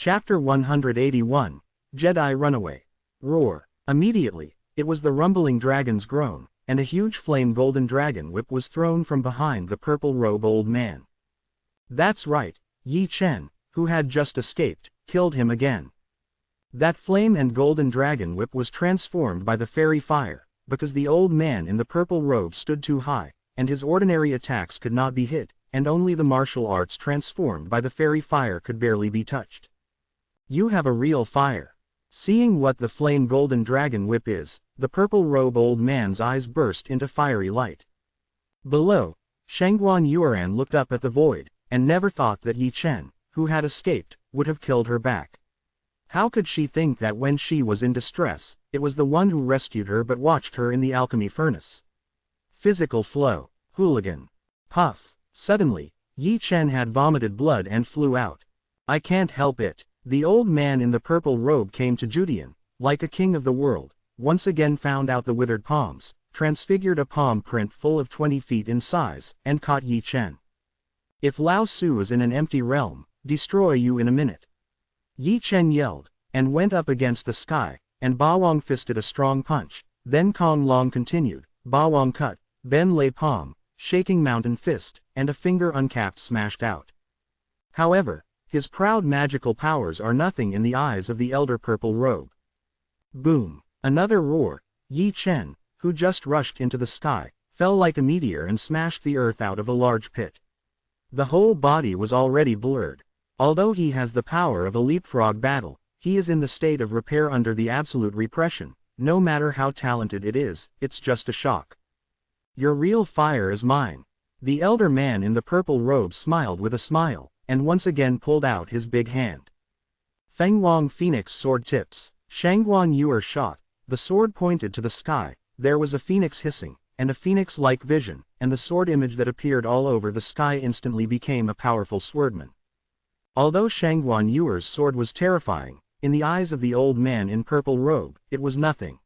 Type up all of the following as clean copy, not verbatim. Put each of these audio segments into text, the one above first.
Chapter 181, Jedi Runaway. Roar. Immediately, it was the rumbling dragon's groan, and a huge flame golden dragon whip was thrown from behind the purple-robe old man. That's right, Yi Chen, who had just escaped, killed him again. That flame and golden dragon whip was transformed by the fairy fire, because the old man in the purple robe stood too high, and his ordinary attacks could not be hit, and only the martial arts transformed by the fairy fire could barely be touched. You have a real fire. Seeing what the flame golden dragon whip is, the purple robe old man's eyes burst into fiery light. Below, Shangguan Yuan looked up at the void, and never thought that Yi Chen, who had escaped, would have killed her back. How could she think that when she was in distress, it was the one who rescued her but watched her in the alchemy furnace? Physical flow. Hooligan. Puff. Suddenly, Yi Chen had vomited blood and flew out. I can't help it. The old man in the purple robe came to Judean, like a king of the world, once again found out the withered palms, transfigured a palm print full of 20 feet in size, and caught Yi Chen. If Lao Su is in an empty realm, destroy you in a minute. Yi Chen yelled, and went up against the sky, and Ba Wang fisted a strong punch, then Kong Long continued, Ba Wang cut, Ben lay palm, shaking mountain fist, and a finger uncapped smashed out. However, his proud magical powers are nothing in the eyes of the elder purple robe. Boom! Another roar. Yi Chen, who just rushed into the sky, fell like a meteor and smashed the earth out of a large pit. The whole body was already blurred. Although he has the power of a leapfrog battle, he is in the state of repair under the absolute repression. No matter how talented it is, it's just a shock. Your real fire is mine. The elder man in the purple robe smiled with a smile, and once again pulled out his big hand. Feng Wang Phoenix sword tips. Shangguan Yuer shot. The sword pointed to the sky. There was a phoenix hissing, and a phoenix-like vision, and the sword image that appeared all over the sky instantly became a powerful swordman. Although Shangguan Yuer's sword was terrifying, in the eyes of the old man in purple robe, it was nothing.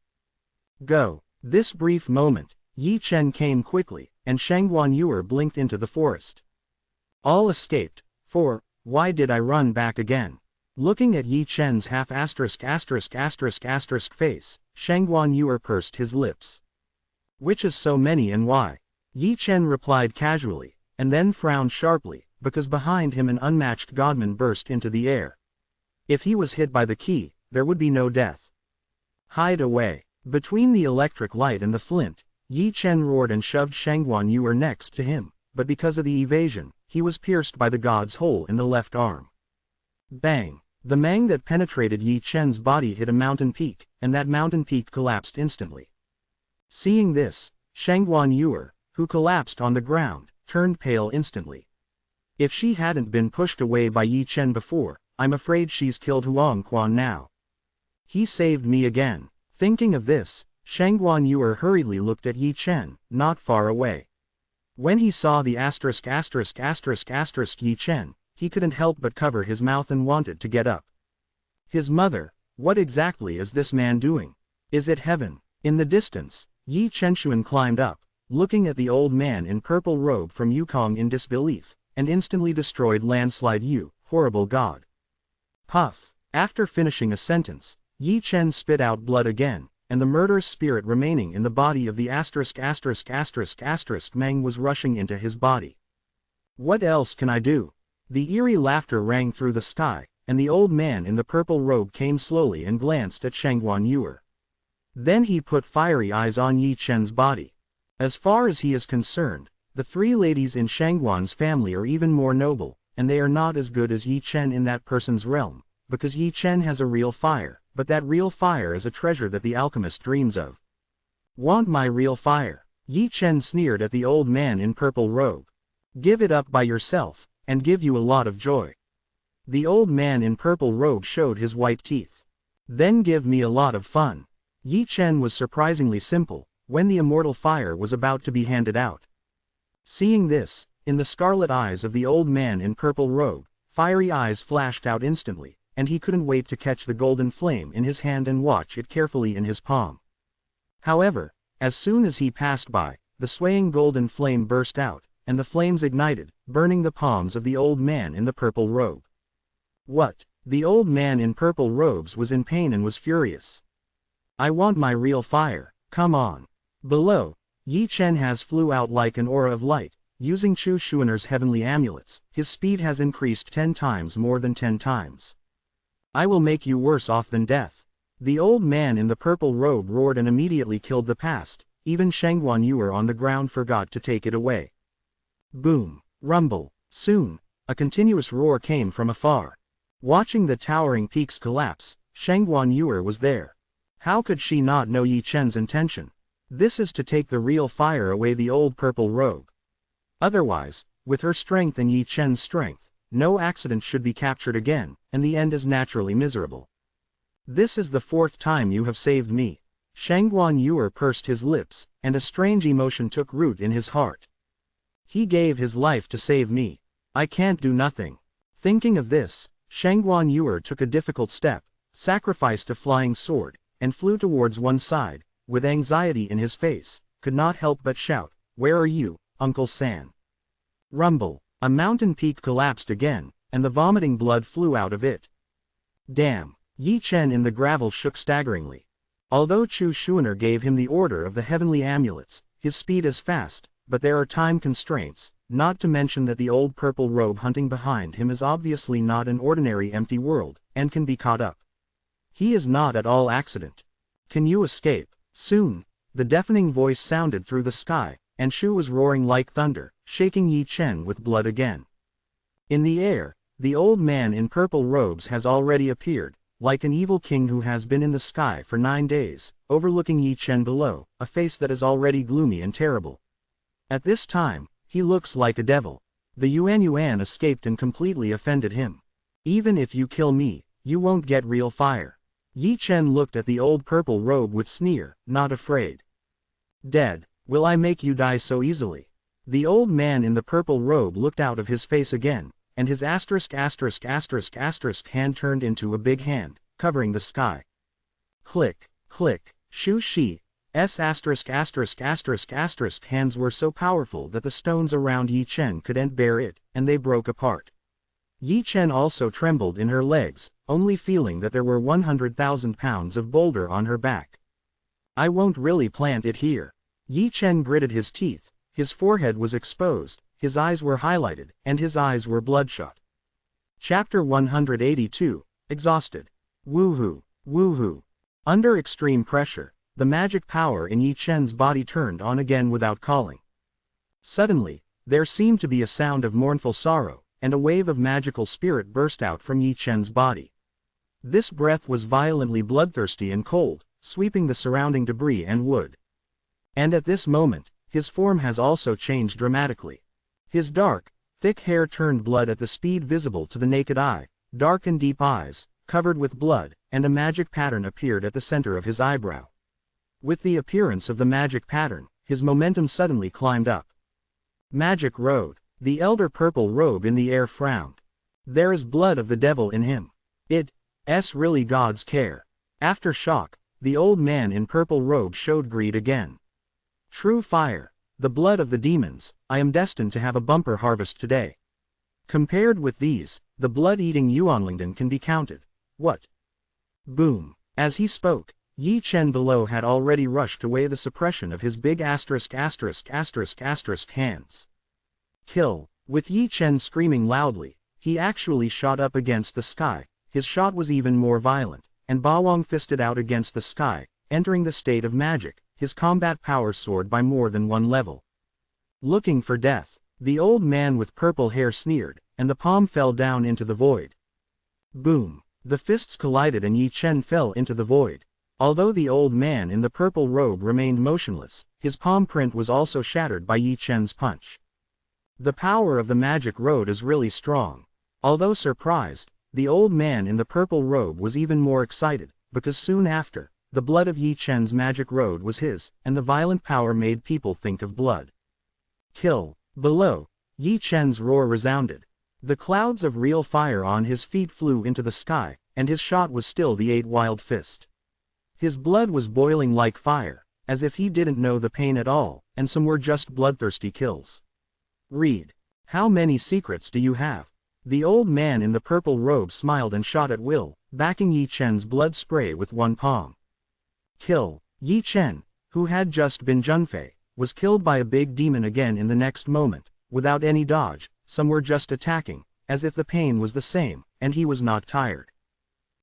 Go. This brief moment, Yi Chen came quickly, and Shangguan Yuer blinked into the forest. All escaped. For, why did I run back again? Looking at Yi Chen's face, Shangguan Yuer pursed his lips. Which is so many and why? Yi Chen replied casually, and then frowned sharply, because behind him an unmatched godman burst into the air. If he was hit by the key, there would be no death. Hide away. Between the electric light and the flint, Yi Chen roared and shoved Shangguan Yuer next to him, but because of the evasion, he was pierced by the god's hole in the left arm. Bang! The mang that penetrated Yi Chen's body hit a mountain peak, and that mountain peak collapsed instantly. Seeing this, Shangguan Yuer, who collapsed on the ground, turned pale instantly. If she hadn't been pushed away by Yi Chen before, I'm afraid she's killed Huang Quan now. He saved me again. Thinking of this, Shangguan Yuer hurriedly looked at Yi Chen, not far away. When he saw the Yi Chen, he couldn't help but cover his mouth and wanted to get up. His mother, what exactly is this man doing? Is it heaven? In the distance, Yi Chenshuan climbed up, looking at the old man in purple robe from Yukong in disbelief, and instantly destroyed landslide you, horrible god. Puff. After finishing a sentence, Yi Chen spit out blood again, and the murderous spirit remaining in the body of the Mang was rushing into his body. What else can I do? The eerie laughter rang through the sky, and the old man in the purple robe came slowly and glanced at Shangguan Yuer. Then he put fiery eyes on Yi Chen's body. As far as he is concerned, the three ladies in Shangguan's family are even more noble, and they are not as good as Yi Chen in that person's realm, because Yi Chen has a real fire. But that real fire is a treasure that the alchemist dreams of. Want my real fire? Yi Chen sneered at the old man in purple robe. Give it up by yourself, and give you a lot of joy. The old man in purple robe showed his white teeth. Then give me a lot of fun. Yi Chen was surprisingly simple, when the immortal fire was about to be handed out. Seeing this, in the scarlet eyes of the old man in purple robe, fiery eyes flashed out instantly, and he couldn't wait to catch the golden flame in his hand and watch it carefully in his palm. However, as soon as he passed by, the swaying golden flame burst out, and the flames ignited, burning the palms of the old man in the purple robe. What? The old man in purple robes was in pain and was furious. I want my real fire, come on. Below, Yi Chen has flew out like an aura of light, using Chu Xuaner's heavenly amulets. His speed has increased 10 times more than 10 times. I will make you worse off than death. The old man in the purple robe roared and immediately killed the past. Even Shangguan Yuer on the ground forgot to take it away. Boom. Rumble. Soon, a continuous roar came from afar. Watching the towering peaks collapse, Shangguan Yuer was there. How could she not know Yi Chen's intention? This is to take the real fire away the old purple robe. Otherwise, with her strength and Yi Chen's strength, no accident should be captured again, and the end is naturally miserable. This is the 4th time you have saved me. Shangguan Yuer pursed his lips, and a strange emotion took root in his heart. He gave his life to save me. I can't do nothing. Thinking of this, Shangguan Yuer took a difficult step, sacrificed a flying sword, and flew towards one side, with anxiety in his face, could not help but shout, "Where are you, Uncle San?" Rumble. A mountain peak collapsed again, and the vomiting blood flew out of it. Damn. Yi Chen in the gravel shook staggeringly. Although Chu Xuaner gave him the order of the heavenly amulets, his speed is fast, but there are time constraints, not to mention that the old purple robe hunting behind him is obviously not an ordinary empty world, and can be caught up. He is not at all accident. Can you escape? Soon, the deafening voice sounded through the sky, and Shu was roaring like thunder, shaking Yi Chen with blood again. In the air, the old man in purple robes has already appeared, like an evil king who has been in the sky for 9 days, overlooking Yi Chen below, a face that is already gloomy and terrible. At this time, he looks like a devil. The Yuan escaped and completely offended him. Even if you kill me, you won't get real fire. Yi Chen looked at the old purple robe with sneer, not afraid. Dead, will I make you die so easily? The old man in the purple robe looked out of his face again, and his hand turned into a big hand, covering the sky. Click, click, Shu Shi's hands were so powerful that the stones around Yi Chen couldn't bear it, and they broke apart. Yi Chen also trembled in her legs, only feeling that there were 100,000 pounds of boulder on her back. I won't really plant it here. Yi Chen gritted his teeth, his forehead was exposed, his eyes were highlighted, and his eyes were bloodshot. Chapter 182, Exhausted. Woohoo, woohoo. Under extreme pressure, the magic power in Yi Chen's body turned on again without calling. Suddenly, there seemed to be a sound of mournful sorrow, and a wave of magical spirit burst out from Yi Chen's body. This breath was violently bloodthirsty and cold, sweeping the surrounding debris and wood. And at this moment, his form has also changed dramatically. His dark, thick hair turned blood at the speed visible to the naked eye, dark and deep eyes, covered with blood, and a magic pattern appeared at the center of his eyebrow. With the appearance of the magic pattern, his momentum suddenly climbed up. Magic Road. The elder purple robe in the air frowned. There is blood of the devil in him. It's really God's care. After shock, the old man in purple robe showed greed again. True fire. The blood of the demons. I am destined to have a bumper harvest today. Compared with these, the blood-eating Yuanlingdon can be counted. What? Boom. As he spoke, Yi Chen below had already rushed away the suppression of his big hands. Kill. With Yi Chen screaming loudly, he actually shot up against the sky. His shot was even more violent, and Bawang fisted out against the sky, entering the state of magic, his combat power soared by more than 1 level. Looking for death, the old man with purple hair sneered, and the palm fell down into the void. Boom. The fists collided and Yi Chen fell into the void. Although the old man in the purple robe remained motionless, his palm print was also shattered by Yi Chen's punch. The power of the magic road is really strong. Although surprised, the old man in the purple robe was even more excited, because soon after, the blood of Yi Chen's magic road was his, and the violent power made people think of blood. Kill. Below, Yi Chen's roar resounded. The clouds of real fire on his feet flew into the sky, and his shot was still the 8 wild fist. His blood was boiling like fire, as if he didn't know the pain at all, and some were just bloodthirsty kills. Read. How many secrets do you have? The old man in the purple robe smiled and shot at will, backing Yi Chen's blood spray with one palm. Kill. Yi Chen, who had just been Junfei, was killed by a big demon again in the next moment, without any dodge. Some were just attacking, as if the pain was the same, and he was not tired.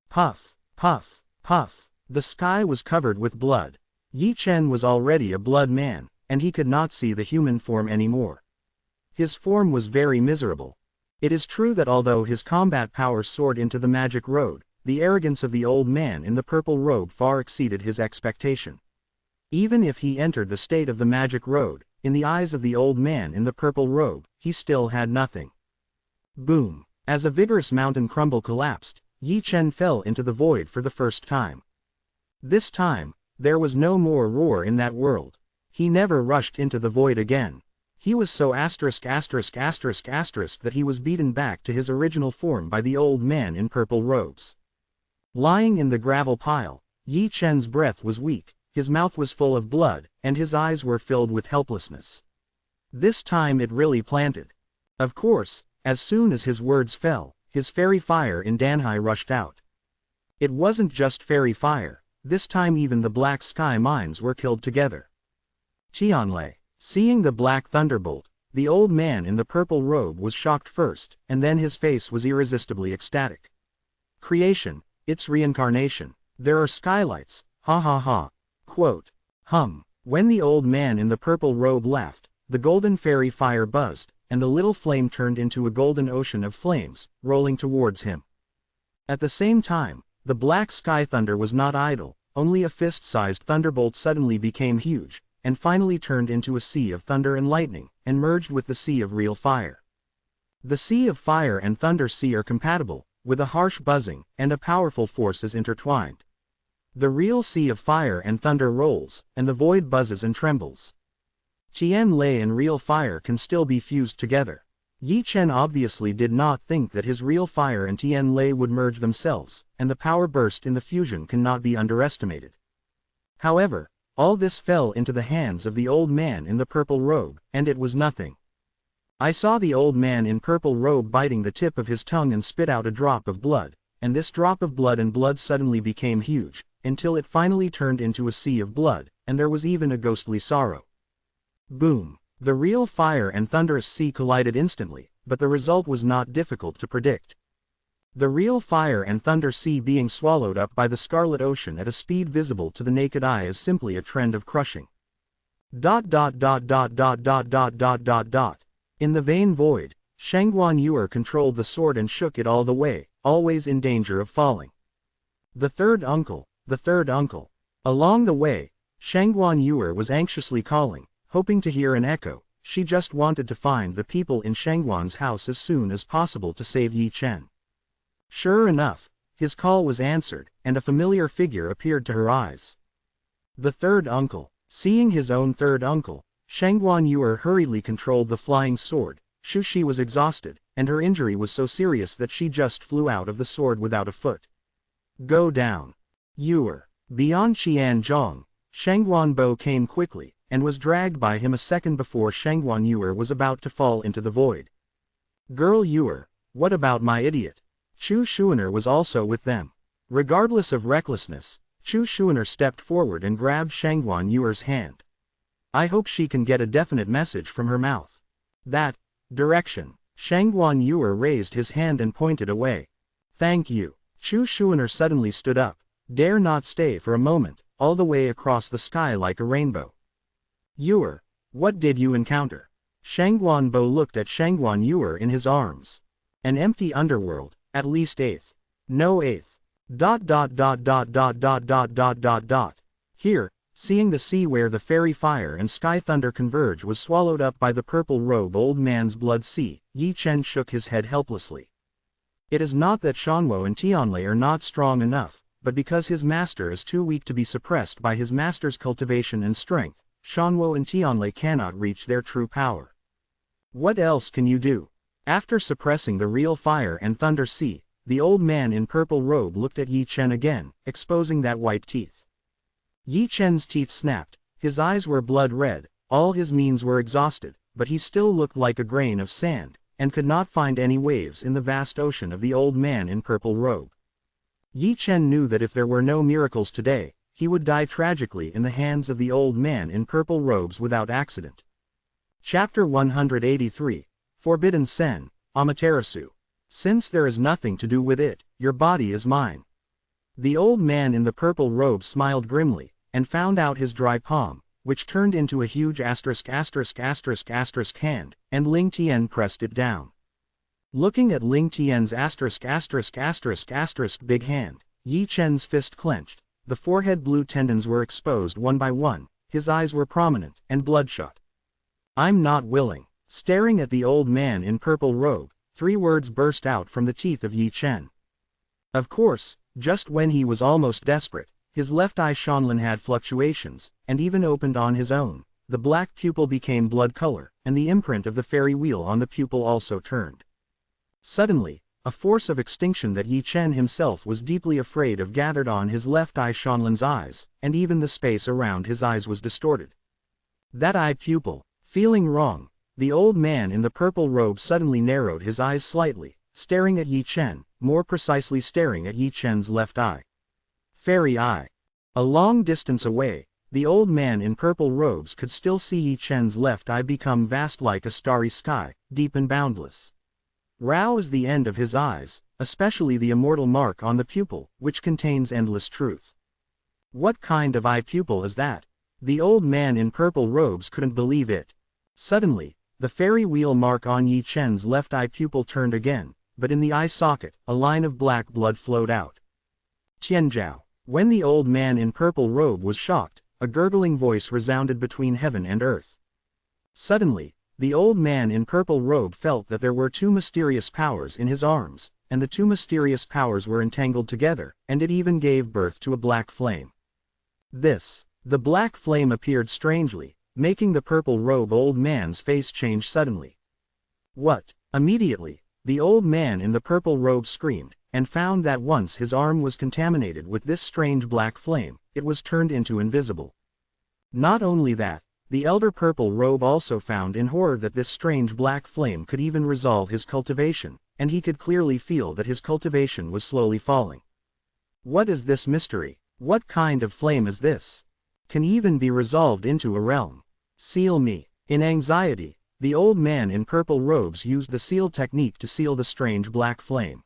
Puff, puff, puff. The sky was covered with blood. Yi Chen was already a blood man, and he could not see the human form anymore. His form was very miserable. It is true that although his combat powers soared into the magic road, the arrogance of the old man in the purple robe far exceeded his expectation. Even if he entered the state of the magic road, in the eyes of the old man in the purple robe, he still had nothing. Boom! As a vigorous mountain crumble collapsed, Yi Chen fell into the void for the first time. This time, there was no more roar in that world. He never rushed into the void again. He was so that he was beaten back to his original form by the old man in purple robes. Lying in the gravel pile, Yi Chen's breath was weak, his mouth was full of blood, and his eyes were filled with helplessness. This time it really planted. Of course, as soon as his words fell, his fairy fire in Danhai rushed out. It wasn't just fairy fire, this time even the black sky mines were killed together. Tianlei. Seeing the black thunderbolt, the old man in the purple robe was shocked first, and then his face was irresistibly ecstatic. Creation, its reincarnation. There are skylights, ha ha ha. Quote. When the old man in the purple robe laughed, the golden fairy fire buzzed, and the little flame turned into a golden ocean of flames, rolling towards him. At the same time, the black sky thunder was not idle, only a fist-sized thunderbolt suddenly became huge, and finally turned into a sea of thunder and lightning, and merged with the sea of real fire. The sea of fire and thunder sea are compatible, with a harsh buzzing, and a powerful force is intertwined. The real sea of fire and thunder rolls, and the void buzzes and trembles. Tianlei and real fire can still be fused together. Yi Chen obviously did not think that his real fire and Tianlei would merge themselves, and the power burst in the fusion cannot be underestimated. However, all this fell into the hands of the old man in the purple robe, and it was nothing. I saw the old man in purple robe biting the tip of his tongue and spit out a drop of blood, and this drop of blood suddenly became huge, until it finally turned into a sea of blood, and there was even a ghostly sorrow. Boom! The real fire and thunderous sea collided instantly, but the result was not difficult to predict. The real fire and thunder sea being swallowed up by the scarlet ocean at a speed visible to the naked eye is simply a trend of crushing. In the vain void, Shangguan Yuer controlled the sword and shook it all the way, always in danger of falling. The third uncle. Along the way, Shangguan Yuer was anxiously calling, hoping to hear an echo. She just wanted to find the people in Shangguan's house as soon as possible to save Yi Chen. Sure enough, his call was answered, and a familiar figure appeared to her eyes. The third uncle. Seeing his own third uncle, Shangguan Yuer hurriedly controlled the flying sword. She was exhausted, and her injury was so serious that she just flew out of the sword without a foot. Go down. Yuer. Beyond Qianzhong, Shangguan Bo came quickly, and was dragged by him a second before Shangguan Yuer was about to fall into the void. Girl Yuer, what about my idiot? Chu Shuiner was also with them. Regardless of recklessness, Chu Shuiner stepped forward and grabbed Shangguan Yuer's hand. I hope she can get a definite message from her mouth. That direction. Shangguan Yuer raised his hand and pointed away. Thank you. Chu Shuiner suddenly stood up. Dare not stay for a moment, all the way across the sky like a rainbow. Yuer, what did you encounter? Shangguan Bo looked at Shangguan Yuer in his arms. An empty underworld, at least eighth. No eighth. Here, seeing the sea where the fairy fire and sky thunder converge was swallowed up by the purple robe old man's blood sea, Yi Chen shook his head helplessly. It is not that Shanwo and Tianlei are not strong enough, but because his master is too weak to be suppressed by his master's cultivation and strength, Shanwo and Tianlei cannot reach their true power. What else can you do? After suppressing the real fire and thunder sea, the old man in purple robe looked at Yi Chen again, exposing that white teeth. Yi Chen's teeth snapped, his eyes were blood red, all his means were exhausted, but he still looked like a grain of sand. and could not find any waves in the vast ocean of the old man in purple robe. Yi Chen knew that if there were no miracles today, he would die tragically in the hands of the old man in purple robes without accident. Chapter 183, Forbidden Sen, Amaterasu. Since there is nothing to do with it, your body is mine. The old man in the purple robe smiled grimly, and found out his dry palm, which turned into a huge hand, and Ling Tian pressed it down. Looking at Ling Tian's big hand, Yi Chen's fist clenched, the forehead blue tendons were exposed one by one, his eyes were prominent and bloodshot. I'm not willing. Staring at the old man in purple robe, 3 words burst out from the teeth of Yi Chen. Of course, just when he was almost desperate, his left eye Shanlin had fluctuations, and even opened on his own. The black pupil became blood color, and the imprint of the fairy wheel on the pupil also turned. Suddenly, a force of extinction that Yi Chen himself was deeply afraid of gathered on his left eye Shanlin's eyes, and even the space around his eyes was distorted. That eye pupil, feeling wrong, the old man in the purple robe suddenly narrowed his eyes slightly, staring at Yi Chen, more precisely staring at Yi Chen's left eye. Fairy eye. A long distance away, the old man in purple robes could still see Yi Chen's left eye become vast like a starry sky, deep and boundless. Rao is the end of his eyes, especially the immortal mark on the pupil, which contains endless truth. What kind of eye pupil is that? The old man in purple robes couldn't believe it. Suddenly, the fairy wheel mark on Yi Chen's left eye pupil turned again, but in the eye socket, a line of black blood flowed out. Tianzhao. When the old man in purple robe was shocked, a gurgling voice resounded between heaven and earth. Suddenly, the old man in purple robe felt that there were 2 mysterious powers in his arms, and the 2 mysterious powers were entangled together, and it even gave birth to a black flame. The black flame appeared strangely, making the purple robe old man's face change suddenly. What? Immediately, the old man in the purple robe screamed, and found that once his arm was contaminated with this strange black flame, it was turned into invisible. Not only that, the elder purple robe also found in horror that this strange black flame could even resolve his cultivation, and he could clearly feel that his cultivation was slowly falling. What is this mystery? What kind of flame is this? Can even be resolved into a realm? Seal me. In anxiety, the old man in purple robes used the seal technique to seal the strange black flame.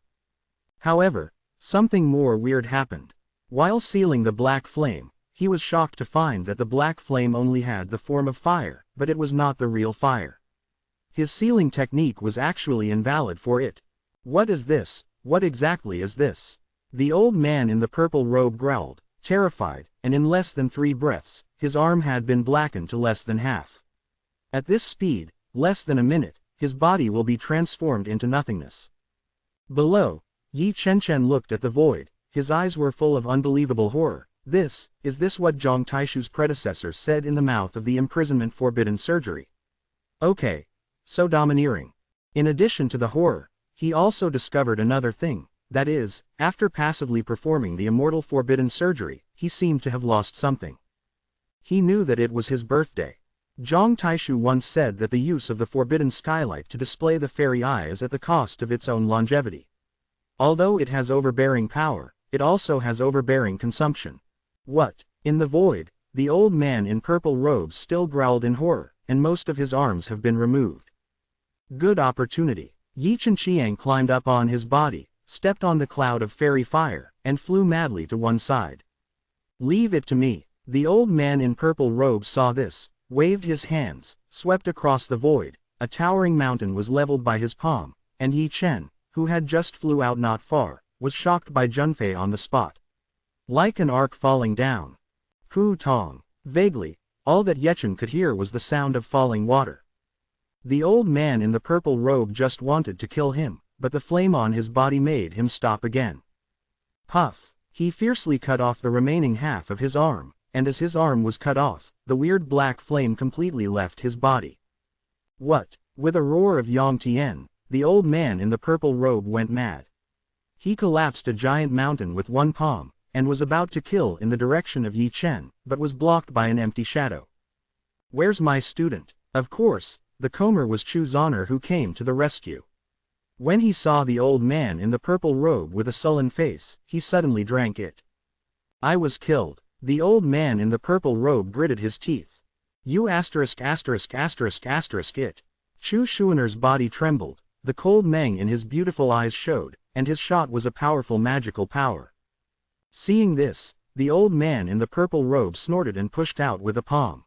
However, something more weird happened. While sealing the black flame, he was shocked to find that the black flame only had the form of fire, but it was not the real fire. His sealing technique was actually invalid for it. What is this? What exactly is this? The old man in the purple robe growled, terrified, and in less than 3 breaths, his arm had been blackened to less than half. At this speed, less than a minute, his body will be transformed into nothingness. Below, Yi Chen looked at the void, his eyes were full of unbelievable horror. Is this what Zhang Taishu's predecessor said in the mouth of the imprisonment forbidden surgery? Okay. So domineering. In addition to the horror, he also discovered another thing, that is, after passively performing the immortal forbidden surgery, he seemed to have lost something. He knew that it was his birthday. Zhang Taishu once said that the use of the forbidden skylight to display the fairy eye is at the cost of its own longevity. Although it has overbearing power, it also has overbearing consumption. What? In the void, the old man in purple robes still growled in horror, and most of his arms have been removed. Good opportunity. Yi Chen climbed up on his body, stepped on the cloud of fairy fire, and flew madly to one side. Leave it to me. The old man in purple robes saw this, waved his hands, swept across the void, a towering mountain was leveled by his palm, and Yi Chen, who had just flew out not far, was shocked by Junfei on the spot. Like an arc falling down. Hu Tong. Vaguely, all that Yechen could hear was the sound of falling water. The old man in the purple robe just wanted to kill him, but the flame on his body made him stop again. Puff. He fiercely cut off the remaining half of his arm, and as his arm was cut off, the weird black flame completely left his body. What? With a roar of Yang Tian, the old man in the purple robe went mad. He collapsed a giant mountain with one palm, and was about to kill in the direction of Yi Chen, but was blocked by an empty shadow. Where's my student? Of course, the comber was Chu's honor who came to the rescue. When he saw the old man in the purple robe with a sullen face, he suddenly drank it. I was killed. The old man in the purple robe gritted his teeth. You asterisk asterisk asterisk asterisk it. Chu Shuaner's body trembled, the cold mang in his beautiful eyes showed, and his shot was a powerful magical power. Seeing this, the old man in the purple robe snorted and pushed out with a palm.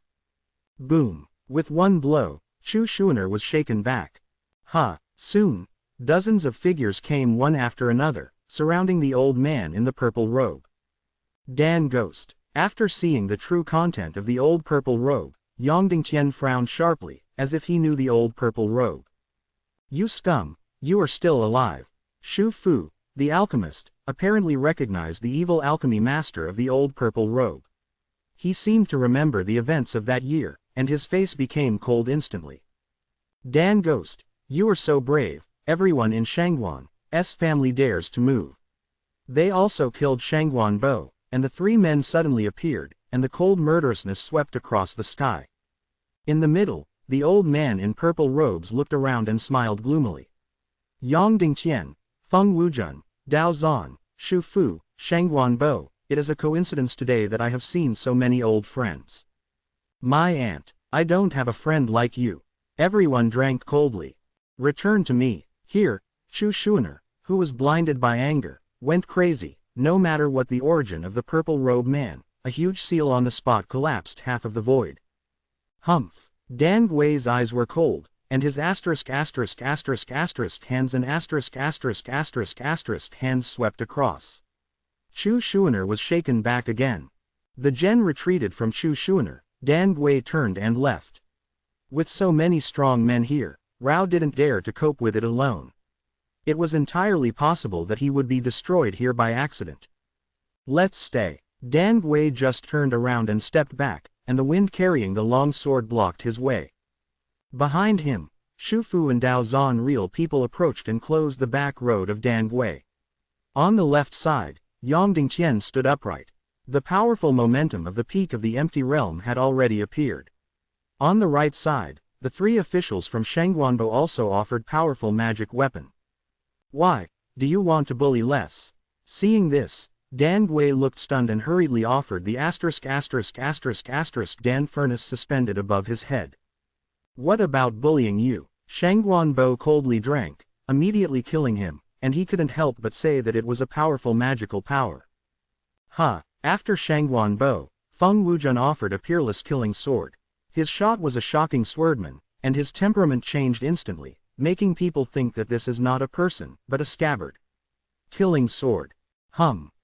Boom! With one blow, Chu Shuaner was shaken back. Soon, dozens of figures came one after another, surrounding the old man in the purple robe. Dan Ghost. After seeing the true content of the old purple robe, Yongding Tian frowned sharply, as if he knew the old purple robe. You scum, you are still alive. Shu Fu, the alchemist, apparently recognized the evil alchemy master of the old purple robe. He seemed to remember the events of that year, and his face became cold instantly. Dan Ghost, you are so brave, everyone in Shangguan's family dares to move. They also killed Shangguan Bo, and the three men suddenly appeared, and the cold murderousness swept across the sky. In the middle, the old man in purple robes looked around and smiled gloomily. Yongding Tian, Feng Wuzhen, Dao Zan, Shu Fu, Shangguan Bo, it is a coincidence today that I have seen so many old friends. My aunt, I don't have a friend like you. Everyone drank coldly. Return to me. Here, Chu Shuaner, who was blinded by anger, went crazy. No matter what the origin of the purple robe man, a huge seal on the spot collapsed half of the void. Humph! Dan Gui's eyes were cold, and his asterisk asterisk asterisk asterisk hands and asterisk asterisk asterisk asterisk hands swept across. Chu Shuaner was shaken back again. The Gen retreated from Chu Shuaner, Dan Gui turned and left. With so many strong men here, Rao didn't dare to cope with it alone. It was entirely possible that he would be destroyed here by accident. Let's stay. Dan Gui just turned around and stepped back, and the wind carrying the long sword blocked his way. Behind him, Shu Fu and Dao Zan real people approached and closed the back road of Dan Gui. On the left side, Yongding Tian stood upright. The powerful momentum of the peak of the empty realm had already appeared. On the right side, the three officials from Shangguanbo also offered powerful magic weapon. Why, do you want to bully less? Seeing this, Dan Gui looked stunned and hurriedly offered the asterisk asterisk asterisk asterisk Dan furnace suspended above his head. What about bullying you? Shangguanbo coldly drank, immediately killing him, and he couldn't help but say that it was a powerful magical power. After Shangguanbo, Feng Wuzhen offered a peerless killing sword. His shot was a shocking swordman, and his temperament changed instantly, making people think that this is not a person, but a scabbard. Killing sword.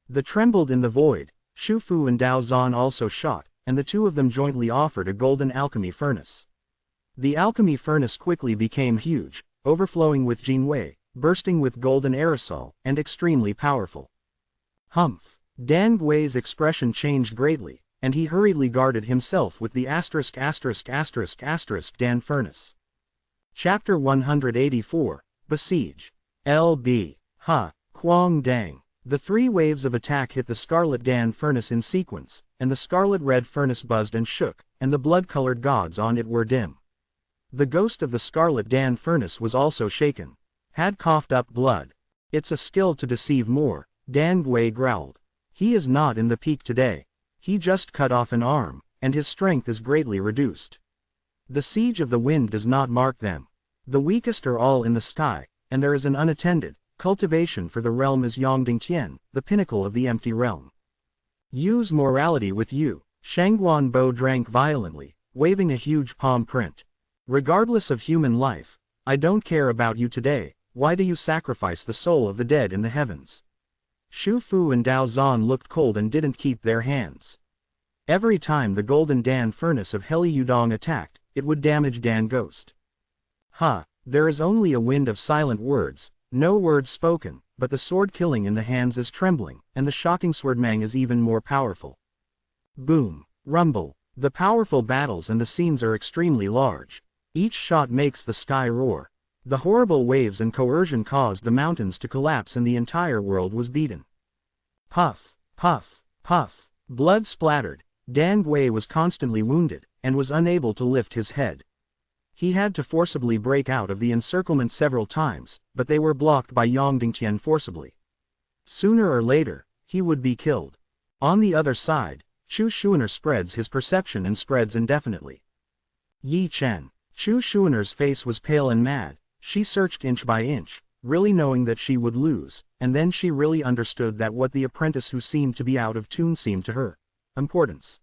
The trembled in the void, Shu Fu and Dao Zan also shot, and the two of them jointly offered a golden alchemy furnace. The alchemy furnace quickly became huge, overflowing with Jinwei, bursting with golden aerosol, and extremely powerful. Dan Gui's expression changed greatly, and he hurriedly guarded himself with the asterisk asterisk asterisk asterisk Dan furnace. Chapter 184, Besiege. L.B. Huang Dang. The three waves of attack hit the Scarlet Dan furnace in sequence, and the Scarlet Red furnace buzzed and shook, and the blood-colored gods on it were dim. The ghost of the Scarlet Dan furnace was also shaken. Had coughed up blood. It's a skill to deceive more, Dan Gui growled. He is not in the peak today. He just cut off an arm, and his strength is greatly reduced. The siege of the wind does not mark them. The weakest are all in the sky, and there is an unattended cultivation for the realm as Yongding Tian, the pinnacle of the empty realm. Use morality with you. Shangguanbo drank violently, waving a huge palm print. Regardless of human life, I don't care about you today. Why do you sacrifice the soul of the dead in the heavens? Shu Fu and Dao Zan looked cold and didn't keep their hands. Every time the golden Dan furnace of Heli Yudong attacked, it would damage Dan Ghost. There is only a wind of silent words, no words spoken, but the sword killing in the hands is trembling, and the shocking swordmang is even more powerful. Boom, rumble, the powerful battles and the scenes are extremely large. Each shot makes the sky roar. The horrible waves and coercion caused the mountains to collapse and the entire world was beaten. Puff, puff, puff, blood splattered. Dan Gui was constantly wounded, and was unable to lift his head. He had to forcibly break out of the encirclement several times, but they were blocked by Yang Dingtian forcibly. Sooner or later, he would be killed. On the other side, Chu Shuner spreads his perception and spreads indefinitely. Yi Chen. Chu Shuner's face was pale and mad. She searched inch by inch, really knowing that she would lose, and then she really understood that what the apprentice who seemed to be out of tune seemed to her. Importance.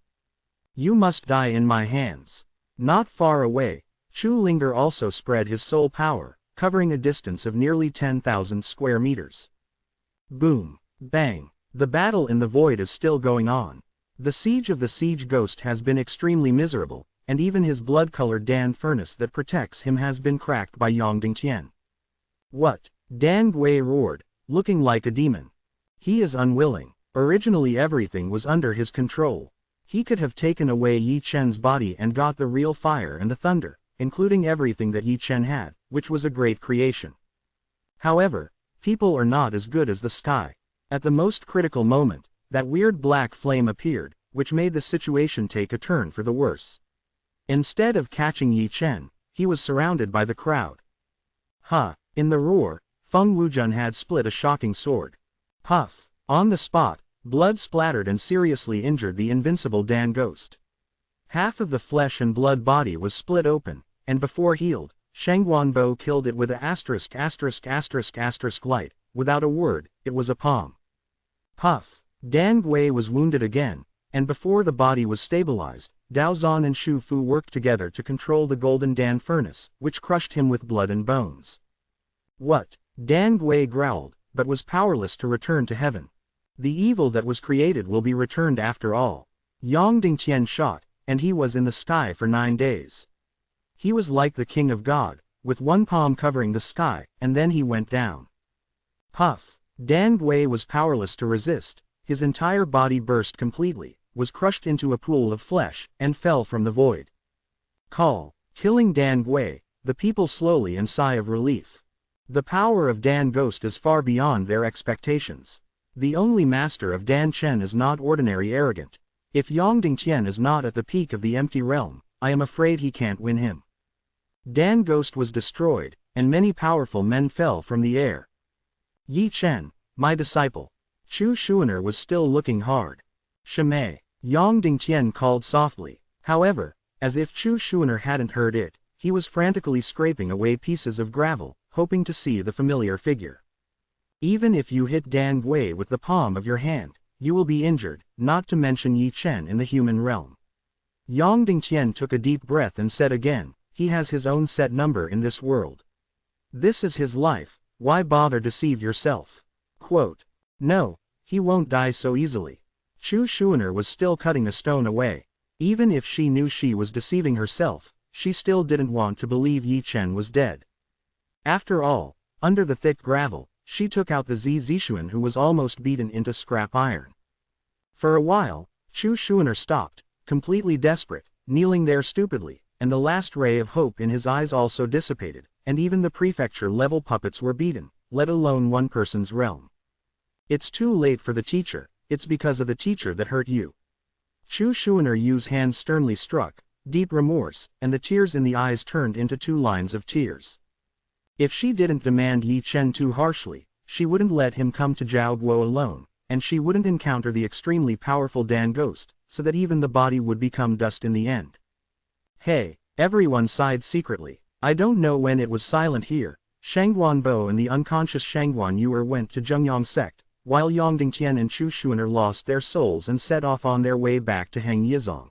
You must die in my hands. Not far away, Chu Linger also spread his soul power, covering a distance of nearly 10,000 square meters. Boom. Bang. The battle in the void is still going on. The siege of the siege ghost has been extremely miserable, and even his blood-colored Dan furnace that protects him has been cracked by Yang Dingtian. What? Dan Gui roared, looking like a demon. He is unwilling. Originally everything was under his control. He could have taken away Yi Chen's body and got the real fire and the thunder, including everything that Yi Chen had, which was a great creation. However, people are not as good as the sky. At the most critical moment, that weird black flame appeared, which made the situation take a turn for the worse. Instead of catching Yi Chen, he was surrounded by the crowd. Ha! In the roar, Feng Wujun had split a shocking sword. Puff! On the spot, blood splattered and seriously injured the invincible Dan Ghost. Half of the flesh and blood body was split open, and before healed, Shangguan Bo killed it with a ****** light. Without a word, it was a palm. Puff! Dan Gui was wounded again, and before the body was stabilized, Dao Zan and Shu Fu worked together to control the golden Dan furnace, which crushed him with blood and bones. What? Dan Gui growled, but was powerless to return to heaven. The evil that was created will be returned after all. Yang Dingtian shot, and he was in the sky for 9 days. He was like the king of God, with one palm covering the sky, and then he went down. Puff! Dan Gui was powerless to resist, his entire body burst completely, was crushed into a pool of flesh, and fell from the void. Call! Killing Dan Gui, the people slowly and sigh of relief. The power of Dan Ghost is far beyond their expectations. The only master of Dan Chen is not ordinary arrogant. If Yang Dingtian is not at the peak of the empty realm, I am afraid he can't win him. Dan Ghost was destroyed, and many powerful men fell from the air. Yi Chen, my disciple. Chu Shuner was still looking hard. Shimei, Yang Dingtian called softly. However, as if Chu Shuner hadn't heard it, he was frantically scraping away pieces of gravel, hoping to see the familiar figure. Even if you hit Dan Gui with the palm of your hand, you will be injured, not to mention Yi Chen in the human realm. Yang Dingtian took a deep breath and said again, he has his own set number in this world. This is his life, why bother deceive yourself? Quote. No, he won't die so easily. Chu Shuner was still cutting a stone away. Even if she knew she was deceiving herself, she still didn't want to believe Yi Chen was dead. After all, under the thick gravel, she took out the Zixuan who was almost beaten into scrap iron. For a while, Chu Shuner stopped, completely desperate, kneeling there stupidly, and the last ray of hope in his eyes also dissipated, and even the prefecture-level puppets were beaten, let alone one person's realm. It's too late for the teacher, it's because of the teacher that hurt you. Chu Shuner's hand sternly struck, deep remorse, and the tears in the eyes turned into 2 lines of tears. If she didn't demand Yi Chen too harshly, she wouldn't let him come to Zhao Guo alone, and she wouldn't encounter the extremely powerful Dan Ghost, so that even the body would become dust in the end. Hey, everyone sighed secretly. I don't know when it was silent here. Shangguan Bo and the unconscious Shangguan Yuer went to Zhengyang sect, while Yang Dingtian and Chu Shuner lost their souls and set off on their way back to Heng Yizong.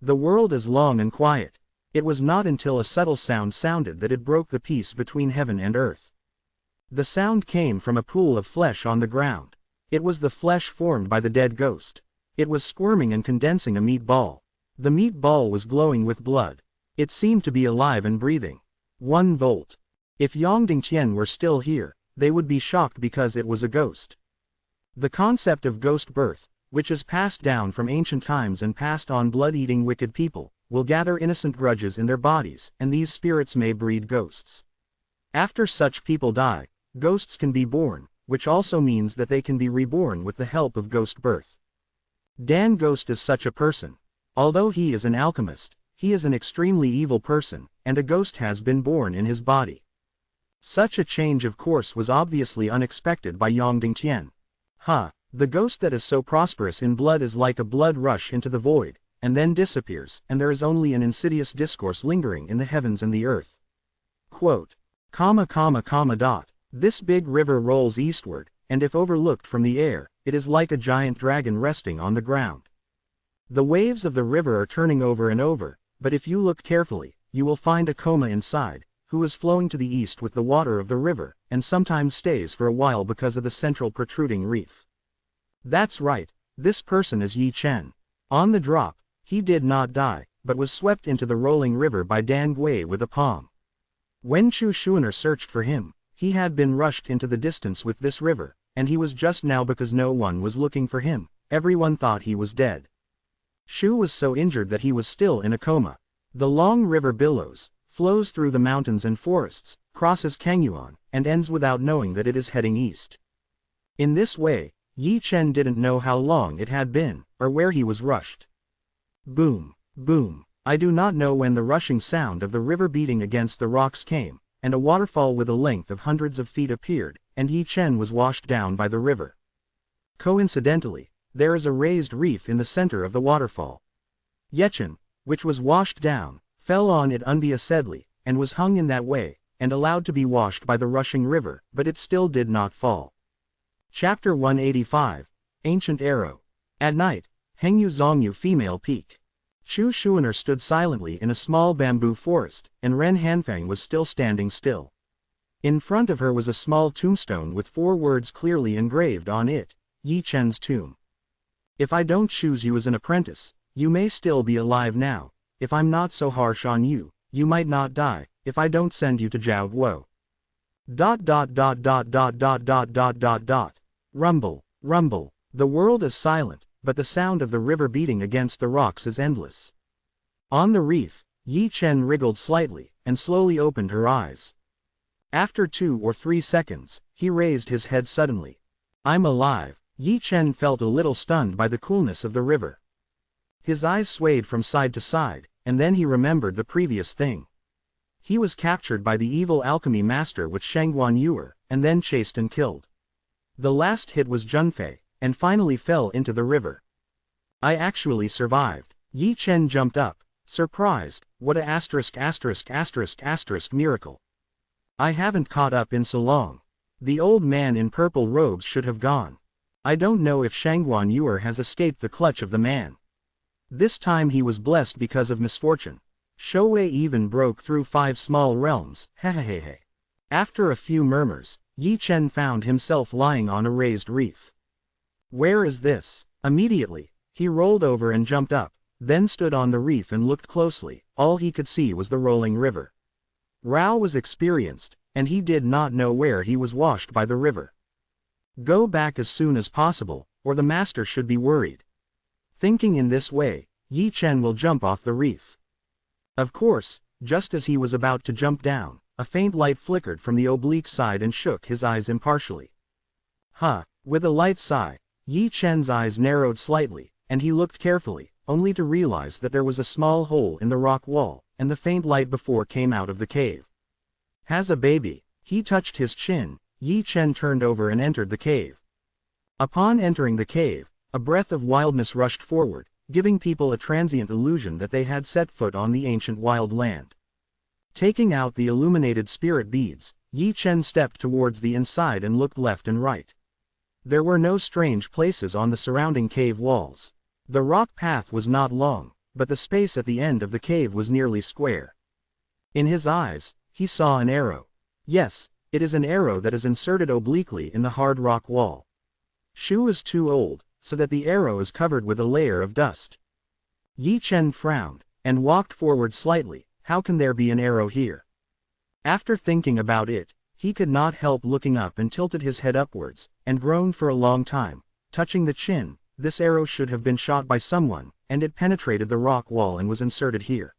The world is long and quiet. It was not until a subtle sound sounded that it broke the peace between heaven and earth. The sound came from a pool of flesh on the ground. It was the flesh formed by the dead ghost. It was squirming and condensing a meat ball. The meat ball was glowing with blood. It seemed to be alive and breathing. 1 volt. If Yang Dingtian were still here, they would be shocked because it was a ghost. The concept of ghost birth, which is passed down from ancient times and passed on blood-eating wicked people, will gather innocent grudges in their bodies, and these spirits may breed ghosts. After such people die, ghosts can be born, which also means that they can be reborn with the help of ghost birth. Dan Ghost is such a person. Although he is an alchemist, he is an extremely evil person, and a ghost has been born in his body. Such a change of course was obviously unexpected by Yang Dingtian. The ghost that is so prosperous in blood is like a blood rush into the void, and then disappears, and there is only an insidious discourse lingering in the heavens and the earth. Quote, This big river rolls eastward, and if overlooked from the air, it is like a giant dragon resting on the ground. The waves of the river are turning over and over, but if you look carefully, you will find a coma inside, who is flowing to the east with the water of the river, and sometimes stays for a while because of the central protruding reef. That's right, this person is Yi Chen. On the drop, he did not die, but was swept into the rolling river by Dan Gui with a palm. When Chu Xuaner searched for him, he had been rushed into the distance with this river, and he was just now because no one was looking for him, everyone thought he was dead. Shu was so injured that he was still in a coma. The long river billows, flows through the mountains and forests, crosses Kangyuan, and ends without knowing that it is heading east. In this way, Yi Chen didn't know how long it had been, or where he was rushed. Boom, boom. I do not know when the rushing sound of the river beating against the rocks came, and a waterfall with a length of hundreds of feet appeared, and Yi Chen was washed down by the river. Coincidentally, there is a raised reef in the center of the waterfall. Yechen, which was washed down, fell on it unbiasedly, and was hung in that way, and allowed to be washed by the rushing river, but it still did not fall. Chapter 185, Ancient Arrow. At night, Hengyu Zongyu Female Peak. Chu Xuaner stood silently in a small bamboo forest, and Ren Hanfang was still standing still. In front of her was a small tombstone with 4 words clearly engraved on it, Yi Chen's tomb. If I don't choose you as an apprentice, you may still be alive now. If I'm not so harsh on you, you might not die, if I don't send you to Jiao Guo. Rumble, rumble. The world is silent, but the sound of the river beating against the rocks is endless. On the reef, Yi Chen wriggled slightly, and slowly opened her eyes. After 2 or 3 seconds, he raised his head suddenly. I'm alive. Yi Chen felt a little stunned by the coolness of the river. His eyes swayed from side to side, and then he remembered the previous thing. He was captured by the evil alchemy master with Shangguan Yuer, and then chased and killed. The last hit was Junfei, and finally fell into the river. I actually survived. Yi Chen jumped up, surprised. What a miracle. I haven't caught up in so long. The old man in purple robes should have gone. I don't know if Shangguan Yuer has escaped the clutch of the man. This time he was blessed because of misfortune. Shouwei even broke through 5 small realms, hehehehe. After a few murmurs, Yi Chen found himself lying on a raised reef. Where is this? Immediately, he rolled over and jumped up, then stood on the reef and looked closely. All he could see was the rolling river. Rao was experienced, and he did not know where he was washed by the river. Go back as soon as possible, or the master should be worried. Thinking in this way, Yi Chen will jump off the reef. Of course, just as he was about to jump down, a faint light flickered from the oblique side and shook his eyes impartially. With a light sigh, Yi Chen's eyes narrowed slightly, and he looked carefully, only to realize that there was a small hole in the rock wall, and the faint light before came out of the cave. Has a baby. He touched his chin. Yi Chen turned over and entered the cave. Upon entering the cave, a breath of wildness rushed forward, giving people a transient illusion that they had set foot on the ancient wild land. Taking out the illuminated spirit beads, Yi Chen stepped towards the inside and looked left and right. There were no strange places on the surrounding cave walls. The rock path was not long, but the space at the end of the cave was nearly square. In his eyes, he saw an arrow. Yes, it is an arrow that is inserted obliquely in the hard rock wall. Shu is too old, so that the arrow is covered with a layer of dust. Yi Chen frowned, and walked forward slightly. How can there be an arrow here? After thinking about it, he could not help looking up and tilted his head upwards, and groaned for a long time, touching the chin. This arrow should have been shot by someone, and it penetrated the rock wall and was inserted here.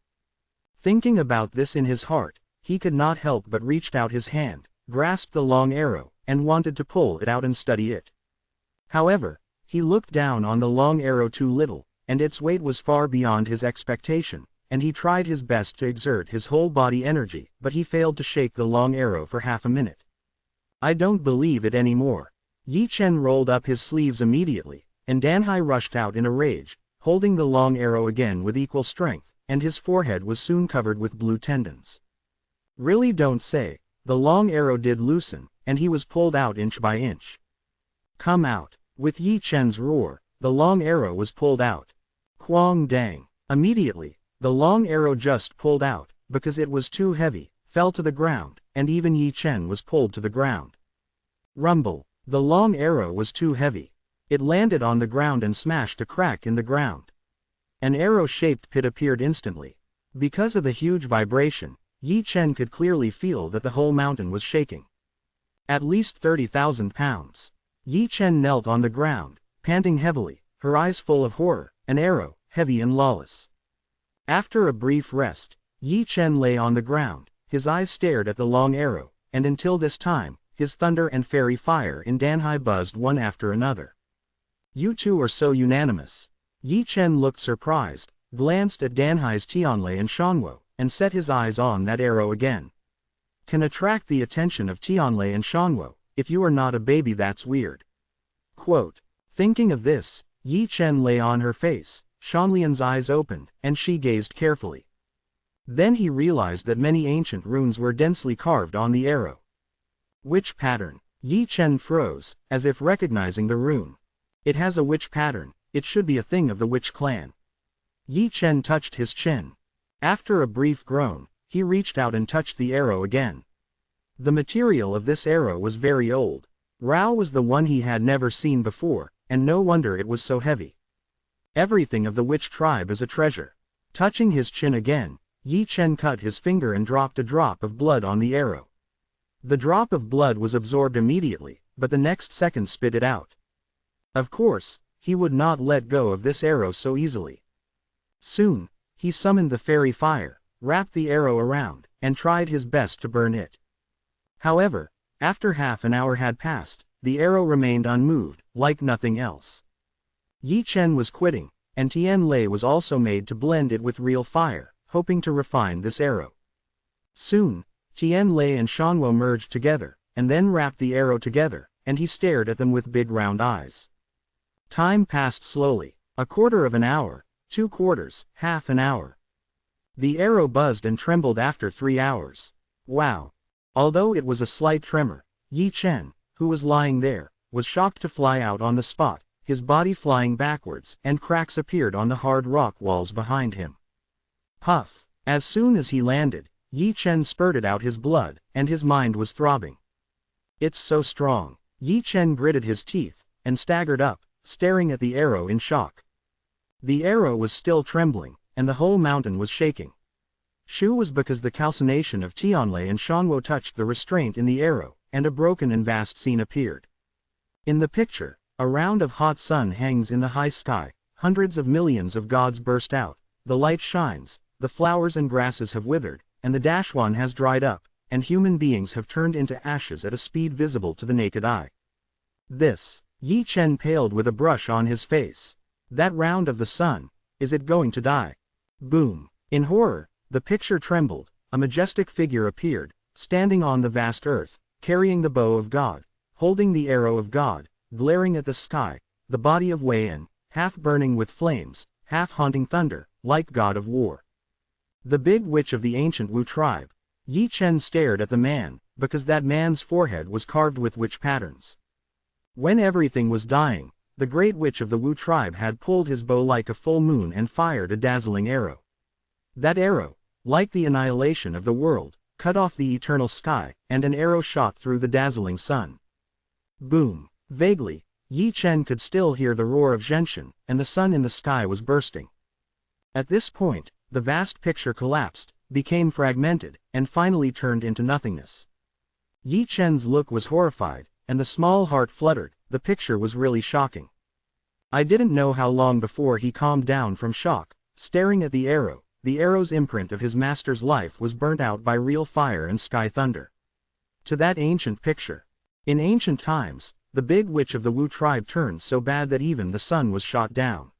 Thinking about this in his heart, he could not help but reached out his hand, grasped the long arrow, and wanted to pull it out and study it. However, he looked down on the long arrow too little, and its weight was far beyond his expectation, and he tried his best to exert his whole body energy, but he failed to shake the long arrow for half a minute. I don't believe it anymore. Yi Chen rolled up his sleeves immediately, and Danhai rushed out in a rage, holding the long arrow again with equal strength, and his forehead was soon covered with blue tendons. Really don't say. The long arrow did loosen, and he was pulled out inch by inch. Come out. With Yi Chen's roar, the long arrow was pulled out. Huang dang. Immediately, the long arrow just pulled out, because it was too heavy, fell to the ground, and even Yi Chen was pulled to the ground. Rumble. The long arrow was too heavy. It landed on the ground and smashed a crack in the ground. An arrow-shaped pit appeared instantly. Because of the huge vibration, Yi Chen could clearly feel that the whole mountain was shaking. At least 30,000 pounds. Yi Chen knelt on the ground, panting heavily, her eyes full of horror, an arrow, heavy and lawless. After a brief rest, Yi Chen lay on the ground, his eyes stared at the long arrow, and until this time, his thunder and fairy fire in Danhai buzzed one after another. You two are so unanimous. Yi Chen looked surprised, glanced at Danhai's Tianlei and Shanwo, and set his eyes on that arrow again. Can attract the attention of Tianlei and Shanwo. If you are not a baby, that's weird. Quote. Thinking of this, Yi Chen lay on her face, Shanlian's eyes opened, and she gazed carefully. Then he realized that many ancient runes were densely carved on the arrow. Witch pattern. Yi Chen froze, as if recognizing the rune. It has a witch pattern, it should be a thing of the witch clan. Yi Chen touched his chin. After a brief groan, he reached out and touched the arrow again. The material of this arrow was very old. Rao was the one he had never seen before, and no wonder it was so heavy. Everything of the witch tribe is a treasure. Touching his chin again, Yi Chen cut his finger and dropped a drop of blood on the arrow. The drop of blood was absorbed immediately, but the next second spit it out. Of course, he would not let go of this arrow so easily. Soon, he summoned the fairy fire, wrapped the arrow around, and tried his best to burn it. However, after half an hour had passed, the arrow remained unmoved, like nothing else. Yi Chen was quitting, and Tian Lei was also made to blend it with real fire, hoping to refine this arrow. Soon, Tian Lei and Shanwo merged together, and then wrapped the arrow together, and he stared at them with big round eyes. Time passed slowly, a quarter of an hour, 2 quarters, half an hour. The arrow buzzed and trembled after 3 hours. Wow! Although it was a slight tremor, Yi Chen, who was lying there, was shocked to fly out on the spot, his body flying backwards, and cracks appeared on the hard rock walls behind him. Puff! As soon as he landed, Yi Chen spurted out his blood, and his mind was throbbing. It's so strong. Yi Chen gritted his teeth, and staggered up, staring at the arrow in shock. The arrow was still trembling, and the whole mountain was shaking. Shu was because the calcination of Tianlei and Shanwo touched the restraint in the arrow, and a broken and vast scene appeared. In the picture, a round of hot sun hangs in the high sky, hundreds of millions of gods burst out, the light shines, the flowers and grasses have withered, and the Dashwan has dried up, and human beings have turned into ashes at a speed visible to the naked eye. This, Yi Chen paled with a brush on his face. That round of the sun, is it going to die? Boom! In horror, the picture trembled, a majestic figure appeared, standing on the vast earth, carrying the bow of God, holding the arrow of God, glaring at the sky, the body of Wei-En, half burning with flames, half haunting thunder, like god of war. The big witch of the ancient Wu tribe. Yi Chen stared at the man, because that man's forehead was carved with witch patterns. When everything was dying, the great witch of the Wu tribe had pulled his bow like a full moon and fired a dazzling arrow. That arrow, like the annihilation of the world, cut off the eternal sky, and an arrow shot through the dazzling sun. Boom! Vaguely, Yi Chen could still hear the roar of Zhenshin, and the sun in the sky was bursting. At this point, the vast picture collapsed, became fragmented, and finally turned into nothingness. Yi Chen's look was horrified, and the small heart fluttered. The picture was really shocking. I didn't know how long before he calmed down from shock, staring at the arrow. The arrow's imprint of his master's life was burnt out by real fire and sky thunder. To that ancient picture. In ancient times, the big witch of the Wu tribe turned so bad that even the sun was shot down.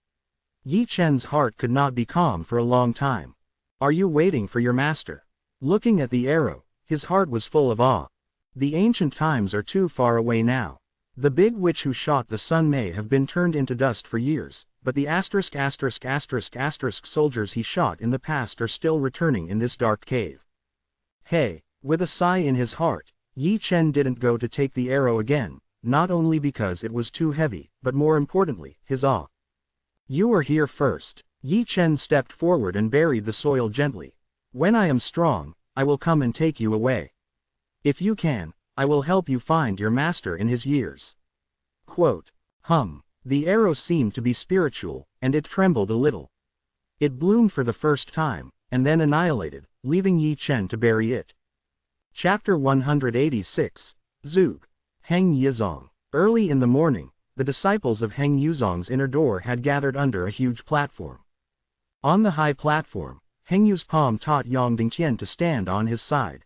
Yi Chen's heart could not be calm for a long time. Are you waiting for your master? Looking at the arrow, his heart was full of awe. The ancient times are too far away now. The big witch who shot the sun may have been turned into dust for years, but the soldiers he shot in the past are still returning in this dark cave. Hey, with a sigh in his heart, Yi Chen didn't go to take the arrow again, not only because it was too heavy, but more importantly, his awe. You are here first. Yi Chen stepped forward and buried the soil gently. When I am strong, I will come and take you away. If you can, I will help you find your master in his years. Quote. The arrow seemed to be spiritual, and it trembled a little. It bloomed for the first time, and then annihilated, leaving Yi Chen to bury it. Chapter 186, Zug. Heng Yizong. Early in the morning, the disciples of Heng Yuzong's inner door had gathered under a huge platform. On the high platform, Heng Yu's palm taught Yang Dingtian to stand on his side.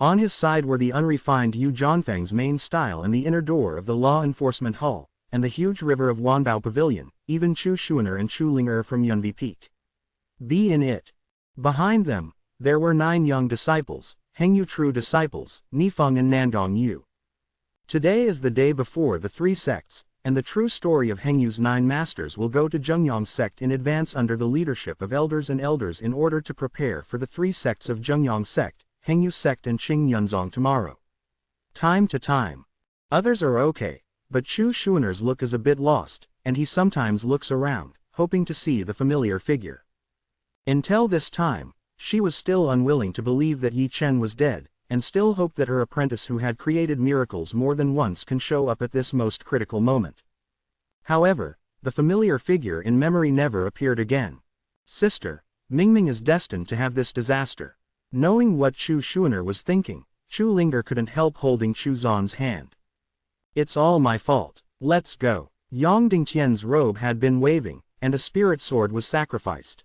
On his side were the unrefined Yu Zhanfeng's main style and the inner door of the law enforcement hall, and the huge river of Wanbao Pavilion, even Chu Shuaner and Chu Linger from Yunbi Peak. Be in it. Behind them, there were 9 young disciples, Heng Yu true disciples, Nifeng and Nangong Yu. Today is the day before the 3 sects, and the true story of Heng Yu's 9 masters will go to Zhengyang sect in advance under the leadership of elders and elders in order to prepare for the 3 sects of Zhengyang sect, Heng Yu sect and Qing Yunzong tomorrow. Time to time. Others are okay, but Chu Shuaner's look is a bit lost, and he sometimes looks around, hoping to see the familiar figure. Until this time, she was still unwilling to believe that Yi Chen was dead, and still hoped that her apprentice who had created miracles more than once can show up at this most critical moment. However, the familiar figure in memory never appeared again. Sister, Mingming is destined to have this disaster. Knowing what Chu Shuaner was thinking, Chu Linger couldn't help holding Chu Zan's hand. It's all my fault. Let's go. Yang Dingtian's robe had been waving, and a spirit sword was sacrificed.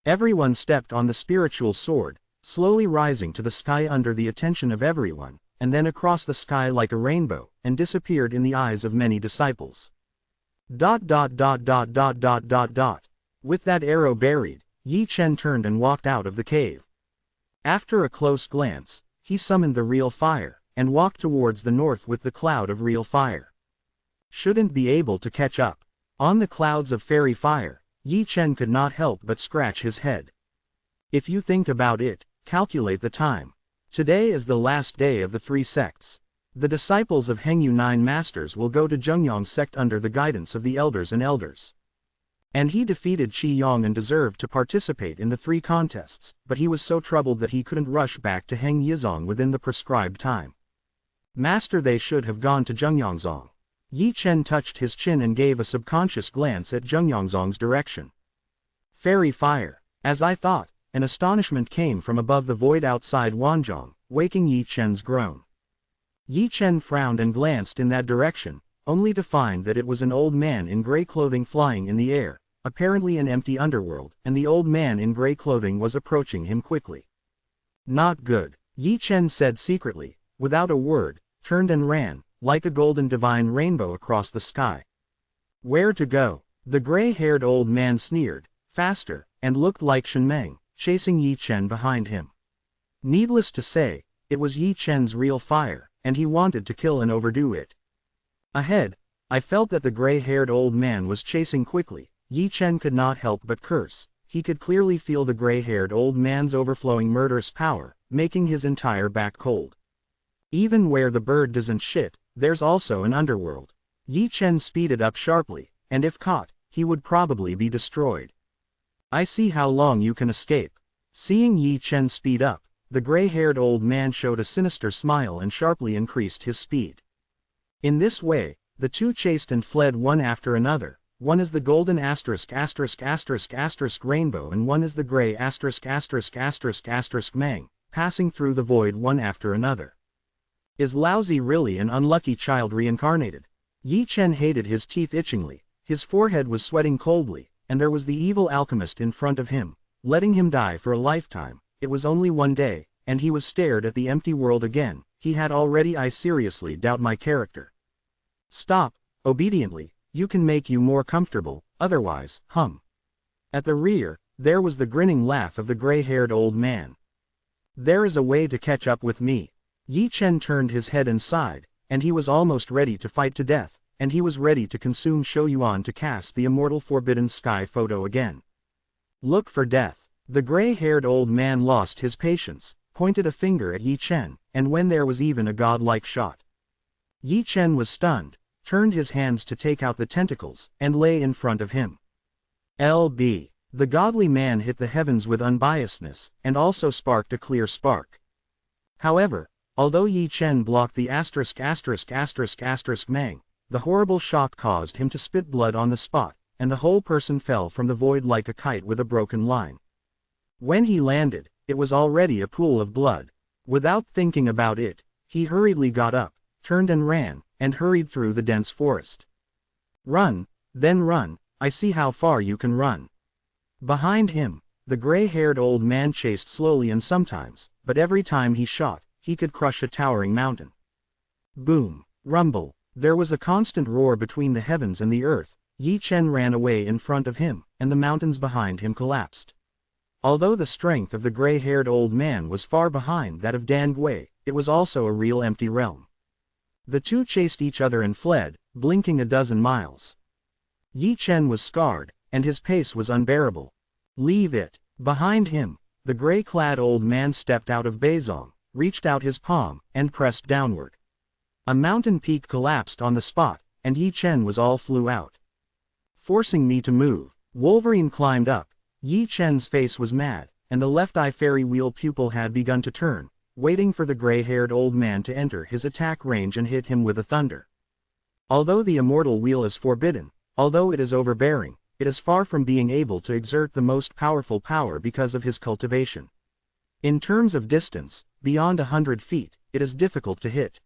Everyone stepped on the spiritual sword, slowly rising to the sky under the attention of everyone, and then across the sky like a rainbow, and disappeared in the eyes of many disciples. With that arrow buried, Yi Chen turned and walked out of the cave. After a close glance, he summoned the real fire, and walked towards the north with the cloud of real fire. Shouldn't be able to catch up. On the clouds of fairy fire, Yi Chen could not help but scratch his head. If you think about it, calculate the time. Today is the last day of the 3 sects. The disciples of Heng Yu 9 masters will go to Zhengyang sect under the guidance of the elders and elders. And he defeated Qi Yang and deserved to participate in the 3 contests, but he was so troubled that he couldn't rush back to Heng Yizong within the prescribed time. Master, they should have gone to Zhengyangzong. Yi Chen touched his chin and gave a subconscious glance at Zhengyangzong's direction. Fairy fire. As I thought, an astonishment came from above the void outside Wanzhong, waking Yi Chen's groan. Yi Chen frowned and glanced in that direction, only to find that it was an old man in gray clothing flying in the air, apparently an empty underworld, and the old man in gray clothing was approaching him quickly. Not good, Yi Chen said secretly, without a word, turned and ran, like a golden divine rainbow across the sky. Where to go? The gray-haired old man sneered, faster, and looked like Shen Meng, chasing Yi Chen behind him. Needless to say, it was Yi Chen's real fire, and he wanted to kill and overdo it. Ahead, I felt that the gray-haired old man was chasing quickly. Yi Chen could not help but curse. He could clearly feel the gray-haired old man's overflowing murderous power, making his entire back cold. Even where the bird doesn't shit, there's also an underworld. Yi Chen speeded up sharply, and if caught, he would probably be destroyed. I see how long you can escape. Seeing Yi Chen speed up, the gray-haired old man showed a sinister smile and sharply increased his speed. In this way, the two chased and fled one after another. One is the golden ***** rainbow and one is the gray ***** Meng, passing through the void one after another. Is Laozi really an unlucky child reincarnated? Yi Chen hated his teeth itchingly, his forehead was sweating coldly, and there was the evil alchemist in front of him, letting him die for a lifetime. It was only one day, and he was stared at the empty world again. He had already. I seriously doubt my character. Stop, obediently, you can make you more comfortable, otherwise, At the rear, There was the grinning laugh of the gray-haired old man. "There is a way to catch up with me." Yi Chen turned his head and sighed, and he was almost ready to fight to death, and he was ready to consume Shou Yuan to cast the immortal Forbidden Sky photo again. "Look for death." The gray-haired old man lost his patience, pointed a finger at Yi Chen, and when there was even a godlike shot. Yi Chen was stunned, turned his hands to take out the tentacles, and lay in front of him. LB. The godly man hit the heavens with unbiasedness, and also sparked a clear spark. However, although Yi Chen blocked the ******* Mang, the horrible shock caused him to spit blood on the spot, and the whole person fell from the void like a kite with a broken line. When he landed, it was already a pool of blood. Without thinking about it, he hurriedly got up, turned and ran, and hurried through the dense forest. "Run, then run, I see how far you can run." Behind him, the gray-haired old man chased slowly and sometimes, but every time he shot, he could crush a towering mountain. Boom, rumble, there was a constant roar between the heavens and the earth. Yi Chen ran away in front of him, and the mountains behind him collapsed. Although the strength of the gray-haired old man was far behind that of Dan Gui, it was also a real empty realm. The two chased each other and fled, blinking a dozen miles. Yi Chen was scarred, and his pace was unbearable. "Leave it." Behind him, the gray-clad old man stepped out of Beizong, reached out his palm, and pressed downward. A mountain peak collapsed on the spot, and Yi Chen was all flew out. "Forcing me to move." Wolverine climbed up. Yi Chen's face was mad, and the left eye fairy wheel pupil had begun to turn, waiting for the gray-haired old man to enter his attack range and hit him with a thunder. Although the immortal wheel is forbidden, although it is overbearing, it is far from being able to exert the most powerful power because of his cultivation. In terms of distance, beyond 100 feet, it is difficult to hit.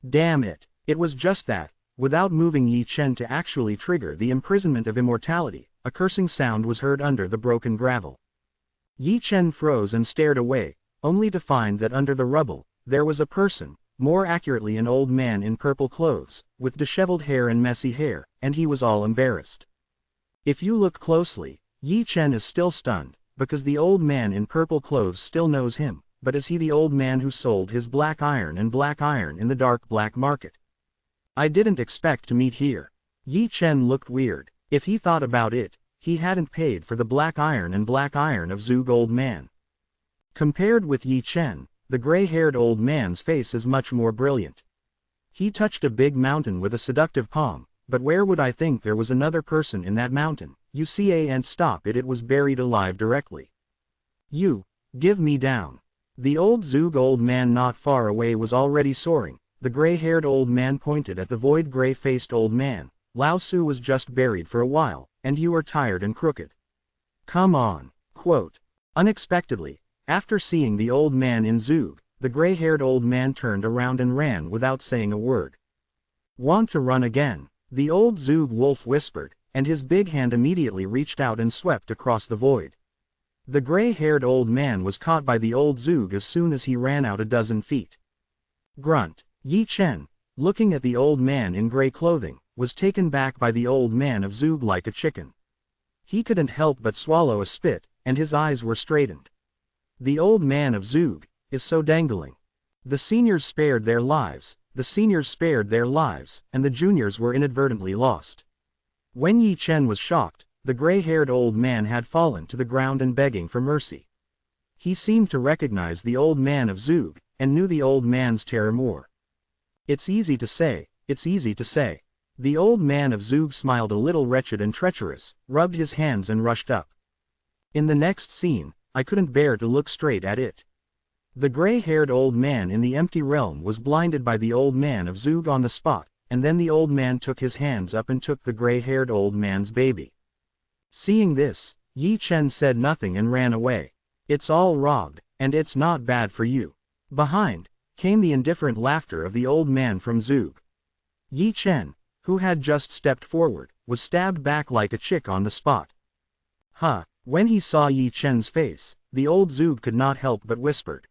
Damn it, it was just that, without moving Yi Chen to actually trigger the imprisonment of immortality, a cursing sound was heard under the broken gravel. Yi Chen froze and stared away, only to find that under the rubble, there was a person, more accurately an old man in purple clothes, with disheveled hair and messy hair, and he was all embarrassed. If you look closely, Yi Chen is still stunned, because the old man in purple clothes still knows him, but is he the old man who sold his black iron in the dark black market? "I didn't expect to meet here." Yi Chen looked weird. If he thought about it, he hadn't paid for the black iron of Zug old man. Compared with Yi Chen, the gray-haired old man's face is much more brilliant. He touched a big mountain with a seductive palm, but where would I think there was another person in that mountain? You see and stop it, it was buried alive directly. "You, give me down." The old Zug old man not far away was already soaring. The gray-haired old man pointed at the void gray-faced old man. "Lao Su was just buried for a while, and you are tired and crooked. Come on." Quote. Unexpectedly, after seeing the old man in Zug, the gray-haired old man turned around and ran without saying a word. "Want to run again?" The old Zug wolf whispered, and his big hand immediately reached out and swept across the void. The gray-haired old man was caught by the old Zug as soon as he ran out a dozen feet. Grunt. Yi Chen, looking at the old man in gray clothing, was taken back by the old man of Zug like a chicken. He couldn't help but swallow a spit, and his eyes were straightened. The old man of Zug is so dangling. The seniors spared their lives, and the juniors were inadvertently lost. When Yi Chen was shocked, the gray-haired old man had fallen to the ground and begging for mercy. He seemed to recognize the old man of Zug, and knew the old man's terror more. It's easy to say. The old man of Zug smiled a little wretched and treacherous, rubbed his hands and rushed up. In the next scene, I couldn't bear to look straight at it. The gray-haired old man in the empty realm was blinded by the old man of Zug on the spot, and then the old man took his hands up and took the gray-haired old man's baby. Seeing this, Yi Chen said nothing and ran away. "It's all robbed, and it's not bad for you." Behind, came the indifferent laughter of the old man from Zug. Yi Chen, who had just stepped forward, was stabbed back like a chick on the spot. When he saw Yi Chen's face, the old Zug could not help but whispered.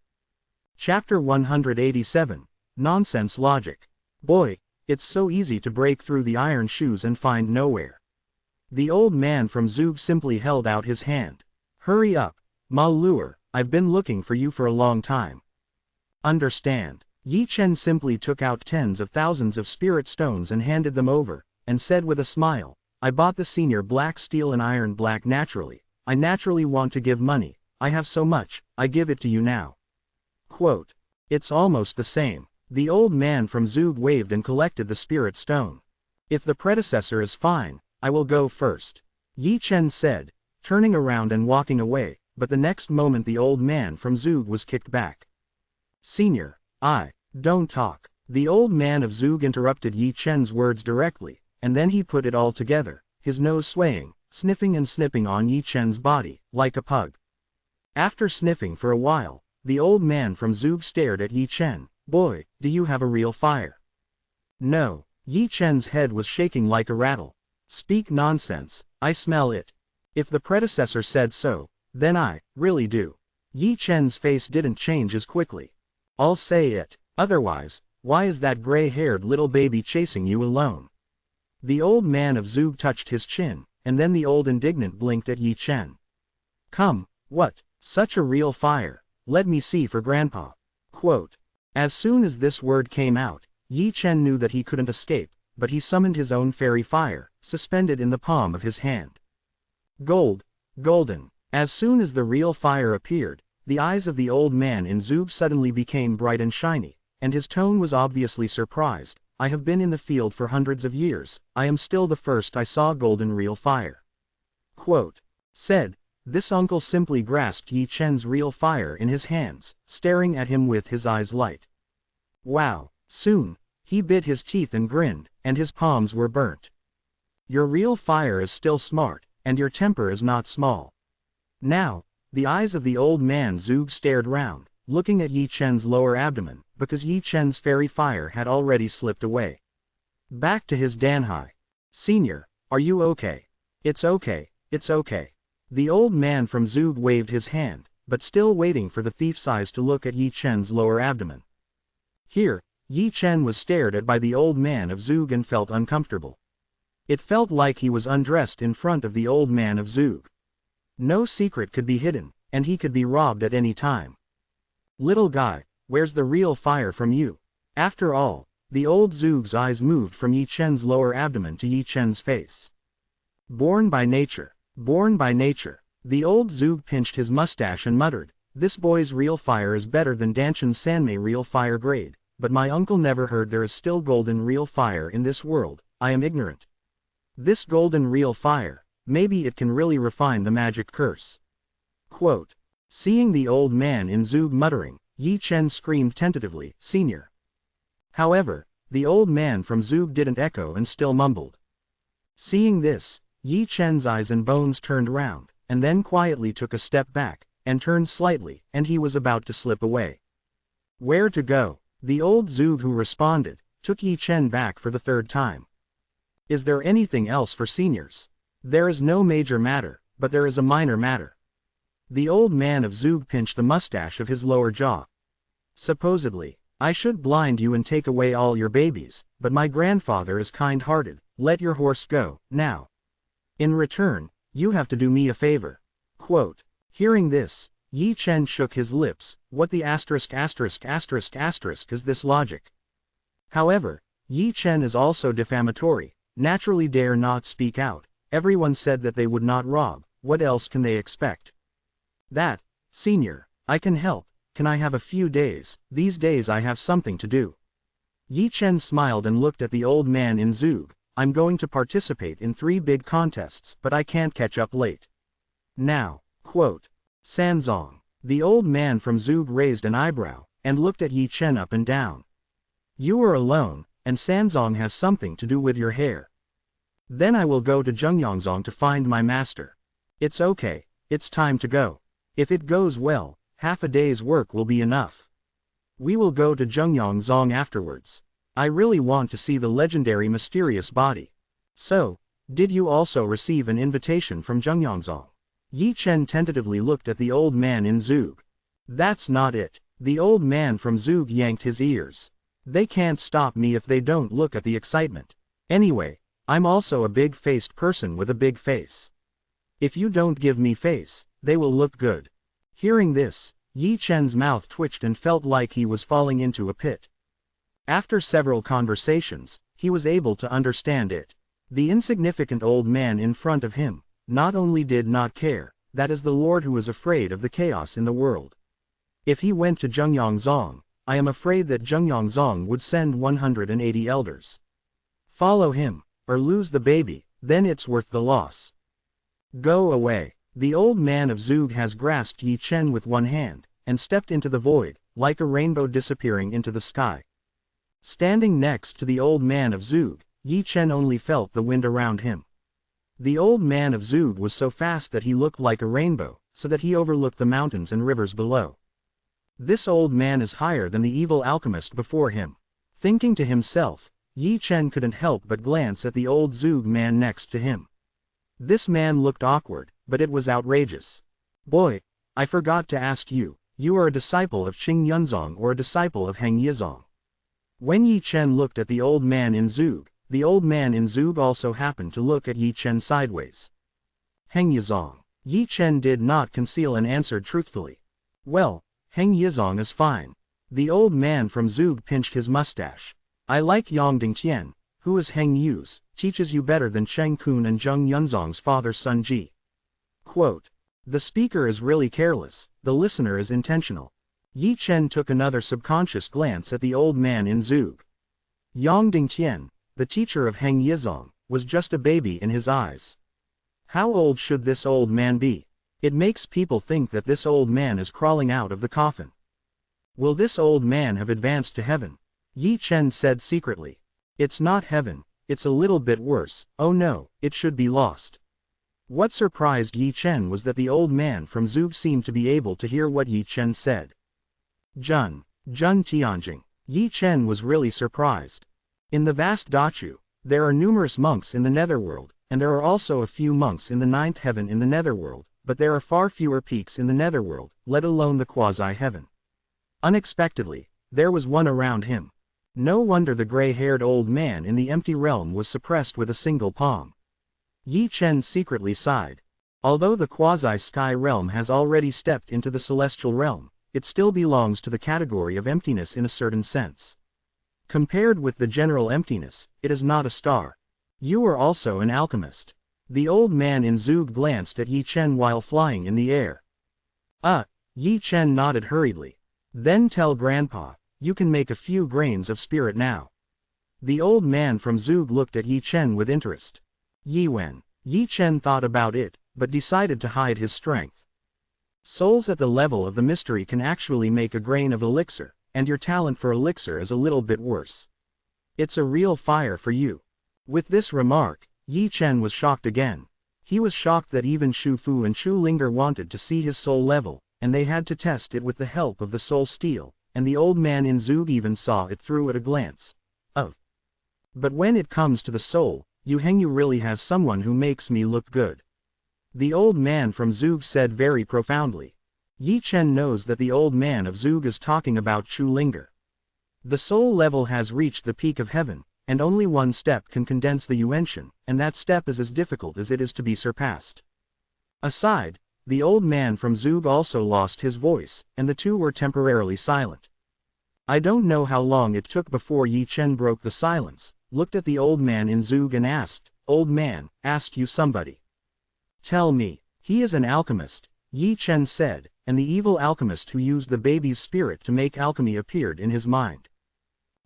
Chapter 187, Nonsense Logic. Boy, it's so easy to break through the iron shoes and find nowhere. The old man from Zug simply held out his hand. Hurry up, Ma Luer, I've been looking for you for a long time. Understand. Yi Chen simply took out tens of thousands of spirit stones and handed them over, and said with a smile, I bought the senior black steel and iron black naturally. I naturally want to give money. I have so much, I give it to you now. Quote. It's almost the same. The old man from Zug waved and collected the spirit stone. If the predecessor is fine, I will go first. Yi Chen said, turning around and walking away, but the next moment the old man from Zug was kicked back. Senior, don't talk. The old man of Zug interrupted Yi Chen's words directly, and then he put it all together, his nose swaying, sniffing and snipping on Yi Chen's body, like a pug. After sniffing for a while, the old man from Zug stared at Yi Chen. Boy, do you have a real fire? No. Yi Chen's head was shaking like a rattle. Speak nonsense, I smell it. If the predecessor said so, then I really do. Yi Chen's face didn't change as quickly. I'll say it, otherwise, why is that gray-haired little baby chasing you alone? The old man of Zug touched his chin, and then the old indignant blinked at Yi Chen. Come, what, such a real fire, let me see for grandpa. Quote. As soon as this word came out, Yi Chen knew that he couldn't escape, but he summoned his own fairy fire, suspended in the palm of his hand. Golden. As soon as the real fire appeared, the eyes of the old man in Zug suddenly became bright and shiny, and his tone was obviously surprised. I have been in the field for hundreds of years, I am still the first I saw golden real fire. Quote. Said, this uncle simply grasped Yi Chen's real fire in his hands, staring at him with his eyes light. Wow, soon, he bit his teeth and grinned, and his palms were burnt. Your real fire is still smart, and your temper is not small. Now, the eyes of the old man Zug stared round, looking at Yi Chen's lower abdomen, because Yi Chen's fairy fire had already slipped away. Back to his Danhai. Senior, are you okay? It's okay. The old man from Zug waved his hand, but still waiting for the thief's eyes to look at Yi Chen's lower abdomen. Here, Yi Chen was stared at by the old man of Zug and felt uncomfortable. It felt like he was undressed in front of the old man of Zug. No secret could be hidden, and he could be robbed at any time. Little guy, where's the real fire from you? After all, the old Zug's eyes moved from Yi Chen's lower abdomen to Yi Chen's face. Born by nature. The old Zug pinched his mustache and muttered, this boy's real fire is better than Danshan Sanmei real fire grade, but my uncle never heard there is still golden real fire in this world, I am ignorant. This golden real fire, maybe it can really refine the magic curse. Quote. Seeing the old man in Zug muttering, Yi Chen screamed tentatively, Senior. However, the old man from Zug didn't echo and still mumbled. Seeing this, Yi Chen's eyes and bones turned round, and then quietly took a step back, and turned slightly, and he was about to slip away. Where to go? The old Zug who responded, took Yi Chen back for the third time. Is there anything else for seniors? There is no major matter, but there is a minor matter. The old man of Zug pinched the mustache of his lower jaw. Supposedly, I should blind you and take away all your babies, but my grandfather is kind-hearted, let your horse go, now. In return, you have to do me a favor. Quote. Hearing this, Yi Chen shook his lips, what the asterisk is this logic? However, Yi Chen is also defamatory, naturally dare not speak out, everyone said that they would not rob, what else can they expect? That, senior, I can help, can I have a few days, these days I have something to do. Yi Chen smiled and looked at the old man in Zug. I'm going to participate in 3 big contests, but I can't catch up late. Now, quote. Sanzong. The old man from Zug raised an eyebrow, and looked at Yi Chen up and down. You are alone, and Sanzong has something to do with your hair. Then I will go to Zhongyangzong to find my master. It's okay, it's time to go. If it goes well, half a day's work will be enough. We will go to Zhongyangzong afterwards. I really want to see the legendary mysterious body. So, did you also receive an invitation from Zhongyangzong? Yi Chen tentatively looked at the old man in Zug. That's not it. The old man from Zug yanked his ears. They can't stop me if they don't look at the excitement. Anyway, I'm also a big-faced person with a big face. If you don't give me face, they will look good. Hearing this, Yi Chen's mouth twitched and felt like he was falling into a pit. After several conversations, he was able to understand it. The insignificant old man in front of him not only did not care, that is the Lord who is afraid of the chaos in the world. If he went to Zhongyangzong, I am afraid that Zhongyangzong would send 180 elders. Follow him, or lose the baby, then it's worth the loss. Go away. The old man of Zug has grasped Yi Chen with one hand, and stepped into the void, like a rainbow disappearing into the sky. Standing next to the old man of Zug, Yi Chen only felt the wind around him. The old man of Zug was so fast that he looked like a rainbow, so that he overlooked the mountains and rivers below. This old man is higher than the evil alchemist before him. Thinking to himself, Yi Chen couldn't help but glance at the old Zug man next to him. This man looked awkward, but it was outrageous. Boy, I forgot to ask you, you are a disciple of Qing Yunzong or a disciple of Heng Yizong? When Yi Chen looked at the old man in Zug, the old man in Zug also happened to look at Yi Chen sideways. Heng Yizong. Yi Chen did not conceal and answered truthfully. Well, Heng Yizong is fine. The old man from Zug pinched his mustache. I like Yang Dingtian, who is Heng Yu's, teaches you better than Cheng Kun and Zheng Yunzong's father Sun Ji. Quote. The speaker is really careless, the listener is intentional. Yi Chen took another subconscious glance at the old man in Zug. Yang Dingtian, the teacher of Heng Yizong, was just a baby in his eyes. How old should this old man be? It makes people think that this old man is crawling out of the coffin. Will this old man have advanced to heaven? Yi Chen said secretly. It's not heaven, it's a little bit worse, oh no, it should be lost. What surprised Yi Chen was that the old man from Zug seemed to be able to hear what Yi Chen said. Jun Tianjing. Yi Chen was really surprised. In the vast Dachu, there are numerous monks in the netherworld, and there are also a few monks in the ninth heaven in the netherworld, but there are far fewer peaks in the netherworld, let alone the quasi-heaven. Unexpectedly, there was one around him. No wonder the gray-haired old man in the empty realm was suppressed with a single palm. Yi Chen secretly sighed. Although the quasi-sky realm has already stepped into the celestial realm, it still belongs to the category of emptiness in a certain sense. Compared with the general emptiness, it is not a star. You are also an alchemist. The old man in Zug glanced at Yi Chen while flying in the air. Yi Chen nodded hurriedly. Then tell Grandpa, you can make a few grains of spirit now. The old man from Zug looked at Yi Chen with interest. Yi Wen. Yi Chen thought about it, but decided to hide his strength. Souls at the level of the mystery can actually make a grain of elixir, and your talent for elixir is a little bit worse. It's a real fire for you. With this remark, Yi Chen was shocked again. He was shocked that even Shu Fu and Chu Linger wanted to see his soul level, and they had to test it with the help of the soul steel, and the old man in Zug even saw it through at a glance. But when it comes to the soul, Yu Hengyu really has someone who makes me look good. The old man from Zug said very profoundly. Yi Chen knows that the old man of Zug is talking about Chu Linger. The soul level has reached the peak of heaven, and only one step can condense the Yuanshan, and that step is as difficult as it is to be surpassed. Aside, the old man from Zug also lost his voice, and the two were temporarily silent. I don't know how long it took before Yi Chen broke the silence, looked at the old man in Zug and asked, Old man, ask you somebody. Tell me. He is an alchemist, Yi Chen said, and the evil alchemist who used the baby's spirit to make alchemy appeared in his mind.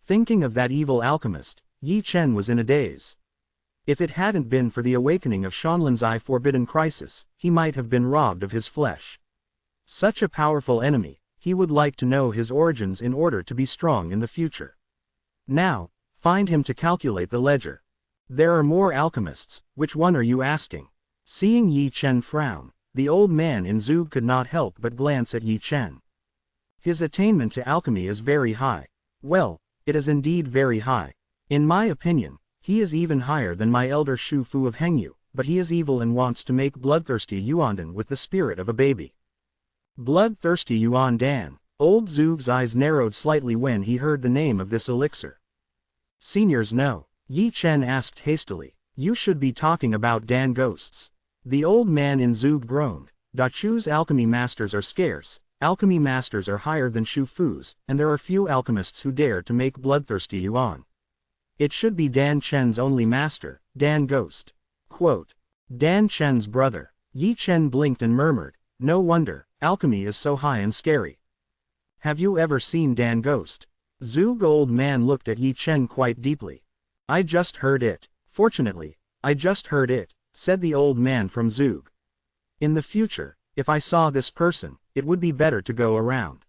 Thinking of that evil alchemist, Yi Chen was in a daze. If it hadn't been for the awakening of Shanlin's Eye Forbidden Crisis, he might have been robbed of his flesh. Such a powerful enemy, he would like to know his origins in order to be strong in the future. Now, find him to calculate the ledger. There are more alchemists, which one are you asking? Seeing Yi Chen frown, the old man in Zug could not help but glance at Yi Chen. His attainment to alchemy is very high. Well, it is indeed very high. In my opinion, he is even higher than my elder Shu Fu of Hengyu, but he is evil and wants to make bloodthirsty Yuandan with the spirit of a baby. Bloodthirsty Yuandan. Old Zug's eyes narrowed slightly when he heard the name of this elixir. Seniors know. Yi Chen asked hastily. You should be talking about Dan ghosts. The old man in Zug groaned. Dachu's alchemy masters are scarce, alchemy masters are higher than Shu Fu's, and there are few alchemists who dare to make bloodthirsty yuan. It should be Dan Chen's only master, Dan Ghost. Quote. Dan Chen's brother. Yi Chen blinked and murmured, no wonder, alchemy is so high and scary. Have you ever seen Dan Ghost? Zug old man looked at Yi Chen quite deeply. I just heard it. Fortunately, I just heard it, said the old man from Zug. In the future, if I saw this person, it would be better to go around.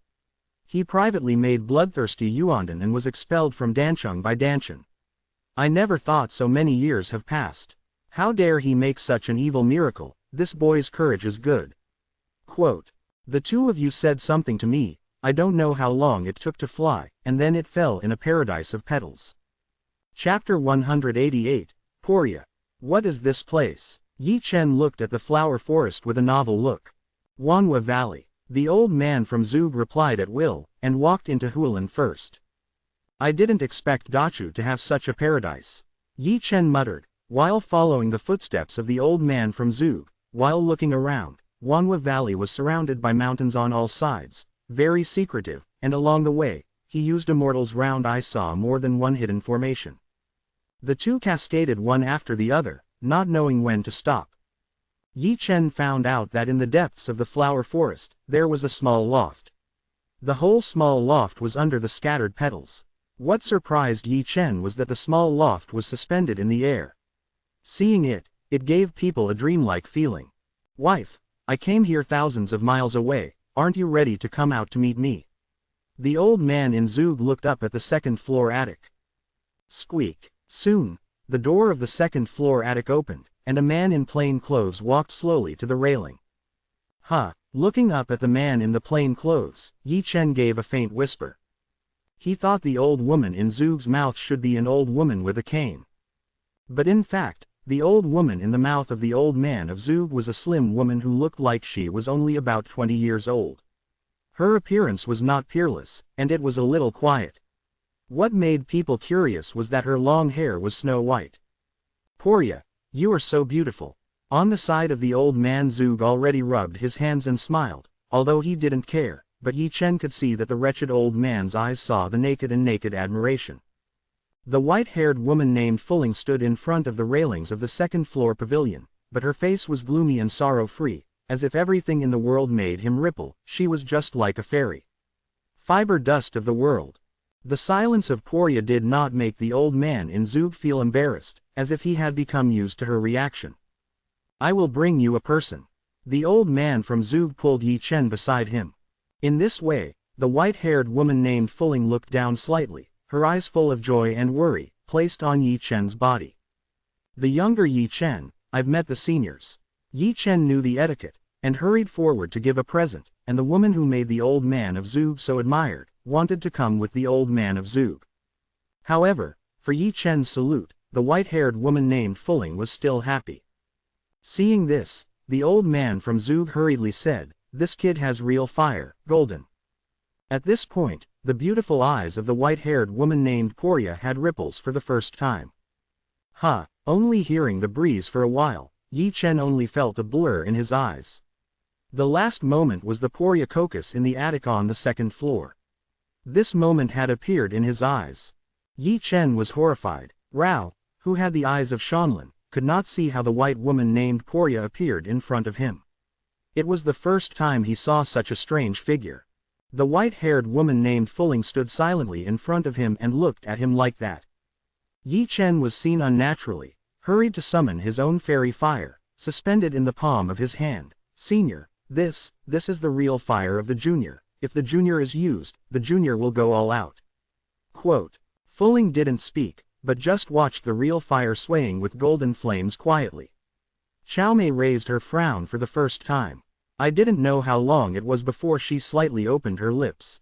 He privately made bloodthirsty Yuandan and was expelled from Dancheng by Danchen. I never thought so many years have passed. How dare he make such an evil miracle, this boy's courage is good. Quote. The two of you said something to me, I don't know how long it took to fly, and then it fell in a paradise of petals. Chapter 188, Poria. What is this place? Yi Chen looked at the flower forest with a novel look. Wanhua Valley. The old man from Zug replied at will, and walked into Hualien first. I didn't expect Dachu to have such a paradise. Yi Chen muttered, while following the footsteps of the old man from Zug. While looking around, Wanhua Valley was surrounded by mountains on all sides, very secretive, and along the way, he used a mortal's round eye saw more than one hidden formation. The two cascaded one after the other, not knowing when to stop. Yi Chen found out that in the depths of the flower forest, there was a small loft. The whole small loft was under the scattered petals. What surprised Yi Chen was that the small loft was suspended in the air. Seeing it, it gave people a dreamlike feeling. Wife, I came here thousands of miles away, aren't you ready to come out to meet me? The old man in Zug looked up at the second-floor attic. Squeak. Soon, the door of the second-floor attic opened, and a man in plain clothes walked slowly to the railing. Huh, looking up at the man in the plain clothes, Yi Chen gave a faint whisper. He thought the old woman in Zug's mouth should be an old woman with a cane. But in fact, the old woman in the mouth of the old man of Zug was a slim woman who looked like she was only about 20 years old. Her appearance was not peerless, and it was a little quiet. What made people curious was that her long hair was snow white. Poria, you are so beautiful. On the side of the old man Zug already rubbed his hands and smiled, although he didn't care, but Yi Chen could see that the wretched old man's eyes saw the naked admiration. The white-haired woman named Fulling stood in front of the railings of the second-floor pavilion, but her face was gloomy and sorrow-free, as if everything in the world made him ripple. She was just like a fairy. Fiber dust of the world. The silence of Poria did not make the old man in Zug feel embarrassed, as if he had become used to her reaction. I will bring you a person. The old man from Zug pulled Yi Chen beside him. In this way, the white-haired woman named Fulling looked down slightly, her eyes full of joy and worry, placed on Yi Chen's body. The younger Yi Chen, I've met the seniors. Yi Chen knew the etiquette, and hurried forward to give a present, and the woman who made the old man of Zug so admired, wanted to come with the old man of Zug. However, for Yi Chen's salute, the white-haired woman named Fulling was still happy. Seeing this, the old man from Zug hurriedly said, this kid has real fire, golden. At this point, the beautiful eyes of the white-haired woman named Poria had ripples for the first time. Only hearing the breeze for a while, Yi Chen only felt a blur in his eyes. The last moment was the Poria caucus in the attic on the second floor. This moment had appeared in his eyes. Yi Chen was horrified. Rao, who had the eyes of Shanlin, could not see how the white woman named Poria appeared in front of him. It was the first time he saw such a strange figure. The white-haired woman named Fulling stood silently in front of him and looked at him like that. Yi Chen was seen unnaturally, hurried to summon his own fairy fire, suspended in the palm of his hand. Senior, this is the real fire of the junior. If the junior is used, the junior will go all out. Quote. Fulling didn't speak, but just watched the real fire swaying with golden flames quietly. Xiaomei raised her frown for the first time. I didn't know how long it was before she slightly opened her lips.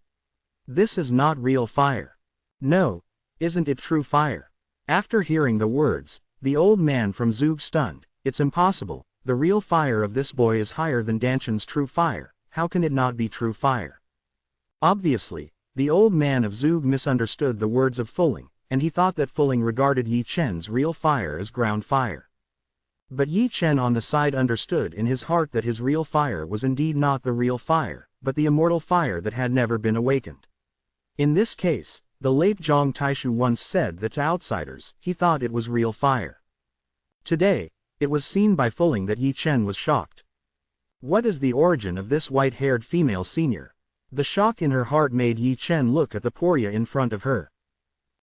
This is not real fire. No, isn't it true fire? After hearing the words, the old man from Zug stunned. It's impossible, the real fire of this boy is higher than Danchen's true fire, how can it not be true fire? Obviously, the old man of Zug misunderstood the words of Fulling, and he thought that Fuling regarded Yi Chen's real fire as ground fire. But Yi Chen on the side understood in his heart that his real fire was indeed not the real fire, but the immortal fire that had never been awakened. In this case, the late Zhang Taishu once said that to outsiders, he thought it was real fire. Today, it was seen by Fuling that Yi Chen was shocked. What is the origin of this white-haired female senior? The shock in her heart made Yi Chen look at the Porya in front of her.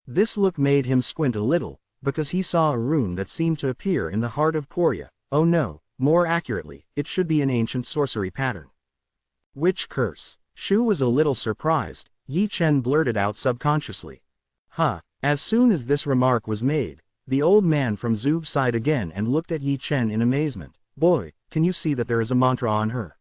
This look made him squint a little, because he saw a rune that seemed to appear in the heart of Porya. Oh no, more accurately, it should be an ancient sorcery pattern. Witch curse. Shu was a little surprised. Yi Chen blurted out subconsciously. Huh. As soon as this remark was made, the old man from Zug sighed again and looked at Yi Chen in amazement. Boy, can you see that there is a mantra on her?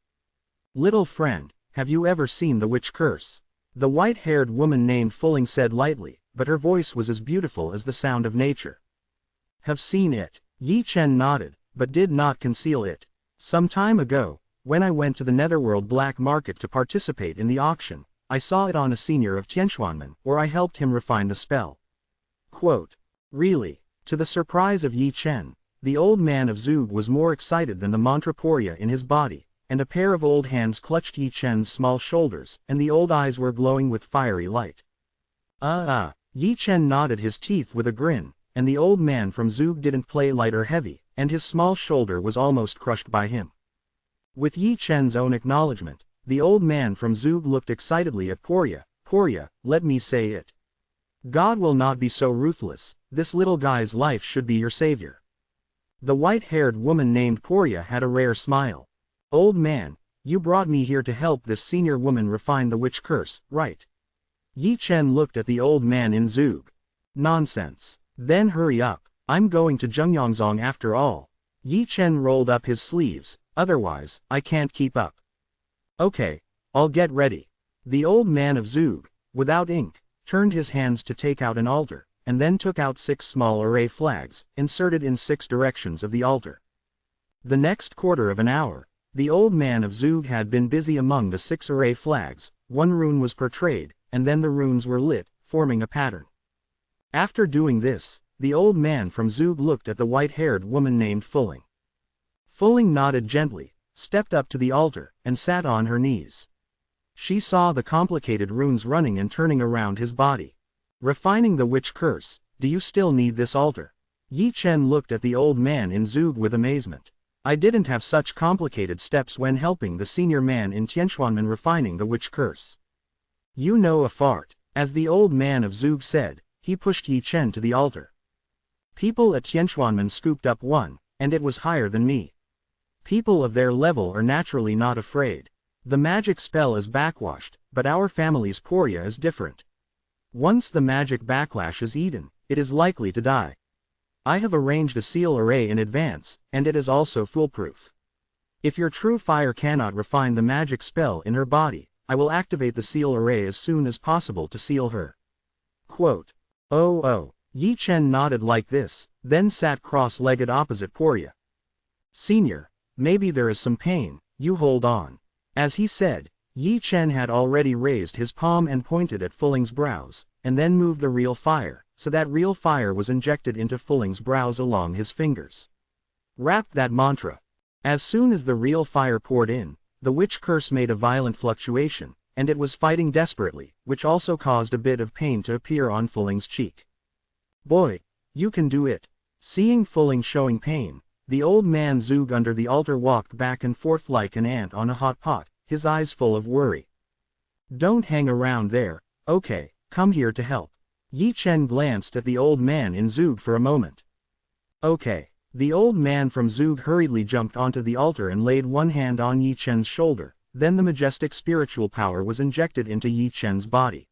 Little friend, have you ever seen the witch curse? The white-haired woman named Fuling said lightly, but her voice was as beautiful as the sound of nature. Have seen it? Yi Chen nodded, but did not conceal it. Some time ago, when I went to the Netherworld black market to participate in the auction, I saw it on a senior of Tianquanmen, or I helped him refine the spell. Quote. Really? To the surprise of Yi Chen, the old man of Zug was more excited than the mantra Porya in his body, and a pair of old hands clutched Yi Chen's small shoulders, and the old eyes were glowing with fiery light. Yi Chen nodded his teeth with a grin, and the old man from Zug didn't play light or heavy, and his small shoulder was almost crushed by him. With Yi Chen's own acknowledgement, the old man from Zug looked excitedly at Porya. Porya, let me say it. God will not be so ruthless, this little guy's life should be your savior. The white-haired woman named Porya had a rare smile. Old man, you brought me here to help this senior woman refine the witch curse, right? Yi Chen looked at the old man in Zug. Nonsense. Then hurry up, I'm going to Zhengyangzong after all. Yi Chen rolled up his sleeves, otherwise, I can't keep up. Okay, I'll get ready. The old man of Zug, without ink, turned his hands to take out an altar, and then took out 6 small array flags, inserted in 6 directions of the altar. The next quarter of an hour, the old man of Zug had been busy among the 6 array flags. 1 rune was portrayed, and then the runes were lit, forming a pattern. After doing this, the old man from Zug looked at the white-haired woman named Fuling. Fuling nodded gently, stepped up to the altar, and sat on her knees. She saw the complicated runes running and turning around his body. Refining the witch curse, do you still need this altar? Yi Chen looked at the old man in Zug with amazement. I didn't have such complicated steps when helping the senior man in Tianquanmen refining the witch curse. You know a fart. As the old man of Zug said, he pushed Yi Chen to the altar. People at Tianquanmen scooped up one, and it was higher than me. People of their level are naturally not afraid. The magic spell is backwashed, but our family's Porya is different. Once the magic backlash is eaten, it is likely to die. I have arranged a seal array in advance, and it is also foolproof. If your true fire cannot refine the magic spell in her body, I will activate the seal array as soon as possible to seal her. Quote. Oh. Yi Chen nodded like this, then sat cross-legged opposite Porya. Senior, maybe there is some pain, you hold on. As he said, Yi Chen had already raised his palm and pointed at Fuling's brows, and then moved the real fire, so that real fire was injected into Fuling's brows along his fingers. Rapped that mantra. As soon as the real fire poured in, the witch curse made a violent fluctuation, and it was fighting desperately, which also caused a bit of pain to appear on Fuling's cheek. Boy, you can do it. Seeing Fuling showing pain, the old man Zug under the altar walked back and forth like an ant on a hot pot, his eyes full of worry. Don't hang around there, okay, come here to help. Yi Chen glanced at the old man in Zug for a moment. Okay. The old man from Zug hurriedly jumped onto the altar and laid one hand on Yi Chen's shoulder, then the majestic spiritual power was injected into Yi Chen's body.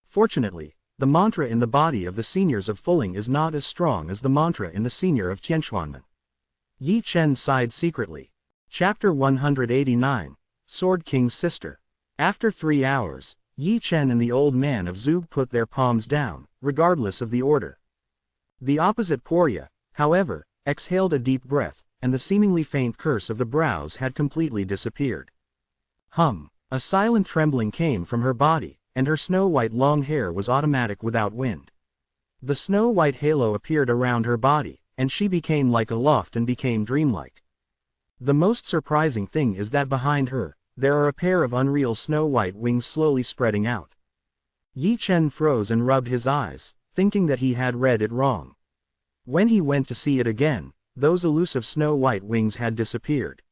Fortunately, the mantra in the body of the seniors of Fuling is not as strong as the mantra in the senior of Tianquanmen. Yi Chen sighed secretly. Chapter 189, Sword King's Sister. After 3 hours, Yi Chen and the old man of Zug put their palms down, regardless of the order. The opposite Porya, however, exhaled a deep breath, and the seemingly faint curse of the brows had completely disappeared. A silent trembling came from her body, and her snow-white long hair was automatic without wind. The snow-white halo appeared around her body, and she became like a loft and became dreamlike. The most surprising thing is that behind her, there are a pair of unreal snow-white wings slowly spreading out. Yi Chen froze and rubbed his eyes, thinking that he had read it wrong. When he went to see it again, those elusive snow-white wings had disappeared.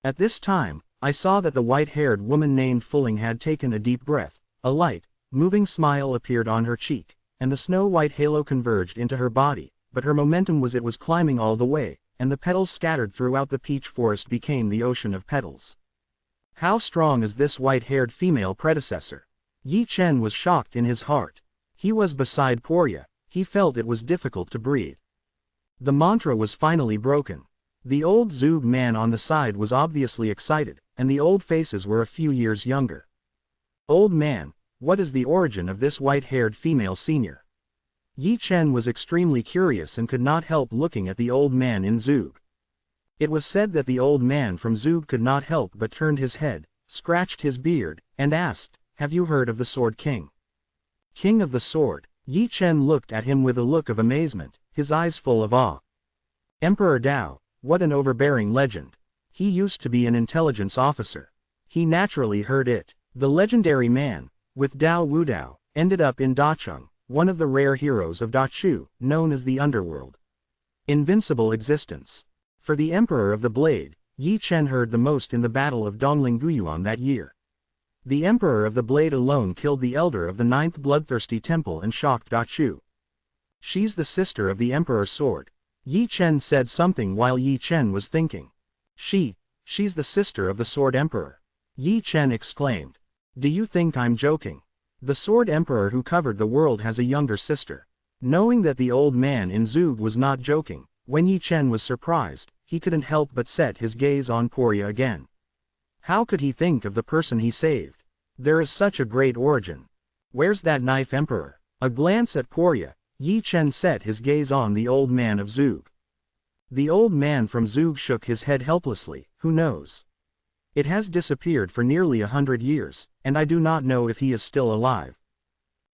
At this time, I saw that the white-haired woman named Fulling had taken a deep breath, a light, moving smile appeared on her cheek, and the snow-white halo converged into her body, but her momentum was it was climbing all the way, and the petals scattered throughout the peach forest became the ocean of petals. How strong is this white-haired female predecessor? Yi Chen was shocked in his heart. He was beside Porya, he felt it was difficult to breathe. The mantra was finally broken. The old Zug man on the side was obviously excited, and the old faces were a few years younger. Old man, what is the origin of this white-haired female senior? Yi Chen was extremely curious and could not help looking at the old man in Zug. It was said that the old man from Zug could not help but turned his head, scratched his beard, and asked, "Have you heard of the Sword King?" King of the Sword. Yi Chen looked at him with a look of amazement, his eyes full of awe. Emperor Dao, what an overbearing legend. He used to be an intelligence officer. He naturally heard it. The legendary man, with Dao Wudao, ended up in Dacheng, one of the rare heroes of Dachu, known as the Underworld. Invincible existence. For the Emperor of the Blade, Yi Chen heard the most in the Battle of Dongling Guyuan that year. The Emperor of the Blade alone killed the Elder of the Ninth Bloodthirsty Temple and shocked Dachu. She's the sister of the Emperor's sword. Yi Chen said something while Yi Chen was thinking. She's the sister of the Sword Emperor. Yi Chen exclaimed. Do you think I'm joking? The Sword Emperor who covered the world has a younger sister. Knowing that the old man in Zug was not joking, when Yi Chen was surprised, he couldn't help but set his gaze on Porya again. How could he think of the person he saved? There is such a great origin. Where's that knife emperor? A glance at Porya, Yi Chen set his gaze on the old man of Zug. The old man from Zug shook his head helplessly. Who knows? It has disappeared for nearly 100 years, and I do not know if he is still alive.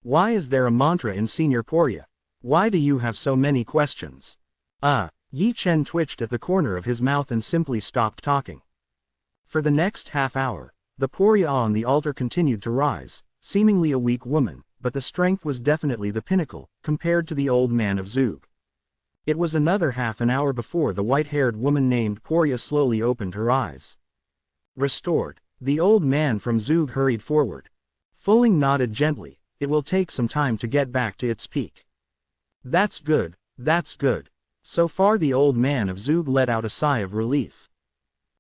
Why is there a mantra in Senior Porya? Why do you have so many questions? Yi Chen twitched at the corner of his mouth and simply stopped talking. For the next half hour, the Porya on the altar continued to rise, seemingly a weak woman, but the strength was definitely the pinnacle, compared to the old man of Zug. It was another half an hour before the white-haired woman named Porya slowly opened her eyes. Restored, the old man from Zug hurried forward. Fulling nodded gently. It will take some time to get back to its peak. That's good, that's good. So far the old man of Zug let out a sigh of relief.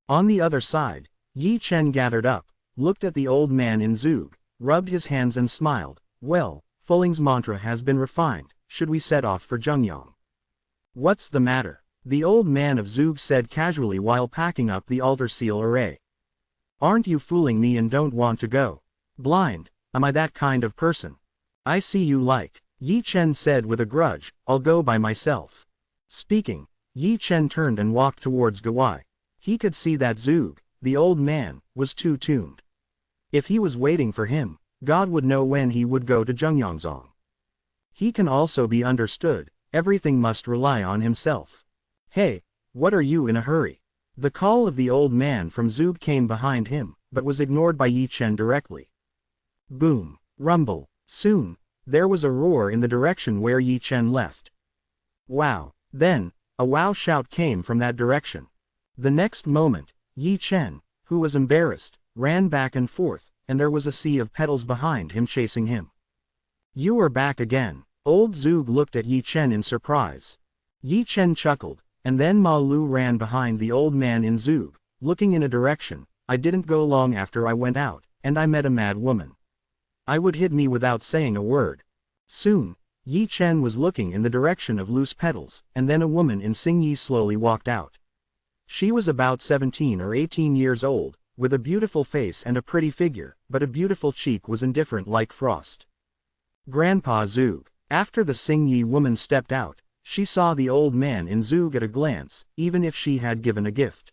On the other side, Yi Chen gathered up, looked at the old man in Zug, rubbed his hands and smiled. Well, Fulling's mantra has been refined. Should we set off for Zhengyang? What's the matter? The old man of Zug said casually while packing up the altar seal array. Aren't you fooling me and don't want to go? Blind, am I that kind of person? I see you like. Yi Chen said with a grudge, I'll go by myself. Speaking, Yi Chen turned and walked towards Gawai. He could see that Zug, the old man, was too tuned. If he was waiting for him, God would know when he would go to Zhengyangzong. He can also be understood, everything must rely on himself. Hey, what are you in a hurry? The call of the old man from Zug came behind him, but was ignored by Yi Chen directly. Boom, rumble, soon, there was a roar in the direction where Yi Chen left. Wow, then, a wow shout came from that direction. The next moment, Yi Chen, who was embarrassed, ran back and forth, and there was a sea of petals behind him chasing him. You are back again. Old Zug looked at Yi Chen in surprise. Yi Chen chuckled, and then Ma Lu ran behind the old man in Zug, looking in a direction. I didn't go long after I went out, and I met a mad woman. I would hit me without saying a word. Soon, Yi Chen was looking in the direction of loose petals, and then a woman in Xingyi slowly walked out. She was about 17 or 18 years old, with a beautiful face and a pretty figure, but a beautiful cheek was indifferent like frost. Grandpa Zug. After the Xingyi woman stepped out, she saw the old man in Zug at a glance, even if she had given a gift.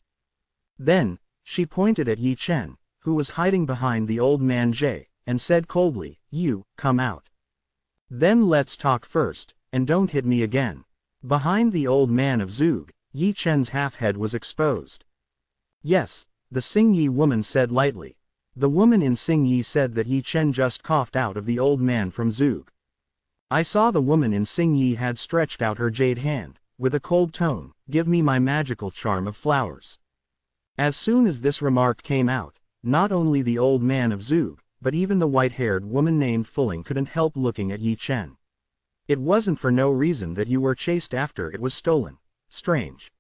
Then, she pointed at Yi Chen, who was hiding behind the old man Jie, and said coldly, You, come out. Then let's talk first. and don't hit me again." Behind the old man of Zug, Yi Chen's half-head was exposed. "Yes," the Xing Yi woman said lightly. The woman in Xing Yi said that Yi Chen just coughed out of the old man from Zug. I saw the woman in Xing Yi had stretched out her jade hand, with a cold tone, "Give me my magical charm of flowers." As soon as this remark came out, not only the old man of Zug, but even the white-haired woman named Fulling couldn't help looking at Yi Chen. "It wasn't for no reason that you were chased after it was stolen. Strange."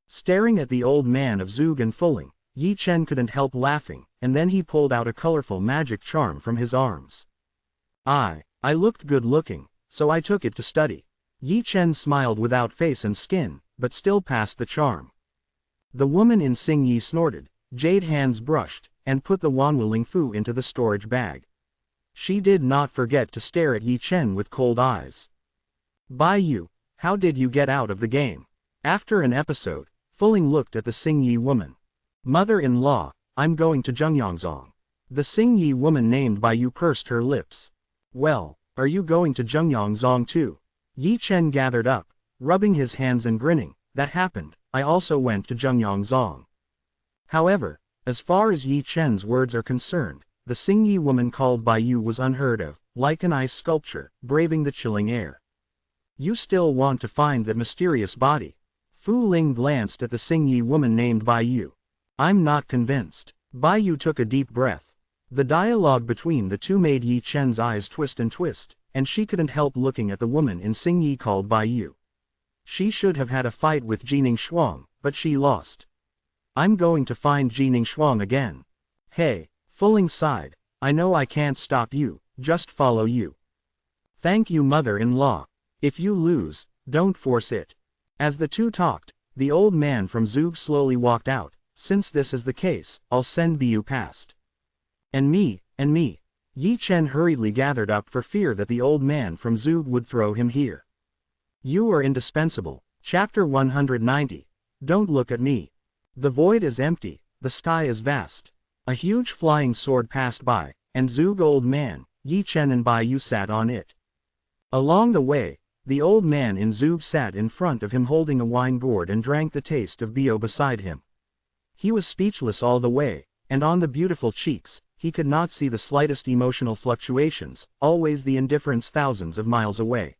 Staring at the old man of Zug and Fulling, Yi Chen couldn't help laughing, and then he pulled out a colorful magic charm from his arms. I looked good-looking, so I took it to study." Yi Chen smiled without face and skin, but still passed the charm. The woman in Xing Yi snorted, jade hands brushed, and put the Wanwuling Fu into the storage bag. She did not forget to stare at Yi Chen with cold eyes. "Bai Yu, how did you get out of the game?" After an episode, Fulling looked at the Xing Yi woman. "Mother-in-law, I'm going to Zhengyangzong." The Xing Yi woman named Bai Yu pursed her lips. "Well, are you going to Zhengyangzong too?" Yi Chen gathered up, rubbing his hands and grinning. "That happened, I also went to Zhengyangzong." However, as far as Yi Chen's words are concerned, the Xing Yi woman called Bai Yu was unheard of, like an ice sculpture, braving the chilling air. "You still want to find that mysterious body?" Fu Ling glanced at the Xing Yi woman named Bai Yu. "I'm not convinced." Bai Yu took a deep breath. The dialogue between the two made Yi Chen's eyes twist, and she couldn't help looking at the woman in Xing Yi called Bai Yu. She should have had a fight with Jining Shuang, but she lost. "I'm going to find Jining Shuang again." "Hey," Fulling sighed, "I know I can't stop you, just follow you." "Thank you, mother-in-law. If you lose, don't force it." As the two talked, the old man from Zug slowly walked out. "Since this is the case, I'll send Bu past." And me. Yi Chen hurriedly gathered up for fear that the old man from Zug would throw him here. "You are indispensable." Chapter 190. Don't look at me. The void is empty, the sky is vast. A huge flying sword passed by, and Zug old man, Yi Chen and Bai Yu sat on it. Along the way, the old man in Zug sat in front of him holding a wine gourd and drank the taste of Bo beside him. He was speechless all the way, and on the beautiful cheeks, he could not see the slightest emotional fluctuations, always the indifference thousands of miles away.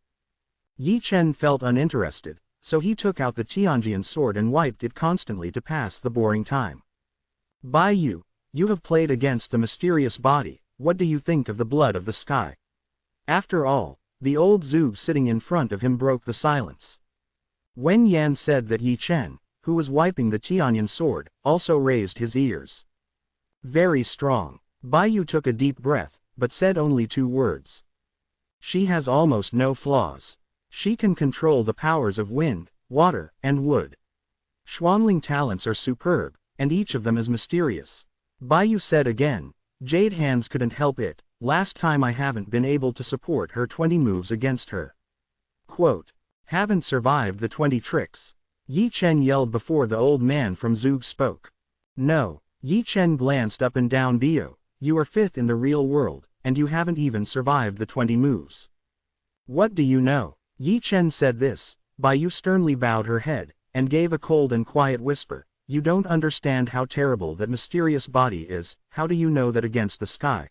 Yi Chen felt uninterested, so he took out the Tianjian sword and wiped it constantly to pass the boring time. "Bai Yu, you have played against the mysterious body, what do you think of the blood of the sky?" After all, the old Zug sitting in front of him broke the silence. Wen Yan said that Yi Chen, who was wiping the Tianjian sword, also raised his ears. "Very strong." Bai Yu took a deep breath, but said only 2 words. "She has almost no flaws. She can control the powers of wind, water, and wood. Xuanling talents are superb, and each of them is mysterious." Bai Yu said again, "Jade hands couldn't help it, last time I haven't been able to support her 20 moves against her." Quote, "Haven't survived the 20 tricks." Yi Chen yelled before the old man from Zug spoke. "No." Yi Chen glanced up and down. "Bo, you are 5th in the real world, and you haven't even survived the 20 moves. What do you know?" Yi Chen said this. Bai Yu sternly bowed her head, and gave a cold and quiet whisper. "You don't understand how terrible that mysterious body is. How do you know that against the sky?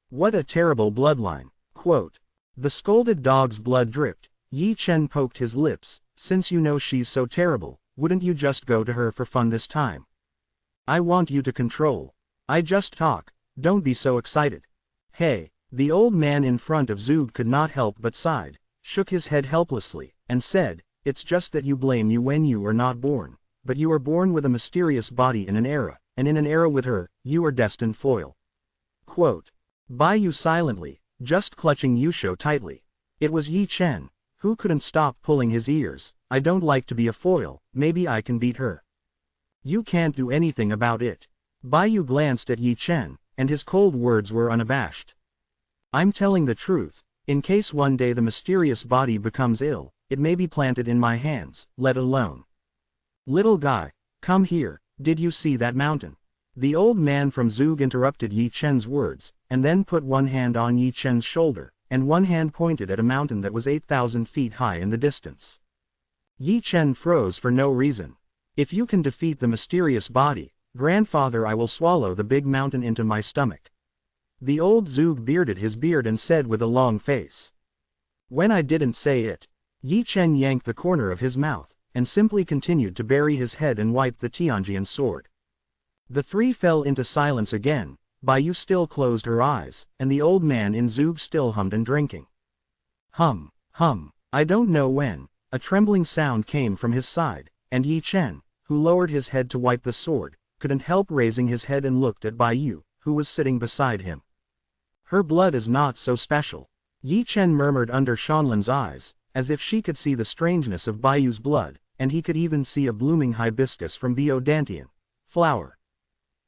What a terrible bloodline." Quote, "The scolded dog's blood dripped." Yi Chen poked his lips. "Since you know she's so terrible, wouldn't you just go to her for fun this time? I want you to control. I just talk. Don't be so excited." "Hey." The old man in front of Zug could not help but sighed, shook his head helplessly, and said, "It's just that you blame you when you were not born, but you are born with a mysterious body in an era, and in an era with her, you are destined foil." Quote, Bai Yu silently, just clutching Yusho tightly. It was Yi Chen, who couldn't stop pulling his ears. "I don't like to be a foil, maybe I can beat her." "You can't do anything about it." Bai Yu glanced at Yi Chen, and his cold words were unabashed. "I'm telling the truth. In case one day the mysterious body becomes ill, it may be planted in my hands, let alone." "Little guy, come here, did you see that mountain?" The old man from Zug interrupted Yi Chen's words, and then put one hand on Yi Chen's shoulder. and one hand pointed at a mountain that was 8,000 feet high in the distance. Yi Chen froze for no reason. If you can defeat the mysterious body, grandfather, I will swallow the big mountain into my stomach. The old Zug bearded his beard and said with a long face. When I didn't say it. Yi Chen yanked the corner of his mouth, and simply continued to bury his head and wipe the Tianjian sword. The three fell into silence again. Baiyu still closed her eyes, and the old man in Zug still hummed and drinking. Hum, hum, I don't know when. A trembling sound came from his side, and Yi Chen, who lowered his head to wipe the sword, couldn't help raising his head and looked at Baiyu, who was sitting beside him. Her blood is not so special. Yi Chen murmured under Shanlin's eyes, as if she could see the strangeness of Baiyu's blood, and he could even see a blooming hibiscus from Biodantian flower.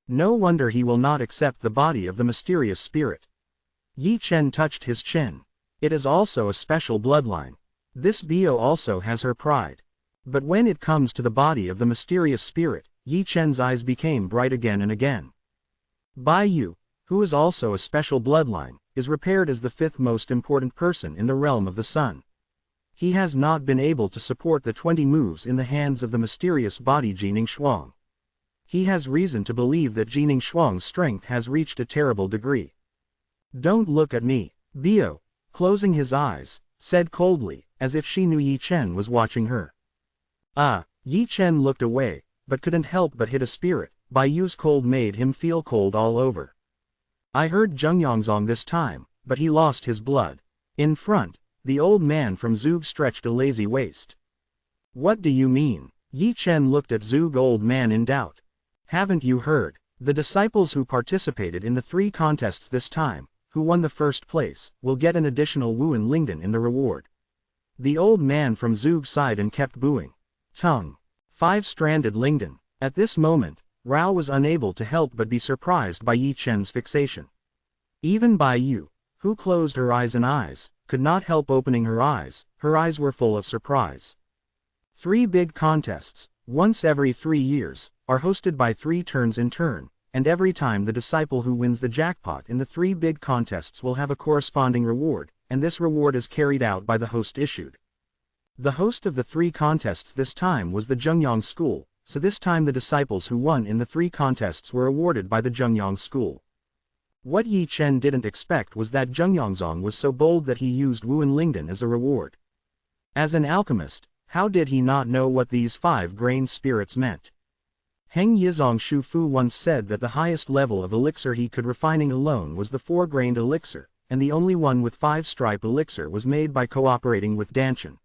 No wonder he will not accept the body of the mysterious spirit. Yi Chen touched his chin. It is also a special bloodline. This Bio also has her pride. But when it comes to the body of the mysterious spirit, Yi Chen's eyes became bright again and again. Baiyu, who is also a special bloodline, is revered as the fifth most important person in the realm of the sun. He has not been able to support the 20 moves in the hands of the mysterious body Jining Shuang. He has reason to believe that Jining Shuang's strength has reached a terrible degree. Don't look at me, Bio, closing his eyes, said coldly, as if she knew Yi Chen was watching her. Yi Chen looked away, but couldn't help but hit a spirit. Baiyu's cold made him feel cold all over. I heard Zheng Yongzong this time, but he lost his blood. In front, the old man from Zug stretched a lazy waist. What do you mean? Yi Chen looked at Zug old man in doubt. Haven't you heard? The disciples who participated in the 3 contests this time, who won the first place, will get an additional Wuan Lingdan in the reward. The old man from Zug sighed and kept booing. Tongue. 5-stranded Lingdan. At this moment, Rao was unable to help but be surprised by Yi Chen's fixation. Even Baiyu, who closed her eyes, could not help opening her eyes were full of surprise. 3 big contests, once every 3 years, are hosted by 3 turns in turn, and every time the disciple who wins the jackpot in the 3 big contests will have a corresponding reward, and this reward is carried out by the host issued. The host of the 3 contests this time was the Zhengyang school, so this time the disciples who won in the 3 contests were awarded by the Zhengyang school. What Yi Chen didn't expect was that Zheng Yongzong was so bold that he used Wuan Lingdan as a reward. As an alchemist, how did he not know what these 5-grain spirits meant? Heng Yizong Shu Fu once said that the highest level of elixir he could refining alone was the 4-grained elixir, and the only one with 5-stripe elixir was made by cooperating with Danshan.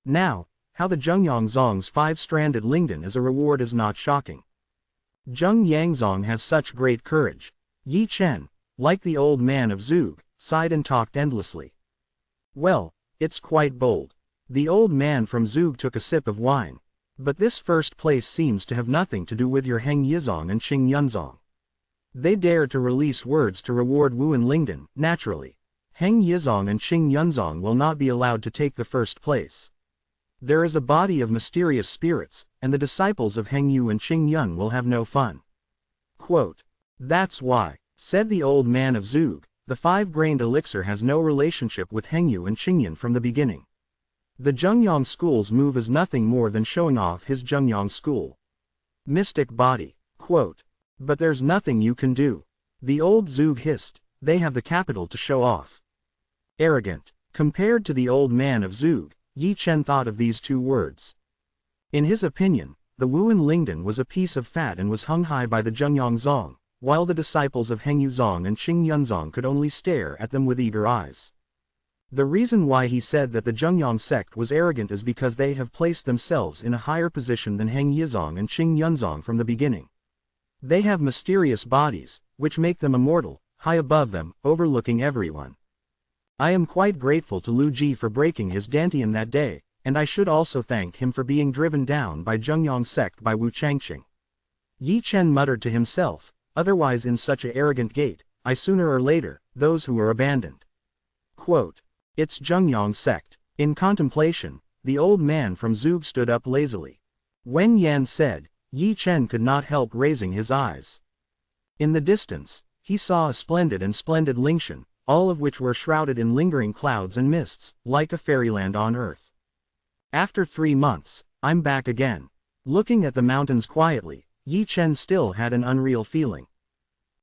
Now, how the Zheng Yongzong's 5-stranded Lingdan as a reward is not shocking. Zheng Yangzong has such great courage. Yi Chen, like the old man of Zug, sighed and talked endlessly. Well, it's quite bold. The old man from Zug took a sip of wine. But this first place seems to have nothing to do with your Heng Yizong and Qing Yunzong. They dare to release words to reward Wuan Lingdan, naturally. Heng Yizong and Qing Yunzong will not be allowed to take the first place. There is a body of mysterious spirits, and the disciples of Heng Yu and Qing Yun will have no fun. Quote, That's why, said the old man of Zug, the 5-grained elixir has no relationship with Heng Yu and Qing Yun from the beginning. The Zhengyang school's move is nothing more than showing off his Zhengyang school mystic body. Quote, But there's nothing you can do. The old Zug hissed, they have the capital to show off. Arrogant. Compared to the old man of Zug, Yi Chen thought of these 2 words. In his opinion, the Wuan Lingdan was a piece of fat and was hung high by the Zhengyang Zong, while the disciples of Heng Yuzong and Qing Yunzong could only stare at them with eager eyes. The reason why he said that the Zhengyang sect was arrogant is because they have placed themselves in a higher position than Heng Yizong and Qing Yunzong from the beginning. They have mysterious bodies, which make them immortal, high above them, overlooking everyone. I am quite grateful to Lu Ji for breaking his Dantian that day, and I should also thank him for being driven down by Zhengyang sect by Wu Changqing. Yi Chen muttered to himself, otherwise in such a arrogant gait, I sooner or later, those who are abandoned. Quote, It's Zhengyang sect. In contemplation, the old man from Zug stood up lazily. Wen Yan said, Yi Chen could not help raising his eyes. In the distance, he saw a splendid Lingshan, all of which were shrouded in lingering clouds and mists, like a fairyland on earth. After 3 months, I'm back again. Looking at the mountains quietly, Yi Chen still had an unreal feeling.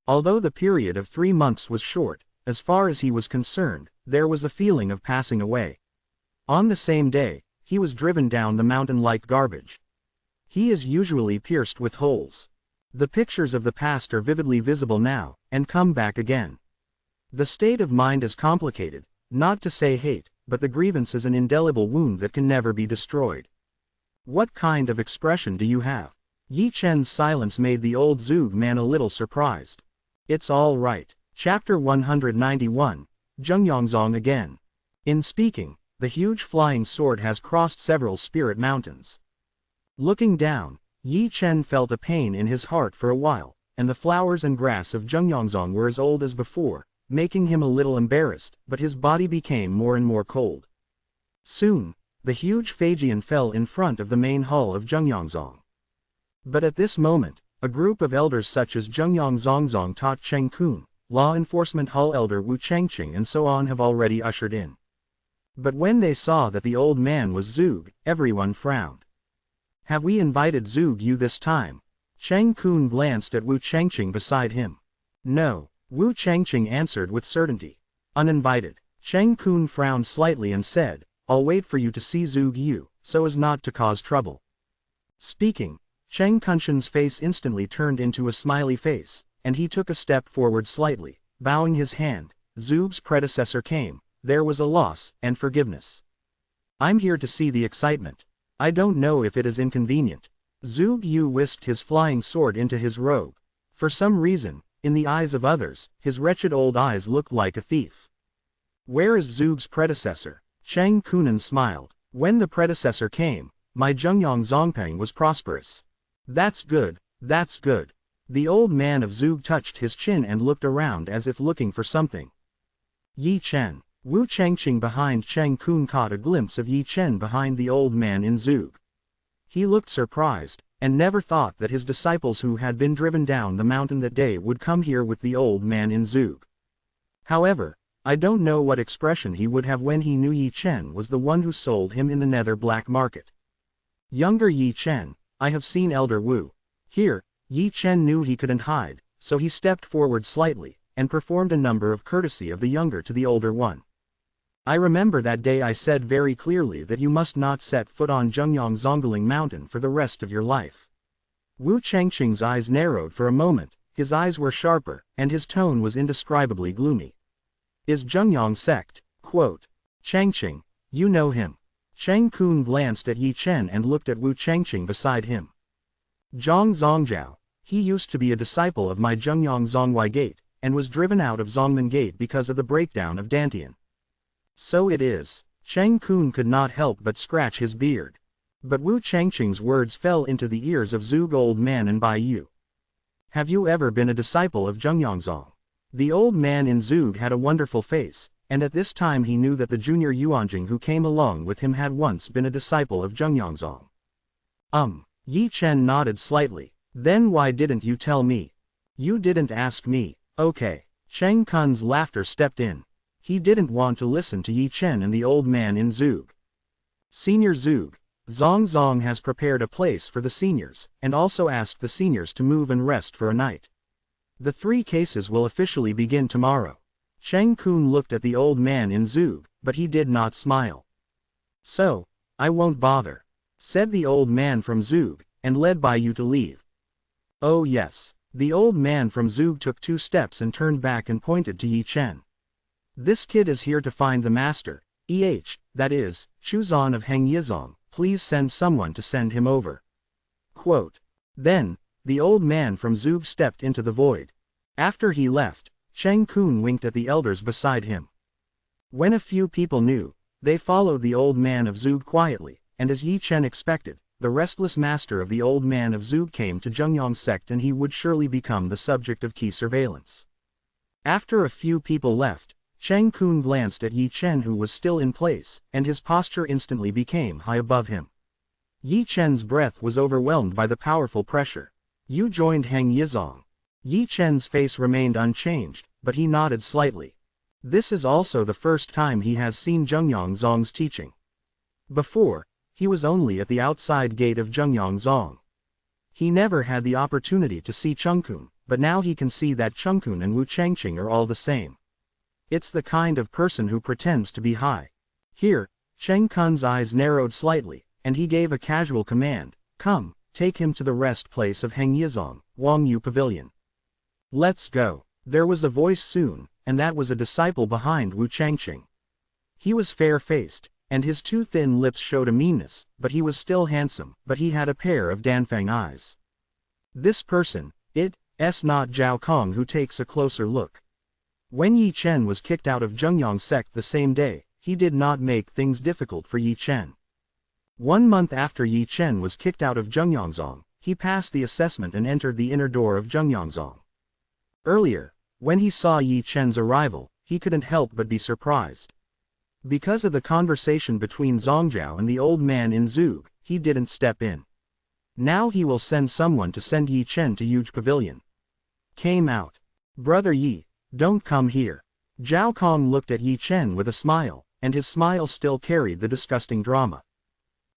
Although the period of 3 months was short, as far as he was concerned, there was a feeling of passing away. On the same day, he was driven down the mountain like garbage. He is usually pierced with holes. The pictures of the past are vividly visible now, and come back again. The state of mind is complicated, not to say hate, but the grievance is an indelible wound that can never be destroyed. What kind of expression do you have? Yi Chen's silence made the old Zhuge man a little surprised. It's all right. Chapter 191, Zhengyangzong again. In speaking, the huge flying sword has crossed several spirit mountains. Looking down, Yi Chen felt a pain in his heart for a while, and the flowers and grass of Zhengyangzong were as old as before, making him a little embarrassed, but his body became more and more cold. Soon, the huge Feijian fell in front of the main hall of Zhengyangzong. But at this moment, a group of elders such as Zhengyangzongzong Tot Cheng Kun, Law Enforcement Hall Elder Wu Chengqing and so on have already ushered in. But when they saw that the old man was Zhuge, everyone frowned. Have we invited Zhuge Yu this time? Cheng Kun glanced at Wu Chengqing beside him. No, Wu Chengqing answered with certainty. Uninvited. Cheng Kun frowned slightly and said, I'll wait for you to see Zhuge Yu, so as not to cause trouble. Speaking, Cheng Kunshan's face instantly turned into a smiley face, and he took a step forward slightly, bowing his hand. Zhuge's predecessor came, there was a loss, and forgiveness. I'm here to see the excitement. I don't know if it is inconvenient. Zhuge Yu whisked his flying sword into his robe. For some reason, in the eyes of others, his wretched old eyes looked like a thief. Where is Zhuge's predecessor? Cheng Kunan smiled. When the predecessor came, my Zhengyang Zongpeng was prosperous. That's good, that's good. The old man of Zhuge touched his chin and looked around as if looking for something. Yi Chen. Wu Chengqing behind Cheng Kun caught a glimpse of Yi Chen behind the old man in Zhuge. He looked surprised, and never thought that his disciples who had been driven down the mountain that day would come here with the old man in Zhuge. However, I don't know what expression he would have when he knew Yi Chen was the one who sold him in the nether black market. Younger Yi Chen, I have seen Elder Wu. Here, Yi Chen knew he couldn't hide, so he stepped forward slightly, and performed a number of courtesy of the younger to the older one. I remember that day I said very clearly that you must not set foot on Zhengyang Zongling Mountain for the rest of your life. Wu Chengqing's eyes narrowed for a moment, his eyes were sharper, and his tone was indescribably gloomy. Is Zhengyang sect, quote. Chengqing, you know him. Cheng Kun glanced at Yi Chen and looked at Wu Chengqing beside him. Zhang Zongjiao, he used to be a disciple of my Zhengyang Zongwei Gate, and was driven out of Zongmen Gate because of the breakdown of Dantian. So it is. Cheng Kun could not help but scratch his beard. But Wu Chengqing's words fell into the ears of Zhuge old man and Bai Yu. Have you ever been a disciple of Zhengyangzong? The old man in Zhuge had a wonderful face, and at this time he knew that the junior Yuanjing who came along with him had once been a disciple of Zhengyangzong. Yi Chen nodded slightly. Then why didn't you tell me? You didn't ask me. Okay. Cheng Kun's laughter stepped in. He didn't want to listen to Yi Chen and the old man in Zhuge. Senior Zhuge, Zongzong has prepared a place for the seniors, and also asked the seniors to move and rest for a night. The 3 cases will officially begin tomorrow. Cheng Kun looked at the old man in Zhuge, but he did not smile. So, I won't bother, said the old man from Zhuge, and led Bai Yu to leave. Oh yes. The old man from Zhuge took 2 steps and turned back and pointed to Yi Chen. This kid is here to find the master, that is, Shuzan of Heng Yizong, please send someone to send him over. Quote. Then, the old man from Zhuge stepped into the void. After he left, Cheng Kun winked at the elders beside him. When a few people knew, they followed the old man of Zhuge quietly, and as Yi Chen expected, the restless master of the old man of Zhuge came to Zhengyang sect and he would surely become the subject of key surveillance. After a few people left, Cheng Kun glanced at Yi Chen who was still in place, and his posture instantly became high above him. Yi Chen's breath was overwhelmed by the powerful pressure. You joined Heng Yizong. Yi Chen's face remained unchanged, but he nodded slightly. This is also the first time he has seen Zhongyang's teaching. Before, he was only at the outside gate of Zhongyang. He never had the opportunity to see Chengkun, but now he can see that Chengkun and Wu Changqing are all the same. It's the kind of person who pretends to be high. Here, Cheng Kun's eyes narrowed slightly, and he gave a casual command, "Come, take him to the rest place of Heng Yizong, Wang Yu Pavilion." "Let's go." There was a voice soon, and that was a disciple behind Wu Changqing. He was fair-faced, and his two thin lips showed a meanness, but he was still handsome, but he had a pair of Danfang eyes. This person, it's not Zhao Kong who takes a closer look. When Yi Chen was kicked out of Zhongyang sect the same day, he did not make things difficult for Yi Chen. 1 month after Yi Chen was kicked out of Zhongyangzong, he passed the assessment and entered the inner door of Zhongyangzong. Earlier, when he saw Yi Chen's arrival, he couldn't help but be surprised. Because of the conversation between Zongzhao and the old man in Zug, he didn't step in. Now he will send someone to send Yi Chen to Huge Pavilion. Came out. "Brother Yi, don't come here." Zhao Kong looked at Yi Chen with a smile, and his smile still carried the disgusting drama.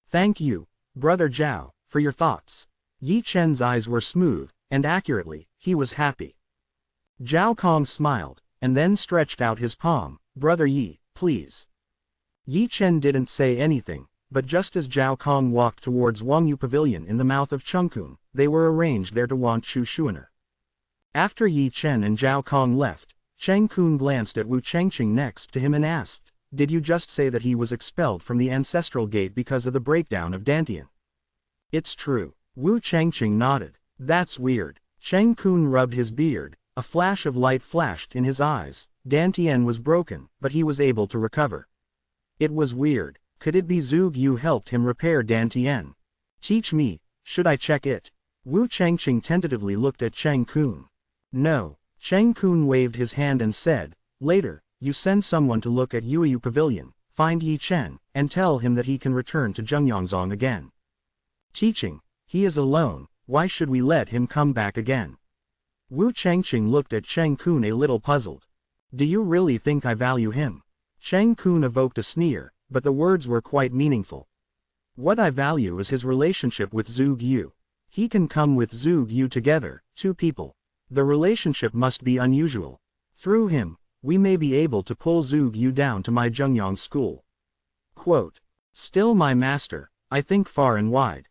"Thank you, Brother Zhao, for your thoughts." Yi Chen's eyes were smooth, and accurately, he was happy. Zhao Kong smiled, and then stretched out his palm. "Brother Yi, please." Yi Chen didn't say anything, but just as Zhao Kong walked towards Wang Yu Pavilion in the mouth of Chengkun, they were arranged there to want Chu Shuaner. After Yi Chen and Zhao Kong left, Cheng Kun glanced at Wu Changqing next to him and asked, "Did you just say that he was expelled from the ancestral gate because of the breakdown of Dantian?" "It's true." Wu Changqing nodded. "That's weird." Cheng Kun rubbed his beard, a flash of light flashed in his eyes. Dantian was broken, but he was able to recover. It was weird. Could it be Zug Yu helped him repair Dantian? "Teach me, should I check it?" Wu Changqing tentatively looked at Cheng Kun. "No." Cheng Kun waved his hand and said, "Later, you send someone to look at Yuyu Pavilion, find Yi Chen, and tell him that he can return to Zhongyangzong again." "Teaching? He is alone, why should we let him come back again?" Wu Changqing looked at Cheng Kun a little puzzled. "Do you really think I value him?" Cheng Kun evoked a sneer, but the words were quite meaningful. "What I value is his relationship with Zug Yu. He can come with Zug Yu together, 2 people. The relationship must be unusual. Through him, we may be able to pull Zug Yu down to my Zhengyang school. Quote, still my master, I think far and wide.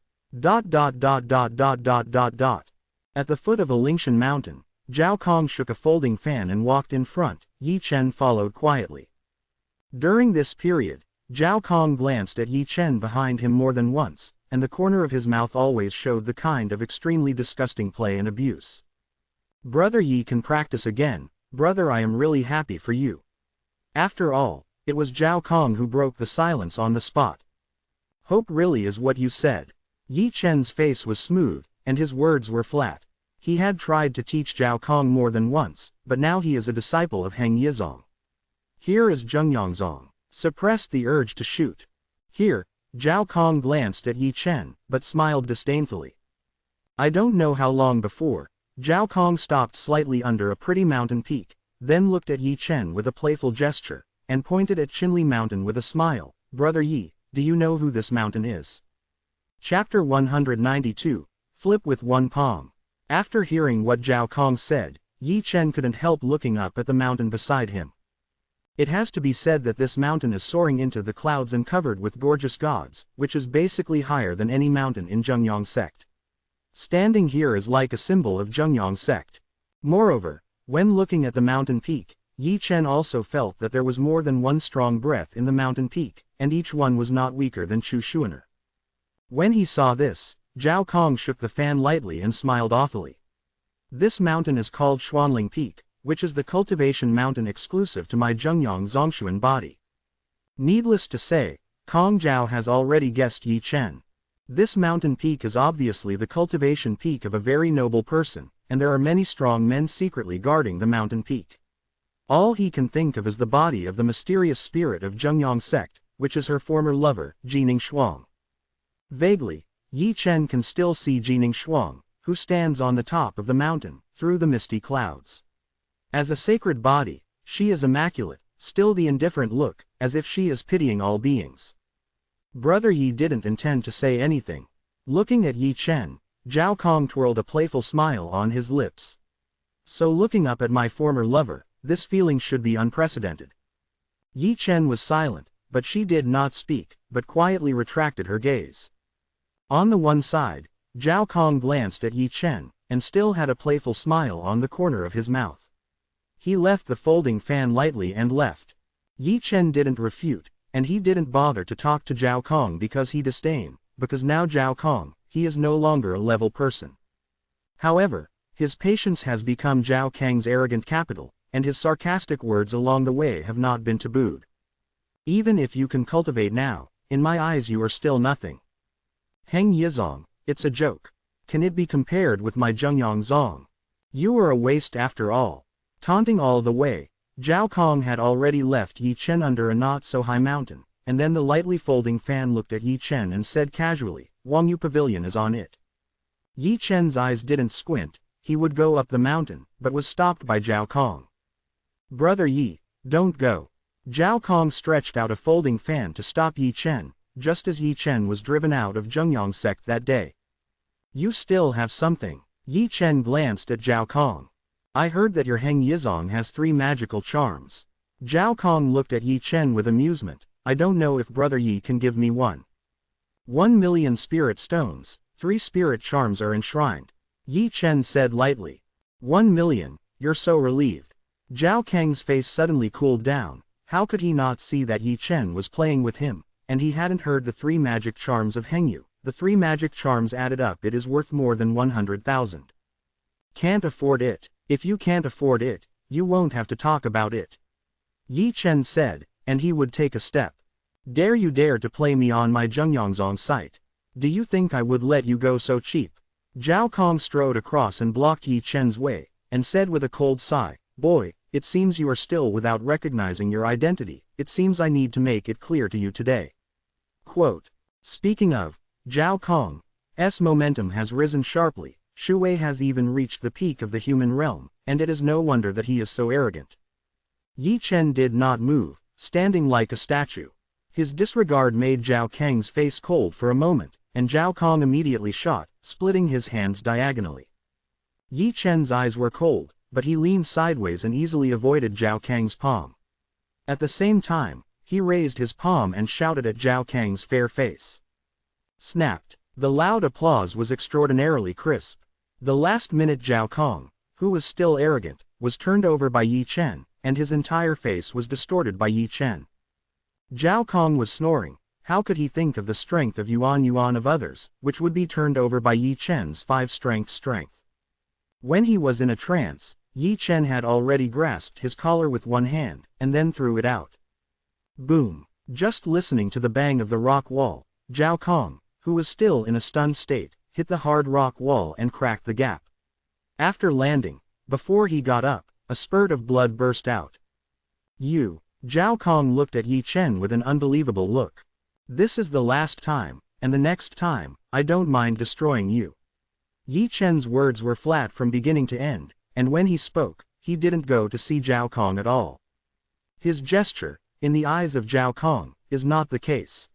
At the foot of a Lingshan mountain, Zhao Kong shook a folding fan and walked in front. Yi Chen followed quietly. During this period, Zhao Kong glanced at Yi Chen behind him more than once, and the corner of his mouth always showed the kind of extremely disgusting play and abuse. "Brother Yi can practice again, brother, I am really happy for you." After all, it was Zhao Kong who broke the silence on the spot. "Hope really is what you said." Yi Chen's face was smooth, and his words were flat. He had tried to teach Zhao Kong more than once, but now he is a disciple of Heng Yizong. Here is Zhongyangzong. Suppressed the urge to shoot. Here, Zhao Kong glanced at Yi Chen, but smiled disdainfully. I don't know how long before, Zhao Kong stopped slightly under a pretty mountain peak, then looked at Yi Chen with a playful gesture, and pointed at Qinli Mountain with a smile. "Brother Yi, do you know who this mountain is?" Chapter 192, Flip with One Palm. After hearing what Zhao Kong said, Yi Chen couldn't help looking up at the mountain beside him. It has to be said that this mountain is soaring into the clouds and covered with gorgeous gods, which is basically higher than any mountain in Zhengyang sect. Standing here is like a symbol of Zhengyang sect. Moreover, when looking at the mountain peak, Yi Chen also felt that there was more than one strong breath in the mountain peak, and each one was not weaker than Chu Shuaner. When he saw this, Zhao Kong shook the fan lightly and smiled awfully. This mountain is called Xuanling Peak, which is the cultivation mountain exclusive to my Zhengyang Zongshuan body. Needless to say, Kong Zhao has already guessed Yi Chen. This mountain peak is obviously the cultivation peak of a very noble person, and there are many strong men secretly guarding the mountain peak. All he can think of is the body of the mysterious spirit of Zhengyang sect, which is her former lover, Jining Shuang. Vaguely, Yi Chen can still see Jining Shuang, who stands on the top of the mountain, through the misty clouds. As a sacred body, she is immaculate, Still the indifferent look, as if she is pitying all beings. Brother Yi didn't intend to say anything. Looking at Yi Chen, Zhao Kong twirled a playful smile on his lips. So looking up at my former lover, this feeling should be unprecedented. Yi Chen was silent, but she did not speak, but quietly retracted her gaze. On the one side, Zhao Kong glanced at Yi Chen, and still had a playful smile on the corner of his mouth. He left the folding fan lightly and left. Yi Chen didn't refute, and he didn't bother to talk to Zhao Kong because he disdained, because now Zhao Kong, he is no longer a level person. However, his patience has become Zhao Kang's arrogant capital, and his sarcastic words along the way have not been tabooed. Even if you can cultivate now, in my eyes you are still nothing. Heng Yizong, it's a joke. Can it be compared with my Zhengyang Zong? You are a waste after all. Taunting all the way, Zhao Kong had already left Yi Chen under a not-so-high mountain, and then the lightly folding fan looked at Yi Chen and said casually, Wang Yu Pavilion is on it. Yi Chen's eyes didn't squint, he would go up the mountain, but was stopped by Zhao Kong. Brother Yi, don't go. Zhao Kong stretched out a folding fan to stop Yi Chen, just as Yi Chen was driven out of Zhengyang sect that day. You still have something. Yi Chen glanced at Zhao Kong. I heard that your Heng Yizong has 3 magical charms. Zhao Kong looked at Yi Chen with amusement. I don't know if Brother Yi can give me one. 1,000,000 spirit stones, 3 spirit charms are enshrined. Yi Chen said lightly. 1,000,000, you're so relieved. Zhao Kang's face suddenly cooled down. How could he not see that Yi Chen was playing with him, and he hadn't heard the 3 magic charms of Hengyu. The 3 magic charms added up, it is worth more than 100,000. Can't afford it. If you can't afford it, you won't have to talk about it. Yi Chen said, and he would take a step. Dare you dare to play me on my Zhengyangzong site? Do you think I would let you go so cheap? Zhao Kong strode across and blocked Yi Chen's way, and said with a cold sigh, Boy, it seems you are still without recognizing your identity. It seems I need to make it clear to you today. Quote. Speaking of, Zhao Kong's momentum has risen sharply. Shu Wei has even reached the peak of the human realm, and it is no wonder that he is so arrogant. Yi Chen did not move, standing like a statue. His disregard made Zhao Kang's face cold for a moment, and Zhao Kong immediately shot, splitting his hands diagonally. Yi Chen's eyes were cold, but he leaned sideways and easily avoided Zhao Kang's palm. At the same time, he raised his palm and shouted at Zhao Kang's fair face. Snapped. The loud applause was extraordinarily crisp. The last-minute Zhao Kong, who was still arrogant, was turned over by Yi Chen, and his entire face was distorted by Yi Chen. Zhao Kong was snoring. How could he think of the strength of Yuan of others, which would be turned over by Yi Chen's 5 strength? When he was in a trance, Yi Chen had already grasped his collar with one hand, and then threw it out. Boom! Just listening to the bang of the rock wall, Zhao Kong, who was still in a stunned state, hit the hard rock wall and cracked the gap. After landing, before he got up, a spurt of blood burst out. Zhao Kong looked at Yi Chen with an unbelievable look. This is the last time, and the next time, I don't mind destroying you. Yi Chen's words were flat from beginning to end, and when he spoke, he didn't go to see Zhao Kong at all. His gesture, in the eyes of Zhao Kong, is not the case.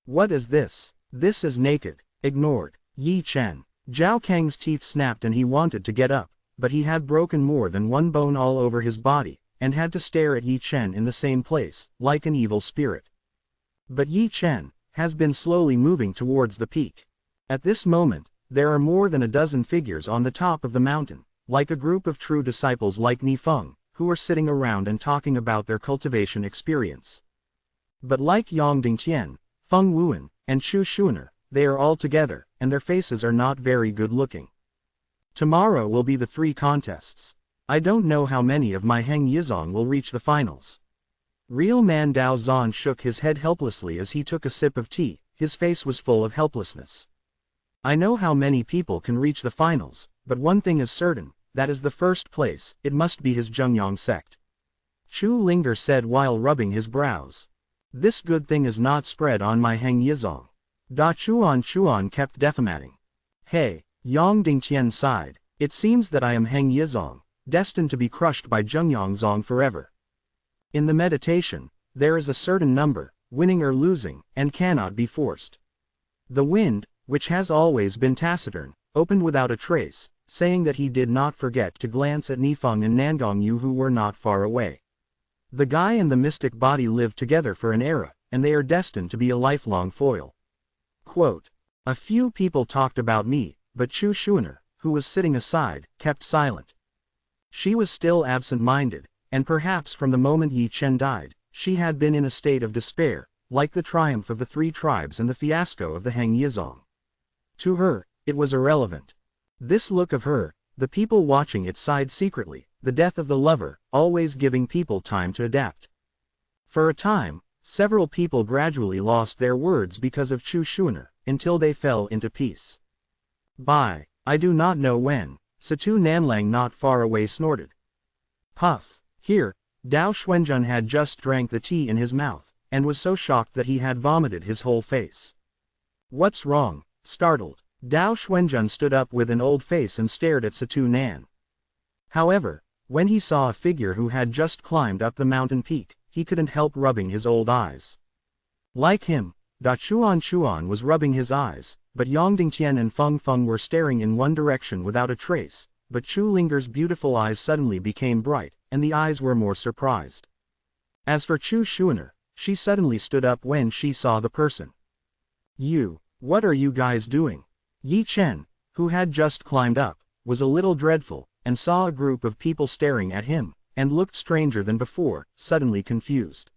What is this? This is naked. Ignored. Yi Chen. Zhao Kang's teeth snapped and he wanted to get up, but he had broken more than one bone all over his body, and had to stare at Yi Chen in the same place, like an evil spirit. But Yi Chen has been slowly moving towards the peak. At this moment, there are more than a dozen figures on the top of the mountain, like a group of true disciples like Ni Feng, who are sitting around and talking about their cultivation experience. But like Yang Dingtian, Feng Wuan, and Chu Shuner, they are all together, and their faces are not very good looking. Tomorrow will be the 3 contests. I don't know how many of my Heng Yizong will reach the finals. Real man Dao Zan shook his head helplessly as he took a sip of tea. His face was full of helplessness. I know how many people can reach the finals, but one thing is certain, that is the first place, it must be his Zhengyang sect. Chu Linger said while rubbing his brows. This good thing is not spread on my Heng Yizong. Da Chuan kept defamating. Hey, Yang Dingtian sighed. It seems that I am Heng Yizong, destined to be crushed by Zhengyang Zong forever. In the meditation, there is a certain number, winning or losing, and cannot be forced. The wind, which has always been taciturn, opened without a trace, saying that he did not forget to glance at Nifeng and Nangongyu who were not far away. The guy and the mystic body lived together for an era, and they are destined to be a lifelong foil. Quote, a few people talked about me, but Chu Shuner, who was sitting aside, kept silent. She was still absent-minded, and perhaps from the moment Yi Chen died, she had been in a state of despair, like the triumph of the three tribes and the fiasco of the Heng Yizong. To her, it was irrelevant. This look of her, the people watching it sighed secretly, the death of the lover, always giving people time to adapt. For a time, several people gradually lost their words because of Chu Shuner, until they fell into peace. By, I do not know when, Satu Nanlang not far away snorted. Puff. Here, Dao Xuanjun had just drank the tea in his mouth, and was so shocked that he had vomited his whole face. What's wrong? Startled, Dao Xuanjun stood up with an old face and stared at Satu Nan. However, when he saw a figure who had just climbed up the mountain peak, he couldn't help rubbing his old eyes. Like him, Da Chuan was rubbing his eyes, but Yang Dingtian and Feng Feng were staring in one direction without a trace, but Chu Linger's beautiful eyes suddenly became bright, and the eyes were more surprised. As for Chu Shuner, she suddenly stood up when she saw the person. What are you guys doing? Yi Chen, who had just climbed up, was a little dreadful, and saw a group of people staring at him, and looked stranger than before, suddenly confused.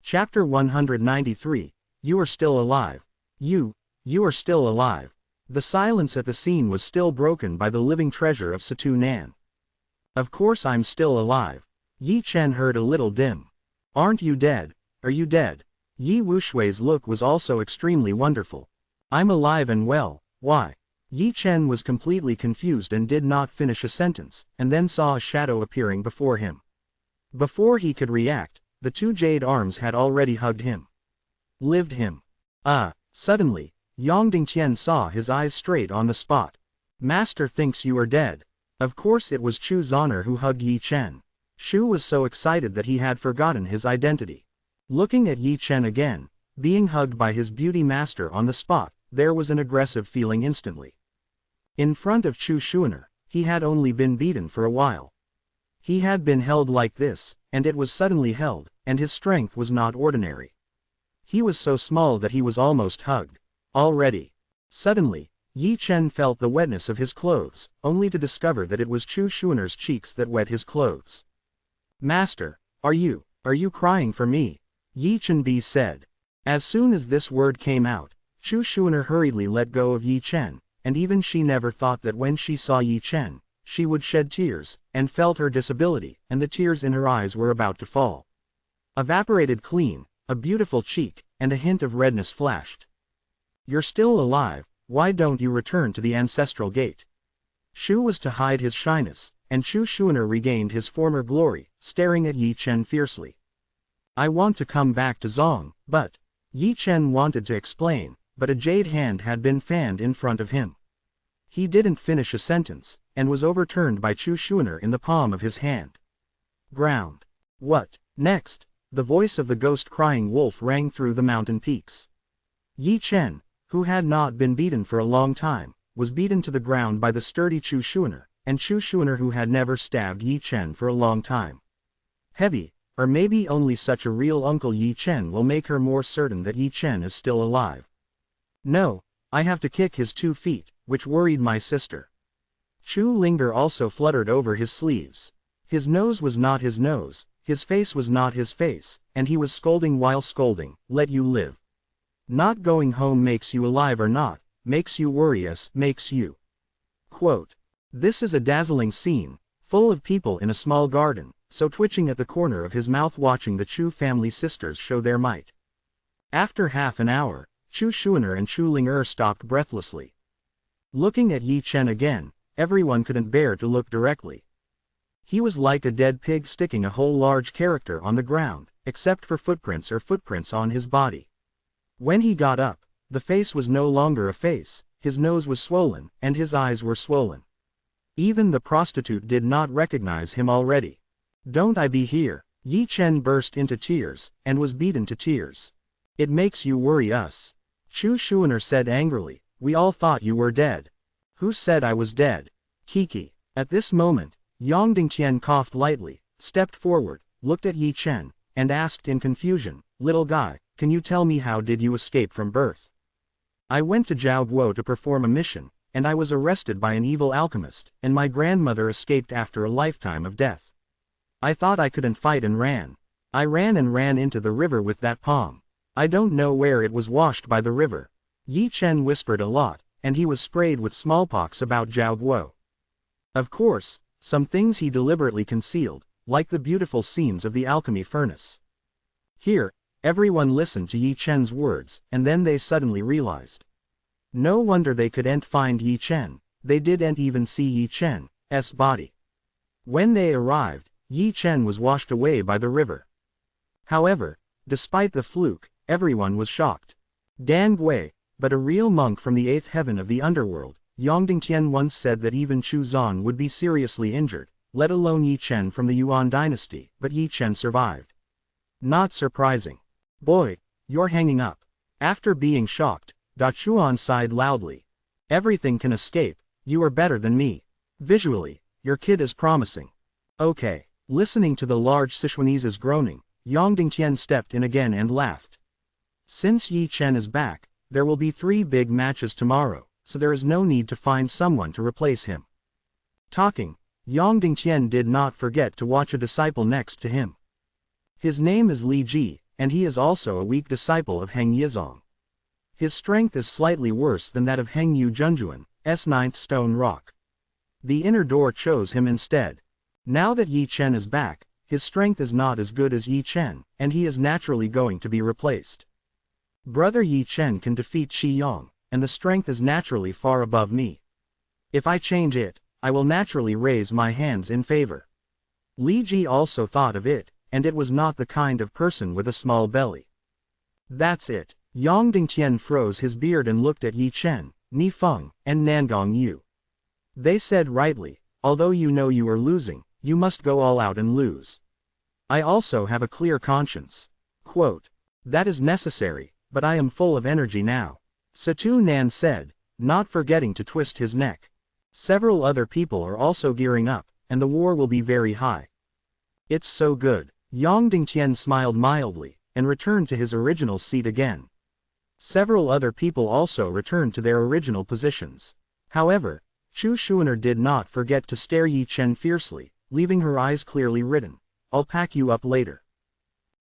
Chapter 193, You are still alive. You are still alive. The silence at the scene was still broken by the living treasure of Satu Nan. Of course I'm still alive. Yi Chen heard a little dim. Aren't you dead? Are you dead? Yi Wushui's look was also extremely wonderful. I'm alive and well, why? Yi Chen was completely confused and did not finish a sentence, and then saw a shadow appearing before him. Before he could react, the two jade arms had already hugged him. Lived him. Suddenly, Yang Dingtian saw his eyes straight on the spot. Master thinks you are dead. Of course it was Chu Zonner who hugged Yi Chen. Shu was so excited that he had forgotten his identity. Looking at Yi Chen again, being hugged by his beauty master on the spot, there was an aggressive feeling instantly. In front of Chu Shuner, he had only been beaten for a while. He had been held like this, and it was suddenly held, and his strength was not ordinary. He was so small that he was almost hugged. Already. Suddenly, Yi Chen felt the wetness of his clothes, only to discover that it was Chu Shuner's cheeks that wet his clothes. Master, are you crying for me? Yi Chen Bi said. As soon as this word came out, Chu Shuner hurriedly let go of Yi Chen, and even she never thought that when she saw Yi Chen, she would shed tears, and felt her disability, and the tears in her eyes were about to fall. Evaporated clean, a beautiful cheek, and a hint of redness flashed. You're still alive, why don't you return to the ancestral gate? Shu was to hide his shyness, and Chu Shuner regained his former glory, staring at Yi Chen fiercely. I want to come back to Zong, but... Yi Chen wanted to explain, but a jade hand had been fanned in front of him. He didn't finish a sentence, and was overturned by Chu Shuner in the palm of his hand. Ground. What, next? The voice of the ghost-crying wolf rang through the mountain peaks. Yi Chen, who had not been beaten for a long time, was beaten to the ground by the sturdy Chu Shuner, and Chu Shuner who had never stabbed Yi Chen for a long time. Heavy, or maybe only such a real Uncle Yi Chen will make her more certain that Yi Chen is still alive. No, I have to kick his 2 feet, which worried my sister. Chu Linger also fluttered over his sleeves. His nose was not his nose, his face was not his face, and he was scolding while scolding, let you live. Not going home makes you alive or not, makes you worry makes you. Quote. This is a dazzling scene, full of people in a small garden, so twitching at the corner of his mouth watching the Chu family sisters show their might. After half an hour, Chu Shuner and Chu Linger stopped breathlessly. Looking at Yi Chen again, everyone couldn't bear to look directly. He was like a dead pig sticking a whole large character on the ground, except for footprints on his body. When he got up, the face was no longer a face, his nose was swollen, and his eyes were swollen. Even the prostitute did not recognize him already. Don't I be here? Yi Chen burst into tears, and was beaten to tears. It makes you worry us. Chu Shuaner said angrily, we all thought you were dead. Who said I was dead? Kiki. At this moment, Yang Dingtian coughed lightly, stepped forward, looked at Yi Chen, and asked in confusion, little guy, can you tell me how did you escape from birth? I went to Zhao Guo to perform a mission, and I was arrested by an evil alchemist, and my grandmother escaped after a lifetime of death. I thought I couldn't fight and ran. I ran and ran into the river with that palm. I don't know where it was washed by the river. Yi Chen whispered a lot, and he was sprayed with smallpox about Zhao Guo. Of course, some things he deliberately concealed, like the beautiful scenes of the alchemy furnace. Here, everyone listened to Yi Chen's words, and then they suddenly realized. No wonder they couldn't find Yi Chen, they didn't even see Yi Chen's body. When they arrived, Yi Chen was washed away by the river. However, despite the fluke, everyone was shocked. Dan Gui, but a real monk from the 8th heaven of the underworld, Yang Dingtian once said that even Chu Zan would be seriously injured, let alone Yi Chen from the Yuan dynasty, but Yi Chen survived. Not surprising. Boy, you're hanging up. After being shocked, Da Chuan sighed loudly. Everything can escape, you are better than me. Visually, your kid is promising. Okay. Listening to the large Sichuanese's groaning, Yang Dingtian stepped in again and laughed. Since Yi Chen is back, there will be 3 big matches tomorrow, so there is no need to find someone to replace him. Talking, Yang Dingtian did not forget to watch a disciple next to him. His name is Li Ji, and he is also a weak disciple of Heng Yizong. His strength is slightly worse than that of Heng Yu Junjuan's 9th stone rock. The inner door chose him instead. Now that Yi Chen is back, his strength is not as good as Yi Chen, and he is naturally going to be replaced. Brother Yi Chen can defeat Shi Yang, and the strength is naturally far above me. If I change it, I will naturally raise my hands in favor. Li Ji also thought of it, and it was not the kind of person with a small belly. That's it. Yang Dingtian froze his beard and looked at Yi Chen, Ni Feng, and Nangong Yu. They said rightly, although you know you are losing, you must go all out and lose. I also have a clear conscience. Quote, that is necessary, but I am full of energy now. Satu Nan said, not forgetting to twist his neck. Several other people are also gearing up, and the war will be very high. It's so good. Yang Dingtian smiled mildly, and returned to his original seat again. Several other people also returned to their original positions. However, Chu Shuaner did not forget to stare Yi Chen fiercely, leaving her eyes clearly written, I'll pack you up later.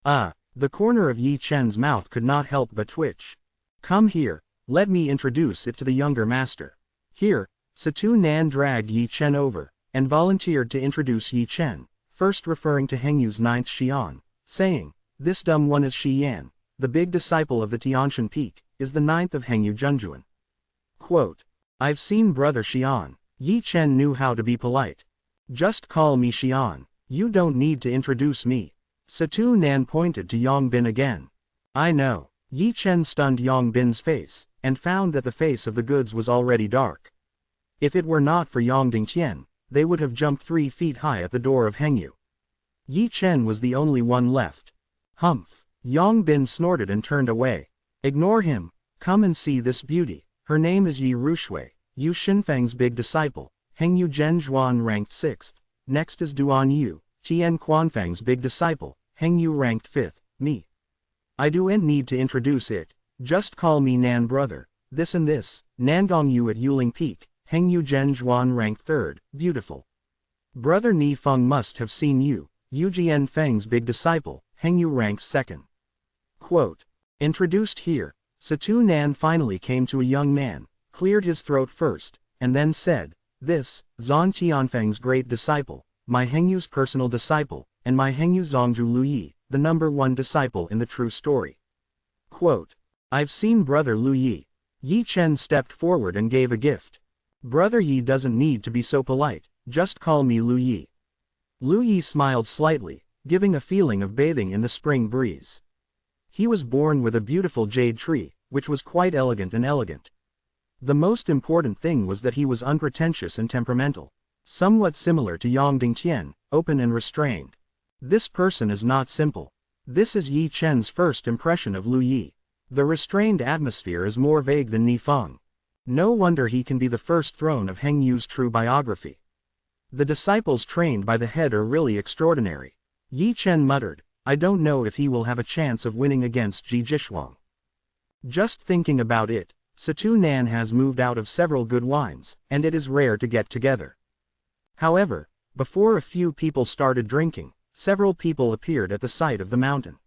The corner of Yi Chen's mouth could not help but twitch. Come here, let me introduce it to the younger master. Here, Satu Nan dragged Yi Chen over, and volunteered to introduce Yi Chen, first referring to Heng Yu's 9th Xian, saying, this dumb one is Shi Yan, the big disciple of the Tianshan Peak, is the 9th of Heng Yu Junjuan. Quote, I've seen Brother Xian. Yi Chen knew how to be polite. Just call me Xian, you don't need to introduce me. Satu Nan pointed to Yang Bin again. I know. Yi Chen stunned Yang Bin's face, and found that the face of the goods was already dark. If it were not for Yang Dingtian, they would have jumped 3 feet high at the door of Heng Yu. Yi Chen was the only one left. Humph. Yang Bin snorted and turned away. Ignore him, come and see this beauty, her name is Yi Rushui, Yu Xinfeng's big disciple, Heng Yu Zhen Zhuan ranked 6th, next is Duan Yu, Tian Quanfeng's big disciple, Heng Yu ranked 5th, me. I don't need to introduce it, just call me Nan brother, this and this, Nangong Yu at Yuling Peak, Heng Yu Zhen Zhuan ranked 3rd, beautiful. Brother Ni Feng must have seen you, Yu Jian Feng's big disciple, Heng Yu ranks 2nd. Quote, introduced here, Satu Nan finally came to a young man, cleared his throat first, and then said, this, Zan Tianfeng's great disciple, my Heng Yu's personal disciple, and my Heng Yu Zongzhu Luyi, the #1 disciple in the true story. Quote, I've seen Brother Lu Yi. Yi Chen stepped forward and gave a gift. Brother Yi doesn't need to be so polite, just call me Lu Yi. Lu Yi smiled slightly, giving a feeling of bathing in the spring breeze. He was born with a beautiful jade tree, which was quite elegant and elegant. The most important thing was that he was unpretentious and temperamental, somewhat similar to Yang Dingtian, open and restrained. This person is not simple. This is Yi Chen's first impression of Lu Yi. The restrained atmosphere is more vague than Nifeng. No wonder he can be the first throne of Heng Yu's true biography. The disciples trained by the head are really extraordinary. Yi Chen muttered, I don't know if he will have a chance of winning against Ji Jishuang. Just thinking about it, Situ Nan has moved out of several good wines, and it is rare to get together. However, before a few people started drinking, several people appeared at the site of the mountain.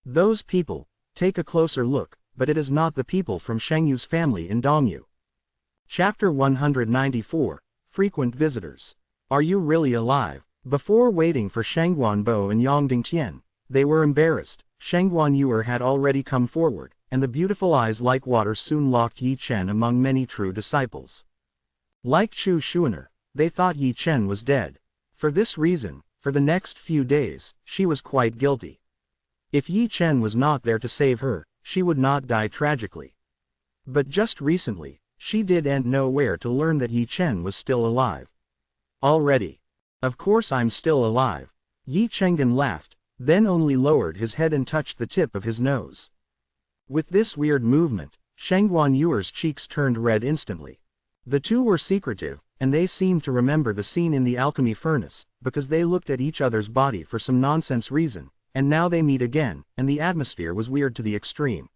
Those people, take a closer look, but it is not the people from Shengyu's family in Dongyu. Chapter 194, Frequent Visitors. Are you really alive? Before waiting for Shangguan Bo and Yang Dingtian, they were embarrassed. Shangguan Yuer had already come forward, and the beautiful eyes like water soon locked Yi Chen among many true disciples. Like Chu Shuiner, they thought Yi Chen was dead. For this reason, for the next few days, she was quite guilty. If Yi Chen was not there to save her, she would not die tragically. But just recently, she didn't know where to learn that Yi Chen was still alive. Already. Of course I'm still alive. Yi Chenggen laughed, then only lowered his head and touched the tip of his nose. With this weird movement, Shangguan Yuer's cheeks turned red instantly. The two were secretive, and they seemed to remember the scene in the alchemy furnace, because they looked at each other's body for some nonsense reason, and now they meet again, and the atmosphere was weird to the extreme.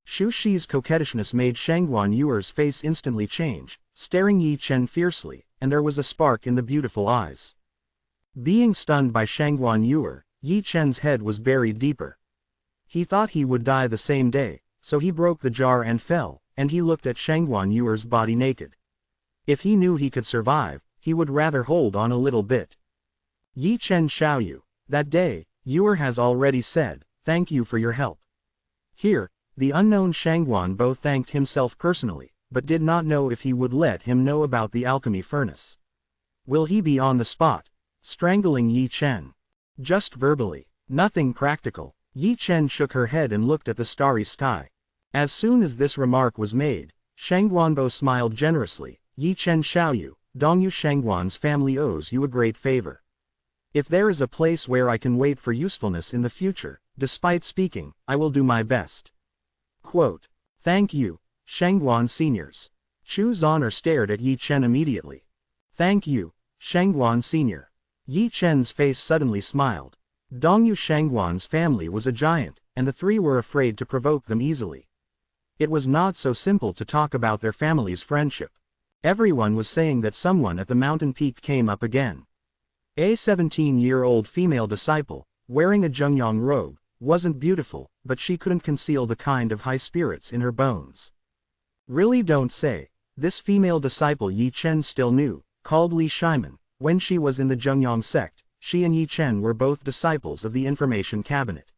Xu Shi's coquettishness made Shangguan Yuer's face instantly change, staring Yi Chen fiercely, and there was a spark in the beautiful eyes. Being stunned by Shangguan Yuer, Yi Chen's head was buried deeper. He thought he would die the same day, so he broke the jar and fell, and he looked at Shangguan Yuer's body naked. If he knew he could survive, he would rather hold on a little bit. Yi Chen Xiaoyu, that day, Yuer has already said, thank you for your help. Here, the unknown Shangguan Bo thanked himself personally, but did not know if he would let him know about the alchemy furnace. Will he be on the spot, strangling Yi Chen? Just verbally, nothing practical. Yi Chen shook her head and looked at the starry sky. As soon as this remark was made, Shangguan Bo smiled generously. Yi Chen Xiaoyu, Dongyu Shangguan's family owes you a great favor. If there is a place where I can wait for usefulness in the future, despite speaking, I will do my best. Quote, thank you, Shangguan seniors. Chu's honor stared at Yi Chen immediately. Thank you, Shangguan senior. Yi Chen's face suddenly smiled. Dongyu Shangguan's family was a giant, and the three were afraid to provoke them easily. It was not so simple to talk about their family's friendship. Everyone was saying that someone at the mountain peak came up again. A 17-year-old female disciple, wearing a Zhengyang robe, wasn't beautiful, but she couldn't conceal the kind of high spirits in her bones. Really don't say. This female disciple Yi Chen still knew, called Li Shimen. When she was in the Zhengyang sect, she and Yi Chen were both disciples of the information cabinet.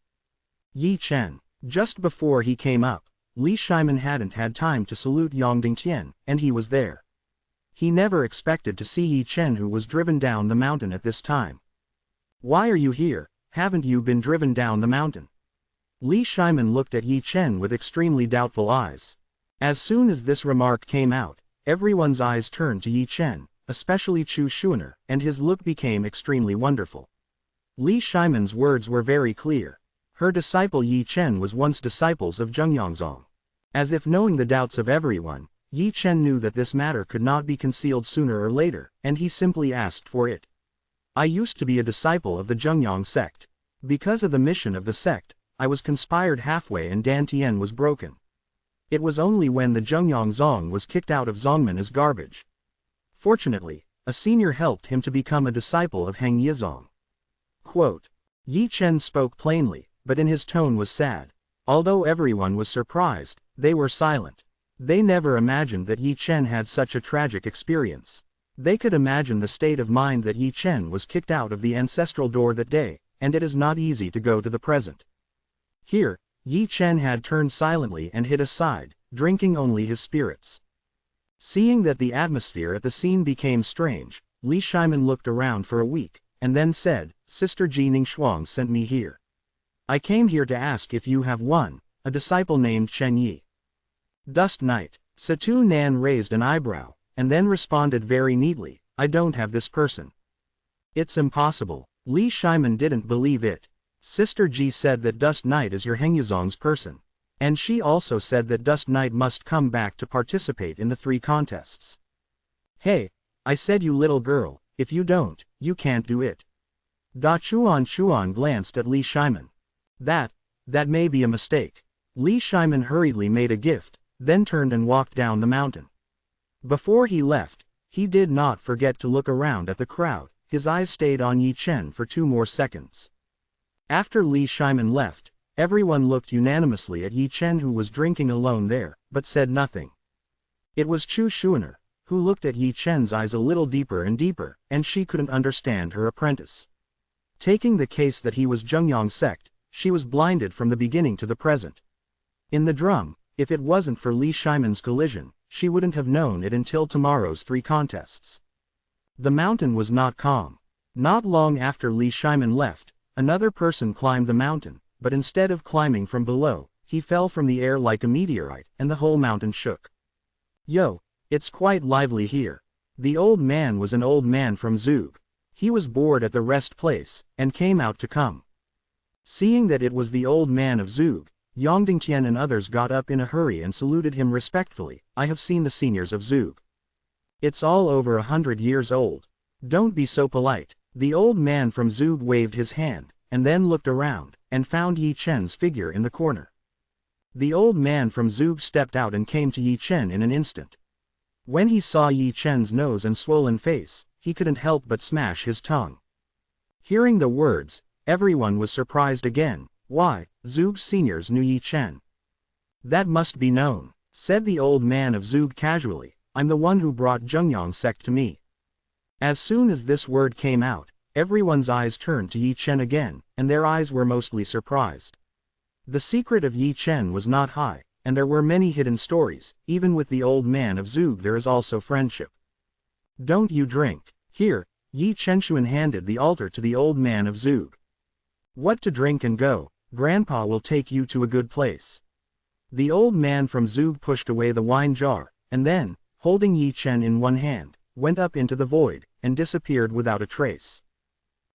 Yi Chen. Just before he came up, Li Shimen hadn't had time to salute Yang Dingtian, and he was there. He never expected to see Yi Chen, who was driven down the mountain at this time. Why are you here? Haven't you been driven down the mountain? Li Shimen looked at Yi Chen with extremely doubtful eyes. As soon as this remark came out, everyone's eyes turned to Yi Chen, especially Chu Shuiner, and his look became extremely wonderful. Li Shimen's words were very clear. Her disciple Yi Chen was once disciples of Zhengyangzong. As if knowing the doubts of everyone, Yi Chen knew that this matter could not be concealed sooner or later, and he simply asked for it. I used to be a disciple of the Zhengyang sect. Because of the mission of the sect, I was conspired halfway and Dantian was broken. It was only when the Zhengyangzong was kicked out of Zongmen as garbage. Fortunately, a senior helped him to become a disciple of Heng Yizong. Quote, Yi Chen spoke plainly, but in his tone was sad. Although everyone was surprised, they were silent. They never imagined that Yi Chen had such a tragic experience. They could imagine the state of mind that Yi Chen was kicked out of the ancestral door that day, and it is not easy to go to the present. Here, Yi Chen had turned silently and hid aside, drinking only his spirits. Seeing that the atmosphere at the scene became strange, Li Shimen looked around for a week, and then said, Sister Ji Ningshuang sent me here. I came here to ask if you have one, a disciple named Chen Yi. Dust Knight. Situ Nan raised an eyebrow, and then responded very neatly, I don't have this person. It's impossible. Li Shiman didn't believe it. Sister Ji said that Dust Knight is your Hengyuzong's person. And she also said that Dust Knight must come back to participate in the 3 contests. Hey, I said, you little girl, if you don't, you can't do it. Da Chuan glanced at Li Shiman. That may be a mistake. Li Shiman hurriedly made a gift, then turned and walked down the mountain. Before he left, he did not forget to look around at the crowd. His eyes stayed on Yi Chen for 2 more seconds. After Li Shiman left, everyone looked unanimously at Yi Chen, who was drinking alone there, but said nothing. It was Chu Xuaner, who looked at Yi Chen's eyes a little deeper and deeper, and she couldn't understand her apprentice. Taking the case that he was Zhengyang sect, she was blinded from the beginning to the present. In the drum, if it wasn't for Li Shiman's collision, she wouldn't have known it until tomorrow's 3 contests. The mountain was not calm. Not long after Li Shiman left, another person climbed the mountain, but instead of climbing from below, he fell from the air like a meteorite, and the whole mountain shook. Yo, it's quite lively here. The old man was an old man from Zug. He was bored at the rest place, and came out to come. Seeing that it was the old man of Zug, Yongdingtian and others got up in a hurry and saluted him respectfully. I have seen the seniors of Zug. It's all over 100 years old. Don't be so polite. The old man from Zug waved his hand, and then looked around, and found Yi Chen's figure in the corner. The old man from Zug stepped out and came to Yi Chen in an instant. When he saw Yi Chen's nose and swollen face, he couldn't help but smash his tongue. Hearing the words, everyone was surprised again. Why, Zug's seniors knew Yi Chen. That must be known, said the old man of Zug casually. I'm the one who brought Zhengyang sect to me. As soon as this word came out, everyone's eyes turned to Yi Chen again, and their eyes were mostly surprised. The secret of Yi Chen was not high, and there were many hidden stories. Even with the old man of Zug there is also friendship. Don't you drink. Here, Yi Chenshuan handed the altar to the old man of Zug. What to drink and go, Grandpa will take you to a good place. The old man from Zug pushed away the wine jar, and then, holding Yi Chen in one hand, went up into the void, and disappeared without a trace.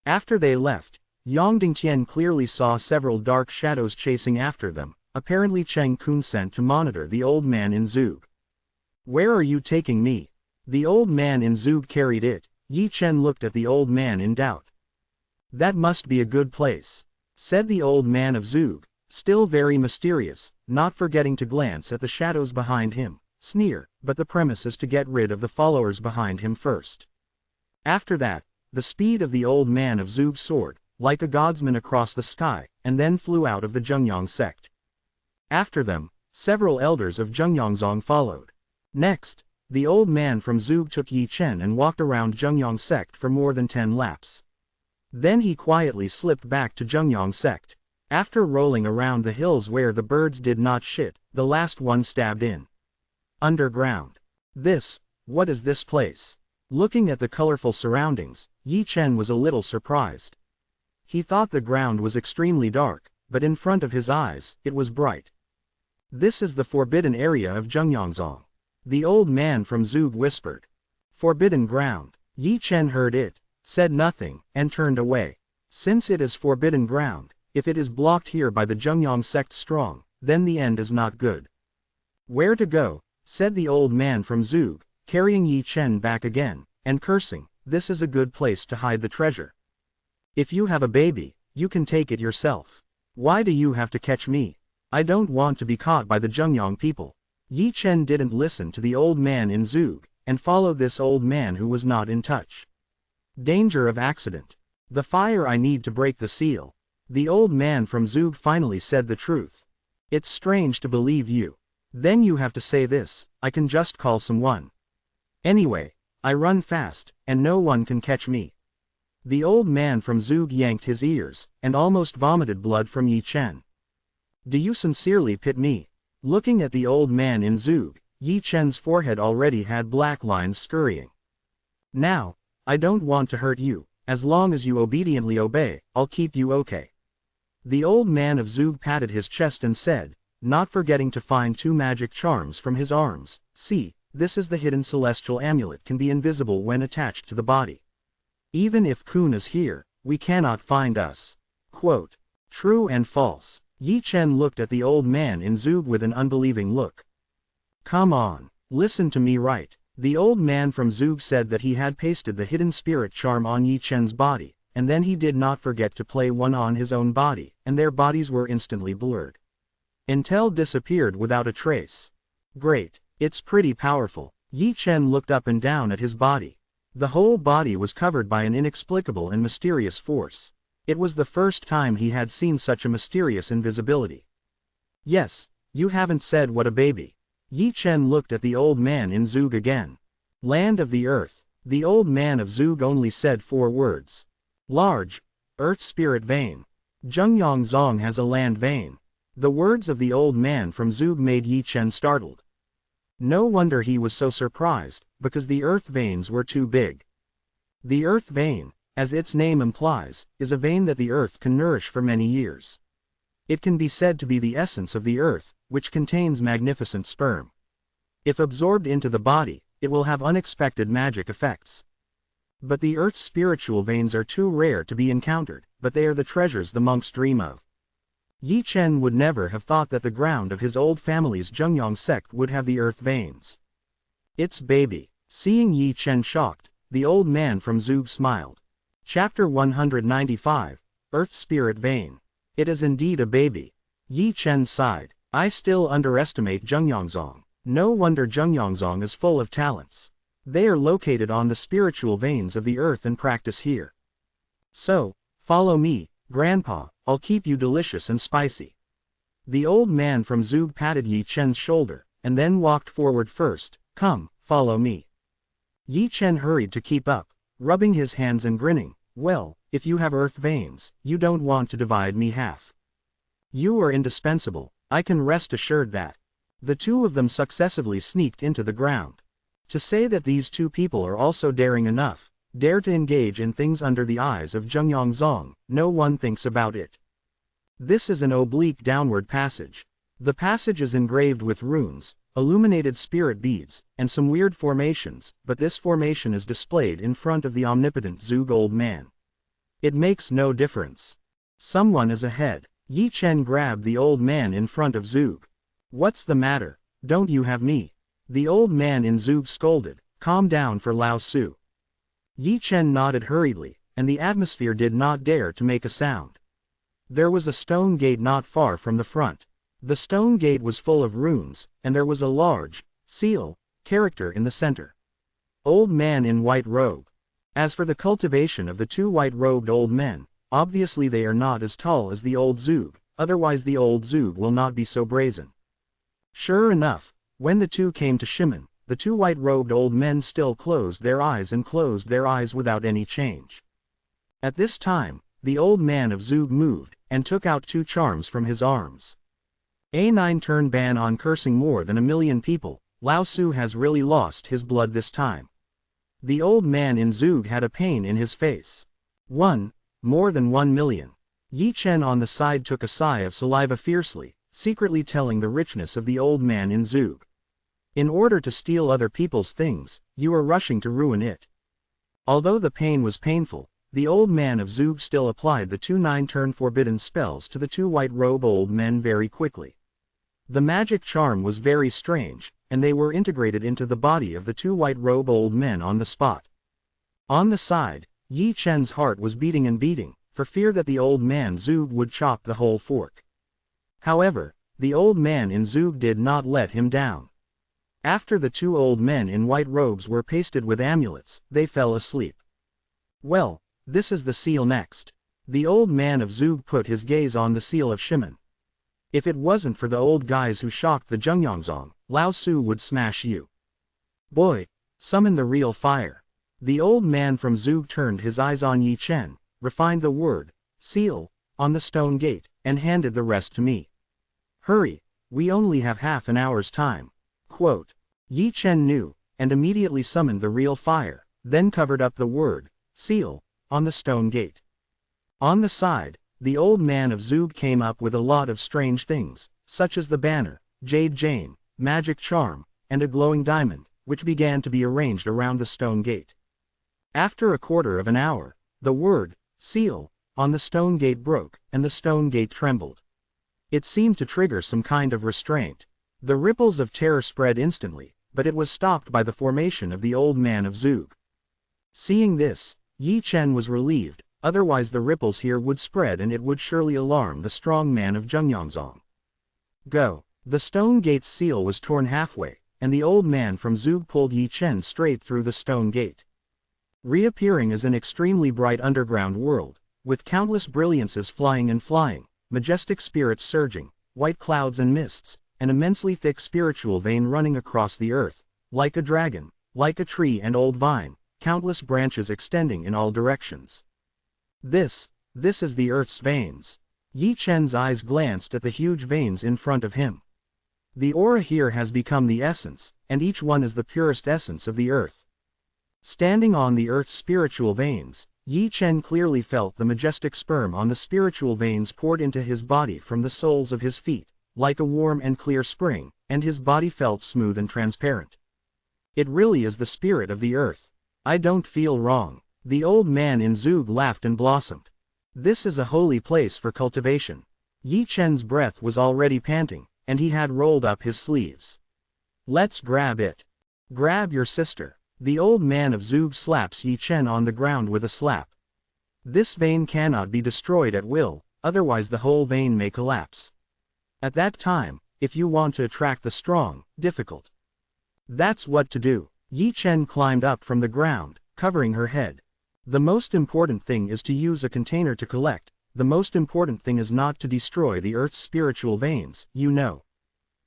After they left, Yongdingtian clearly saw several dark shadows chasing after them, apparently Cheng Kun sent to monitor the old man in Zug. Where are you taking me? The old man in Zug carried it. Yi Chen looked at the old man in doubt. That must be a good place, said the old man of Zug, still very mysterious, not forgetting to glance at the shadows behind him. Sneer, but the premise is to get rid of the followers behind him first. After that, the speed of the old man of Zug soared, like a godsman across the sky, and then flew out of the Zhengyang sect. After them, several elders of Zhengyangzong followed. Next, the old man from Zug took Yi Chen and walked around Zhengyang sect for more than 10 laps. Then he quietly slipped back to Zhengyang sect. After rolling around the hills where the birds did not shit, the last one stabbed in. Underground. What is this place? Looking at the colorful surroundings, Yi Chen was a little surprised. He thought the ground was extremely dark, but in front of his eyes, it was bright. This is the forbidden area of Zhengyangzong. The old man from Zug whispered. Forbidden ground. Yi Chen heard it, said nothing, and turned away. Since it is forbidden ground, if it is blocked here by the Zhengyang sect strong, then the end is not good. Where to go? Said the old man from Zug, carrying Yi Chen back again, and cursing. This is a good place to hide the treasure. If you have a baby, you can take it yourself. Why do you have to catch me? I don't want to be caught by the Zhengyang people. Yi Chen didn't listen to the old man in Zug, and followed this old man who was not in touch. Danger of accident. The fire. I need to break the seal. The old man from Zug finally said the truth. It's strange to believe you. Then you have to say this. I can just call someone. Anyway, I run fast, and no one can catch me. The old man from Zug yanked his ears, and almost vomited blood from Yi Chen. Do you sincerely pit me? Looking at the old man in Zug, Yi Chen's forehead already had black lines scurrying. Now, I don't want to hurt you. As long as you obediently obey, I'll keep you okay. The old man of Zug patted his chest and said, not forgetting to find 2 magic charms from his arms. See, this is the hidden celestial amulet, can be invisible when attached to the body. Even if Kun is here, We cannot find us. Quote. True and false. Yi Chen looked at the old man in Zug with an unbelieving look. Come on, listen to me right. The old man from Zug said that he had pasted the hidden spirit charm on Yi Chen's body, and then he did not forget to play one on his own body, and their bodies were instantly blurred. Intel disappeared without a trace. Great, it's pretty powerful. Yi Chen looked up and down at his body. The whole body was covered by an inexplicable and mysterious force. It was the first time he had seen such a mysterious invisibility. Yes, you haven't said what a baby. Yi Chen looked at the old man in Zug again. Land of the earth. The old man of Zug only said 4 words. Large, earth spirit vein. Zhengyang Zong has a land vein. The words of the old man from Zug made Yi Chen startled. No wonder he was so surprised, because the earth veins were too big. The earth vein, as its name implies, is a vein that the earth can nourish for many years. It can be said to be the essence of the earth, which contains magnificent sperm. If absorbed into the body, it will have unexpected magic effects. But the earth's spiritual veins are too rare to be encountered, but they are the treasures the monks dream of. Yi Chen would never have thought that the ground of his old family's Zhengyang sect would have the earth veins. It's baby. Seeing Yi Chen shocked, the old man from Zug smiled. Chapter 195, Earth Spirit Vein. It is indeed a baby. Yi Chen sighed. I still underestimate Zhengyangzong. No wonder Zhengyangzong is full of talents. They are located on the spiritual veins of the earth and practice here. So, follow me, Grandpa, I'll keep you delicious and spicy. The old man from Zug patted Yi Chen's shoulder, and then walked forward first. Come, follow me. Yi Chen hurried to keep up, rubbing his hands and grinning. Well, if you have earth veins, you don't want to divide me half. You are indispensable, I can rest assured that. The two of them successively sneaked into the ground. To say that these two people are also daring enough, dare to engage in things under the eyes of Zhengyang Zong, no one thinks about it. This is an oblique downward passage. The passage is engraved with runes, illuminated spirit beads, and some weird formations, but this formation is displayed in front of the omnipotent Zug old man. It makes no difference. Someone is ahead. Yi Chen grabbed the old man in front of Zug. What's the matter? Don't you have me? The old man in Zug scolded. Calm down for Lao Su. Yi Chen nodded hurriedly, and the atmosphere did not dare to make a sound. There was a stone gate not far from the front. The stone gate was full of runes, and there was a large, seal, character in the center. Old man in white robe. As for the cultivation of the two white-robed old men, obviously they are not as tall as the old Zug, otherwise the old Zug will not be so brazen. Sure enough, when the two came to Shimon, the two white-robed old men still closed their eyes without any change. At this time, the old man of Zug moved, and took out 2 charms from his arms. A 9-turn ban on cursing more than 1,000,000 people. Lao Su has really lost his blood this time. The old man in Zug had a pain in his face. More than 1,000,000. Yi Chen on the side took a sigh of saliva fiercely, secretly telling the richness of the old man in Zug. In order to steal other people's things, you are rushing to ruin it. Although the pain was painful, the old man of Zug still applied the 2 9-turn forbidden spells to the 2 white-robe old men very quickly. The magic charm was very strange, and they were integrated into the body of the 2 white-robe old men on the spot. On the side, Yi Chen's heart was beating and beating, for fear that the old man Zug would chop the whole fork. However, the old man in Zug did not let him down. After the 2 old men in white robes were pasted with amulets, they fell asleep. Well, this is the seal next. The old man of Zug put his gaze on the seal of Shimon. If it wasn't for the old guys who shocked the Zhengyangzong, Lao Su would smash you. Boy, summon the real fire. The old man from Zug turned his eyes on Yi Chen, refined the word, seal, on the stone gate, and handed the rest to me. Hurry, we only have half an hour's time. Quote. Yi Chen knew, and immediately summoned the real fire, then covered up the word, seal, on the stone gate. On the side, the old man of Zug came up with a lot of strange things, such as the banner, jade chain, magic charm, and a glowing diamond, which began to be arranged around the stone gate. After a quarter of an hour, the word, Seal, on the stone gate broke, and the stone gate trembled. It seemed to trigger some kind of restraint. The ripples of terror spread instantly, but it was stopped by the formation of the old man of Zug. Seeing this, Yi Chen was relieved, otherwise the ripples here would spread and it would surely alarm the strong man of Zhengyangzong. Go! The stone gate's seal was torn halfway, and the old man from Zug pulled Yi Chen straight through the stone gate. Reappearing as an extremely bright underground world, with countless brilliances flying and flying, majestic spirits surging, white clouds and mists, an immensely thick spiritual vein running across the earth, like a dragon, like a tree and old vine, countless branches extending in all directions. This is the earth's veins. Yi Chen's eyes glanced at the huge veins in front of him. The aura here has become the essence, and each one is the purest essence of the earth. Standing on the earth's spiritual veins, Yi Chen clearly felt the majestic sperm on the spiritual veins poured into his body from the soles of his feet, like a warm and clear spring, and his body felt smooth and transparent. It really is the spirit of the earth. I don't feel wrong. The old man in Zug laughed and blossomed. This is a holy place for cultivation. Yi Chen's breath was already panting, and he had rolled up his sleeves. Let's grab it. Grab your sister. The old man of Zug slaps Yi Chen on the ground with a slap. This vein cannot be destroyed at will, otherwise the whole vein may collapse. At that time, if you want to attract the strong, difficult. That's what to do. Yi Chen climbed up from the ground, covering her head. The most important thing is to use a container to collect. The most important thing is not to destroy the earth's spiritual veins, you know.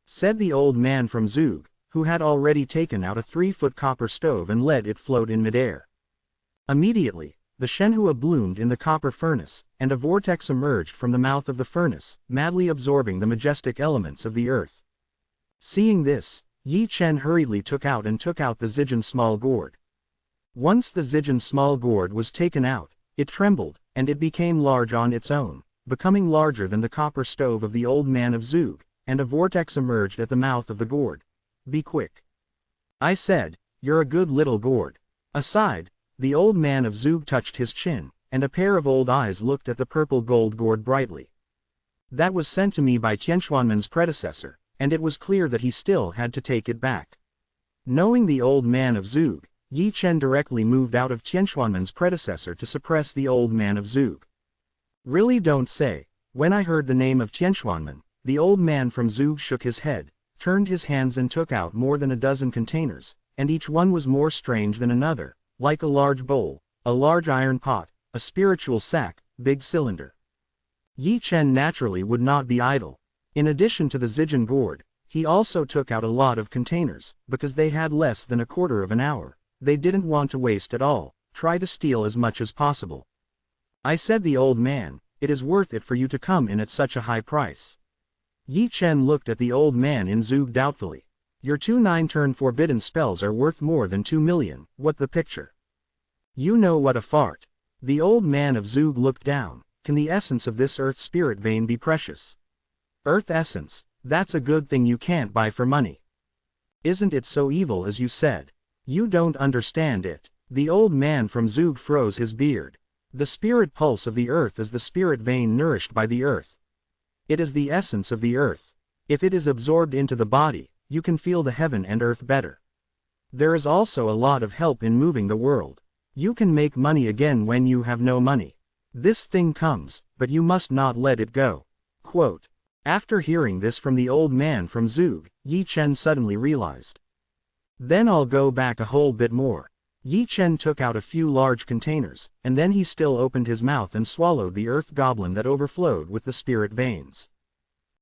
Said the old man from Zug, who had already taken out a 3-foot copper stove and let it float in midair. Immediately, the Shenhua bloomed in the copper furnace, and a vortex emerged from the mouth of the furnace, madly absorbing the majestic elements of the earth. Seeing this, Yi Chen hurriedly took out the Zijin small gourd. Once the Zijin small gourd was taken out, it trembled, and it became large on its own, becoming larger than the copper stove of the old man of Zug, and a vortex emerged at the mouth of the gourd. Be quick. I said, you're a good little gourd. Aside, the old man of Zug touched his chin, and a pair of old eyes looked at the purple gold gourd brightly. That was sent to me by Tianxuanman's predecessor, and it was clear that he still had to take it back. Knowing the old man of Zug, Yi Chen directly moved out of Tianxuanman's predecessor to suppress the old man of Zug. Really don't say. When I heard the name of Tianxuanman, the old man from Zug shook his head, turned his hands and took out more than a dozen containers, and each one was more strange than another, like a large bowl, a large iron pot, a spiritual sack, big cylinder. Yi Chen naturally would not be idle. In addition to the Zijin gourd, he also took out a lot of containers, because they had less than a quarter of an hour. They didn't want to waste at all, try to steal as much as possible. I said the old man, it is worth it for you to come in at such a high price. Yi Chen looked at the old man in Zug doubtfully. Your 2 9-turn forbidden spells are worth more than 2 million, what the picture? You know what a fart. The old man of Zug looked down. Can the essence of this earth spirit vein be precious? Earth essence, that's a good thing you can't buy for money. Isn't it so evil as you said? You don't understand it. The old man from Zug froze his beard. The spirit pulse of the earth is the spirit vein nourished by the earth. It is the essence of the earth. If it is absorbed into the body, you can feel the heaven and earth better. There is also a lot of help in moving the world. You can make money again when you have no money. This thing comes, but you must not let it go. Quote. After hearing this from the old man from Zug, Yi Chen suddenly realized. Then I'll go back a whole bit more. Yi Chen took out a few large containers, and then he still opened his mouth and swallowed the earth goblin that overflowed with the spirit veins.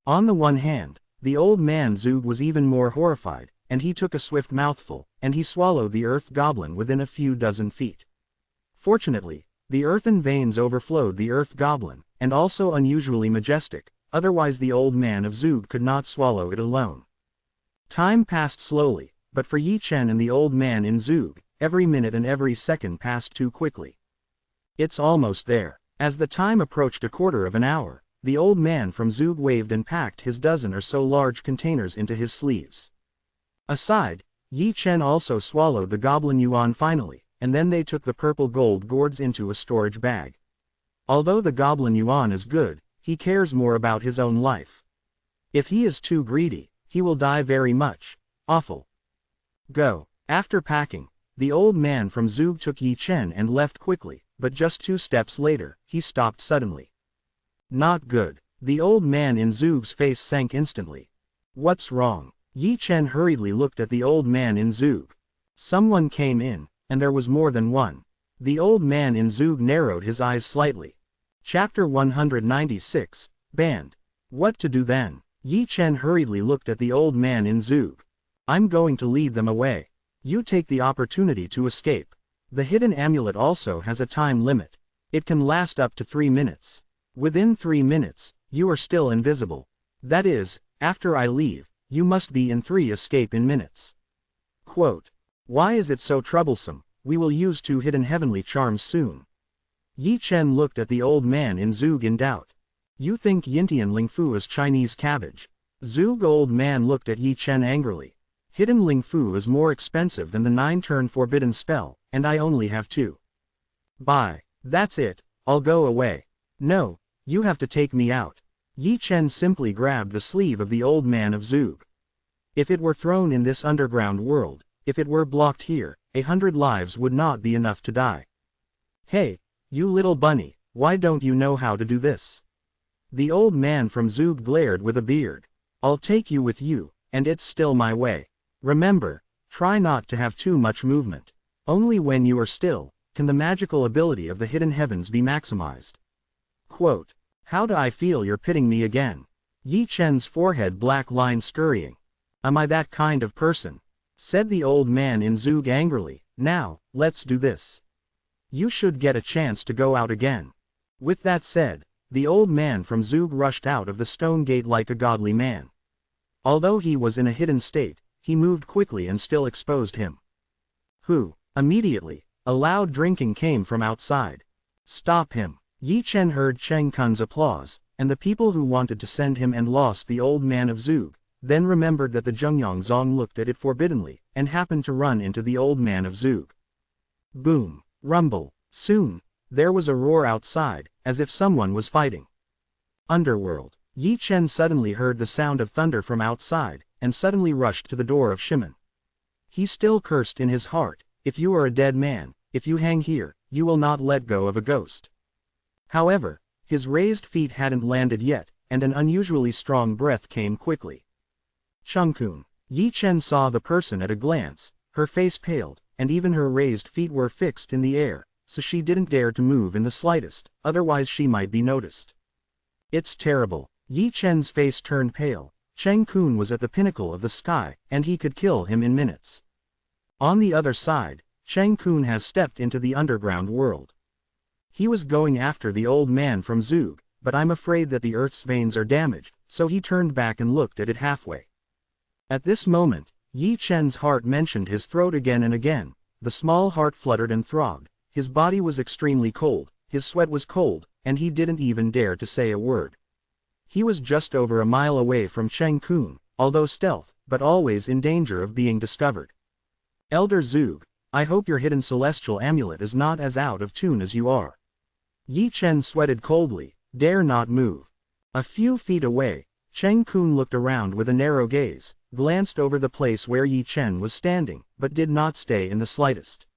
On the one hand, the old man Zug was even more horrified, and he took a swift mouthful, and he swallowed the earth goblin within a few dozen feet. Fortunately, the earthen veins overflowed the earth goblin, and also unusually majestic, otherwise the old man of Zug could not swallow it alone. Time passed slowly, but for Yi Chen and the old man in Zug, every minute and every second passed too quickly. It's almost there. As the time approached a quarter of an hour, the old man from Zug waved and packed his dozen or so large containers into his sleeves. Aside, Yi Chen also swallowed the goblin yuan finally, and then they took the purple gold gourds into a storage bag. Although the Goblin Yuan is good, he cares more about his own life. If he is too greedy, he will die very much. Awful. Go. After packing, the old man from Zug took Yi Chen and left quickly, but just 2 steps later, he stopped suddenly. Not good. The old man in Zug's face sank instantly. What's wrong? Yi Chen hurriedly looked at the old man in Zug. Someone came in, and there was more than one. The old man in Zug narrowed his eyes slightly. Chapter 196, Banned. What to do then? Yi Chen hurriedly looked at the old man in Zug. I'm going to lead them away. You take the opportunity to escape. The hidden amulet also has a time limit. It can last up to 3 minutes. Within 3 minutes, you are still invisible. That is, after I leave, you must be in 3 escape in minutes. Quote. Why is it so troublesome? We will use 2 hidden heavenly charms soon. Yi Chen looked at the old man in Zug in doubt. You think Yintian Lingfu is Chinese cabbage? Zug old man looked at Yi Chen angrily. Hidden Lingfu is more expensive than the 9-turn forbidden spell, and I only have 2. Bye. That's it, I'll go away. No, you have to take me out. Yi Chen simply grabbed the sleeve of the old man of Zug. If it were thrown in this underground world, if it were blocked here, 100 lives would not be enough to die. Hey, you little bunny, why don't you know how to do this? The old man from Zug glared with a beard. I'll take you with you, and it's still my way. Remember, try not to have too much movement. Only when you are still, can the magical ability of the hidden heavens be maximized. Quote. How do I feel you're pitting me again? Yi Chen's forehead black line scurrying. Am I that kind of person? Said the old man in Zug angrily. Now, let's do this. You should get a chance to go out again. With that said, the old man from Zug rushed out of the stone gate like a godly man. Although he was in a hidden state, he moved quickly and still exposed him. Who? Immediately, a loud drinking came from outside. Stop him. Yi Chen heard Cheng Kun's applause, and the people who wanted to send him and lost the old man of Zug, then remembered that the Zhongyang Zong looked at it forbiddenly, and happened to run into the old man of Zug. Boom. Rumble. Soon, there was a roar outside, as if someone was fighting. Underworld. Yi Chen suddenly heard the sound of thunder from outside, and suddenly rushed to the door of Shimon. He still cursed in his heart, if you are a dead man, if you hang here, you will not let go of a ghost. However, his raised feet hadn't landed yet, and an unusually strong breath came quickly. Chengkun. Yi Chen saw the person at a glance, her face paled, and even her raised feet were fixed in the air, so she didn't dare to move in the slightest, otherwise she might be noticed. It's terrible. Yi Chen's face turned pale. Chengkun was at the pinnacle of the sky, and he could kill him in minutes. On the other side, Chengkun has stepped into the underground world. He was going after the old man from Zug, but I'm afraid that the earth's veins are damaged, so he turned back and looked at it halfway. At this moment, Yi Chen's heart mentioned his throat again and again. The small heart fluttered and throbbed, his body was extremely cold, his sweat was cold, and he didn't even dare to say a word. He was just over a mile away from Chengkun, although stealth, but always in danger of being discovered. Elder Zug, I hope your hidden celestial amulet is not as out of tune as you are. Yi Chen sweated coldly, dare not move. A few feet away, Chengkun looked around with a narrow gaze, glanced over the place where Yi Chen was standing, but did not stay in the slightest.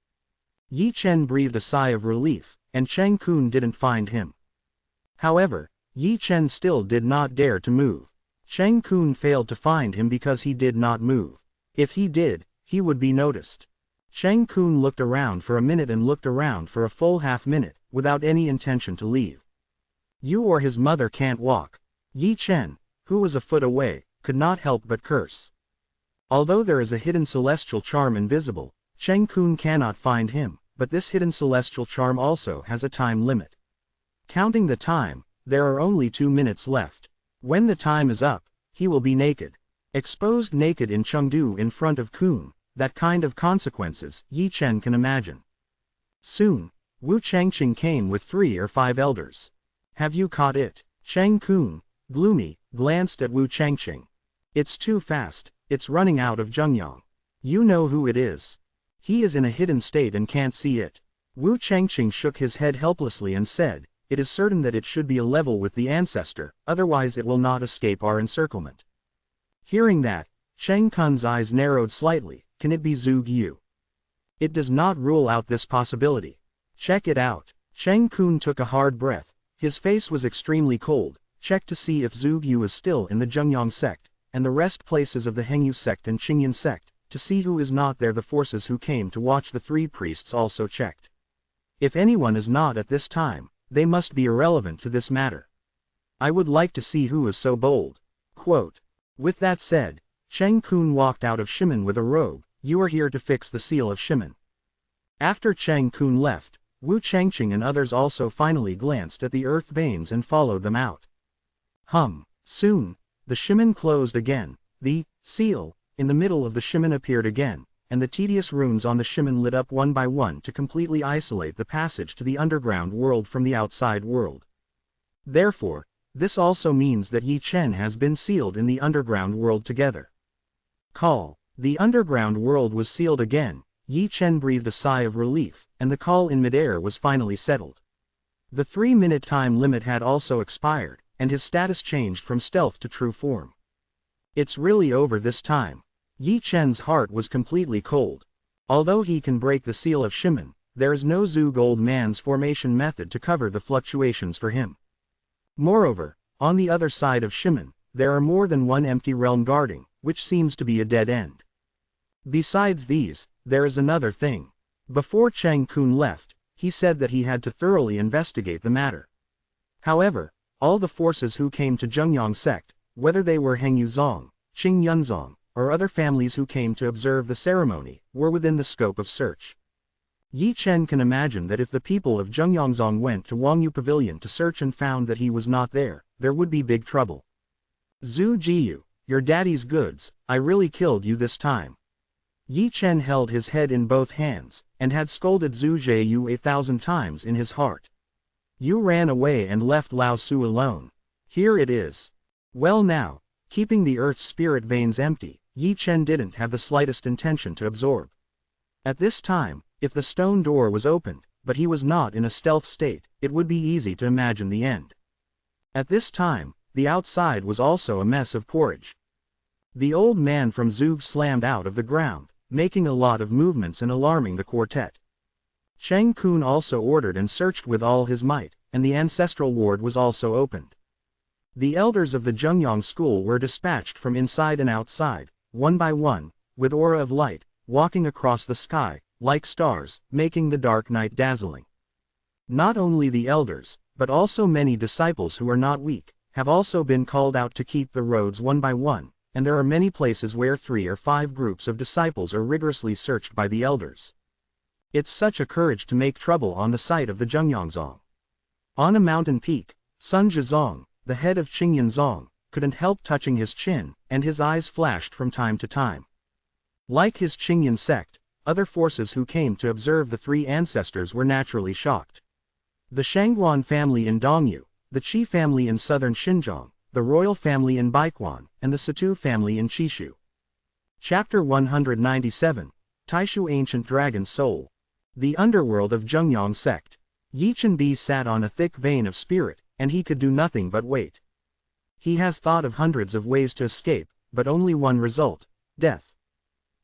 Yi Chen breathed a sigh of relief, and Chengkun didn't find him. However, Yi Chen still did not dare to move. Chengkun failed to find him because he did not move. If he did, he would be noticed. Chengkun looked around for a minute and looked around for a full half-minute, without any intention to leave. You or his mother can't walk. Yi Chen, who was a foot away, could not help but curse. Although there is a hidden celestial charm invisible, Chengkun cannot find him, but this hidden celestial charm also has a time limit. Counting the time, there are only 2 minutes left. When the time is up, he will be naked. Exposed naked in Chengdu in front of Kun, that kind of consequences Yi Chen can imagine. Soon, Wu Changqing came with 3 or 5 elders. Have you caught it? Chengkun, gloomy, glanced at Wu Changqing. It's too fast, it's running out of Zhongyang. You know who it is. He is in a hidden state and can't see it. Wu Changqing shook his head helplessly and said, it is certain that it should be a level with the ancestor, otherwise it will not escape our encirclement. Hearing that, Cheng Kun's eyes narrowed slightly. Can it be Zhuge Yu? It does not rule out this possibility. Check it out. Cheng Kun took a hard breath. His face was extremely cold. Check to see if Zhuge Yu is still in the Zhengyang sect, and the rest places of the Hengyu sect and Qingyan sect, to see who is not there. The forces who came to watch the three priests also checked. If anyone is not at this time, they must be irrelevant to this matter. I would like to see who is so bold. Quote. With that said, Cheng Kun walked out of Shimen with a robe. You are here to fix the seal of Shimen. After Cheng Kun left, Wu Changqing and others also finally glanced at the earth veins and followed them out. Soon, the Shimen closed again. The seal in the middle of the Shimen appeared again, and the tedious runes on the Shimen lit up one by one to completely isolate the passage to the underground world from the outside world. Therefore, this also means that Yi Chen has been sealed in the underground world together. Call. The underground world was sealed again. Yi Chen breathed a sigh of relief, and the call in midair was finally settled. The 3-minute time limit had also expired, and his status changed from stealth to true form. It's really over this time. Yi Chen's heart was completely cold. Although he can break the seal of Shimen, there is no Zhuge Old Man's formation method to cover the fluctuations for him. Moreover, on the other side of Shimen, there are more than one empty realm guarding, which seems to be a dead end. Besides these, there is another thing. Before Cheng Kun left, he said that he had to thoroughly investigate the matter. However, all the forces who came to Zhengyang sect, whether they were Hengyu Zong, Qing Yunzong, or other families who came to observe the ceremony, were within the scope of search. Yi Chen can imagine that if the people of Zhengyangzong went to Wangyu Pavilion to search and found that he was not there, there would be big trouble. Zhu Jiyu, your daddy's goods, I really killed you this time. Yi Chen held his head in both hands, and had scolded Zhu Jiyu 1,000 times in his heart. You ran away and left Lao Su alone. Here it is. Well now, keeping the earth's spirit veins empty, Yi Chen didn't have the slightest intention to absorb. At this time, if the stone door was opened, but he was not in a stealth state, it would be easy to imagine the end. At this time, the outside was also a mess of porridge. The old man from Zhuge slammed out of the ground, making a lot of movements and alarming the quartet. Cheng Kun also ordered and searched with all his might, and the ancestral ward was also opened. The elders of the Zhengyang school were dispatched from inside and outside, one by one, with aura of light, walking across the sky, like stars, making the dark night dazzling. Not only the elders, but also many disciples who are not weak, have also been called out to keep the roads one by one, and there are many places where 3 or 5 groups of disciples are rigorously searched by the elders. It's such a courage to make trouble on the site of the Zhengyangzong. On a mountain peak, Sun Zhizong, the head of Qingyanzong, couldn't help touching his chin, and his eyes flashed from time to time. Like his Qingyan sect, other forces who came to observe the 3 ancestors were naturally shocked. The Shangguan family in Dongyu, the Qi family in southern Xinjiang, the royal family in Baiquan, and the Situ family in Qishu. Chapter 197, Taishu Ancient Dragon Soul. The underworld of Zhengyang sect. Yi Chenbi sat on a thick vein of spirit, and he could do nothing but wait. He has thought of hundreds of ways to escape, but only one result: death.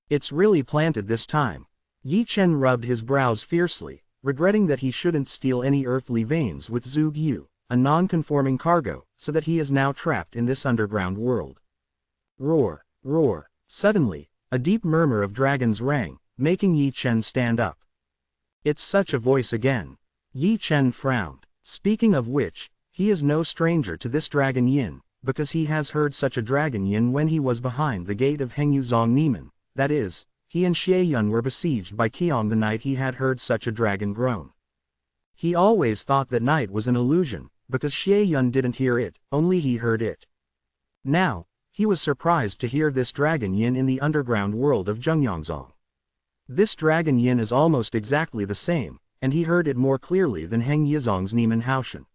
It's really planted this time. Yi Chen rubbed his brows fiercely, regretting that he shouldn't steal any earthly veins with Zhuge Yu, a non-conforming cargo, so that he is now trapped in this underground world. Roar, roar. Suddenly, a deep murmur of dragons rang, making Yi Chen stand up. It's such a voice again. Yi Chen frowned. Speaking of which, he is no stranger to this dragon yin, because he has heard such a dragon yin when he was behind the gate of Hengyu Zong Niemen, that is, he and Xie Yun were besieged by Qiong the night he had heard such a dragon groan. He always thought that night was an illusion, because Xie Yun didn't hear it, only he heard it. Now, he was surprised to hear this dragon yin in the underground world of Zhengyangzong. This dragon yin is almost exactly the same, and he heard it more clearly than Heng Yizong's Niemen Haoshan.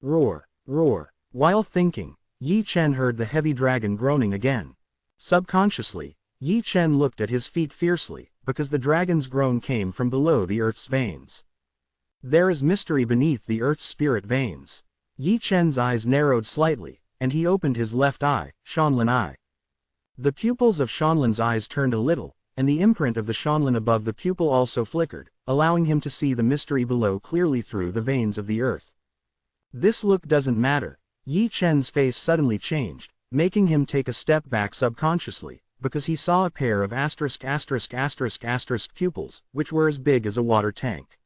Roar, roar. While thinking, Yi Chen heard the heavy dragon groaning again. Subconsciously, Yi Chen looked at his feet fiercely, because the dragon's groan came from below the earth's veins. There is mystery beneath the earth's spirit veins. Yi Chen's eyes narrowed slightly, and he opened his left eye, Shanlin eye. The pupils of Shanlin's eyes turned a little, and the imprint of the Shanlin above the pupil also flickered, allowing him to see the mystery below clearly through the veins of the earth. This look doesn't matter. Yi Chen's face suddenly changed, making him take a step back subconsciously, because he saw a pair of ****** pupils, which were as big as a water tank.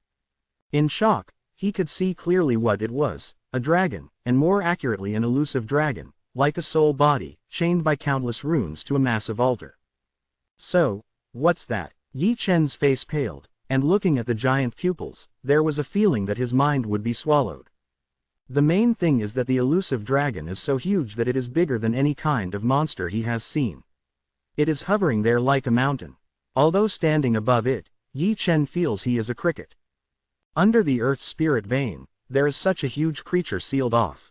In shock, he could see clearly what it was, a dragon, and more accurately an elusive dragon, like a soul body, chained by countless runes to a massive altar. So, what's that? Yi Chen's face paled, and looking at the giant pupils, there was a feeling that his mind would be swallowed. The main thing is that the elusive dragon is so huge that it is bigger than any kind of monster he has seen. It is hovering there like a mountain. Although standing above it, Yi Chen feels he is a cricket. Under the earth's spirit vein, there is such a huge creature sealed off.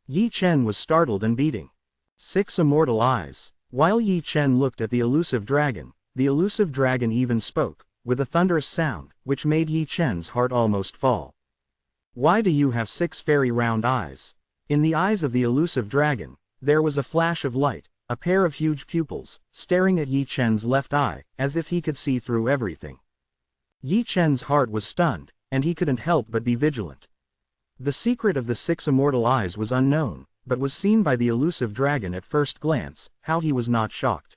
Yi Chen was startled and beating. 6 immortal eyes. While Yi Chen looked at the elusive dragon even spoke, with a thunderous sound, which made Yi Chen's heart almost fall. Why do you have 6 very round eyes? In the eyes of the elusive dragon, there was a flash of light, a pair of huge pupils, staring at Yi Chen's left eye, as if he could see through everything. Yi Chen's heart was stunned, and he couldn't help but be vigilant. The secret of the 6 immortal eyes was unknown, but was seen by the elusive dragon at first glance. How he was not shocked.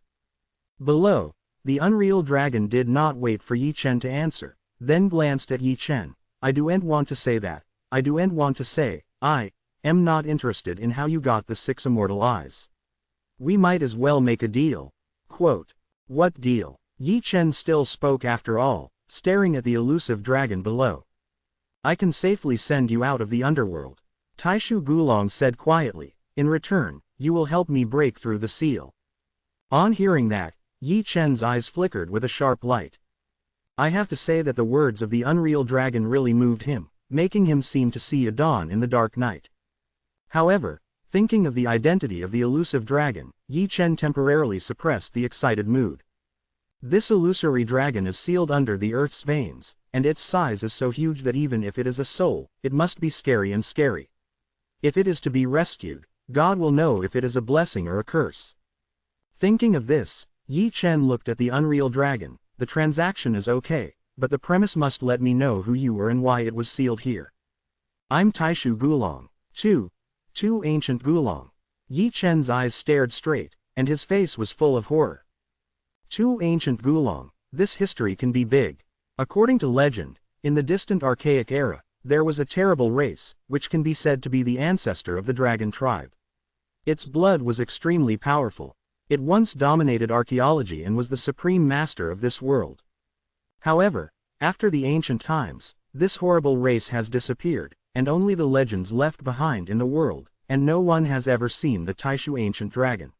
Below, the unreal dragon did not wait for Yi Chen to answer, then glanced at Yi Chen. I don't want to say that. I don't want to say, I am not interested in how you got the 6 immortal eyes. We might as well make a deal. Quote, what deal? Yi Chen still spoke after all, staring at the elusive dragon below. I can safely send you out of the underworld. Taishu Gulong said quietly. In return, you will help me break through the seal. On hearing that, Yi Chen's eyes flickered with a sharp light. I have to say that the words of the unreal dragon really moved him, making him seem to see a dawn in the dark night. However, thinking of the identity of the elusive dragon, Yi Chen temporarily suppressed the excited mood. This illusory dragon is sealed under the earth's veins, and its size is so huge that even if it is a soul, it must be scary and scary. If it is to be rescued, God will know if it is a blessing or a curse. Thinking of this, Yi Chen looked at the unreal dragon. The transaction is okay, but the premise must let me know who you are and why it was sealed here. I'm Taishu Gulong. Two ancient Gulong. Yi Chen's eyes stared straight, and his face was full of horror. 2 ancient Gulong. This history can be big. According to legend, in the distant archaic era, there was a terrible race, which can be said to be the ancestor of the dragon tribe. Its blood was extremely powerful. It once dominated archaeology and was the supreme master of this world. However, after the ancient times, this horrible race has disappeared, and only the legends left behind in the world, and no one has ever seen the Taishu ancient dragon.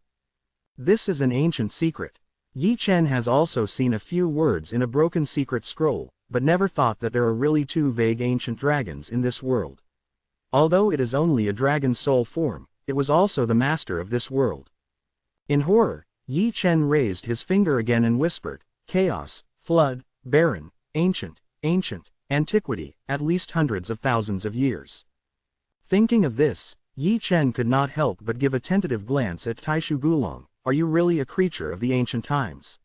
This is an ancient secret. Yi Chen has also seen a few words in a broken secret scroll, but never thought that there are really 2 vague ancient dragons in this world. Although it is only a dragon's soul form, it was also the master of this world. In horror, Yi Chen raised his finger again and whispered, chaos, flood, barren, ancient, antiquity, at least hundreds of thousands of years. Thinking of this, Yi Chen could not help but give a tentative glance at Taishu Gulong. Are you really a creature of the ancient times?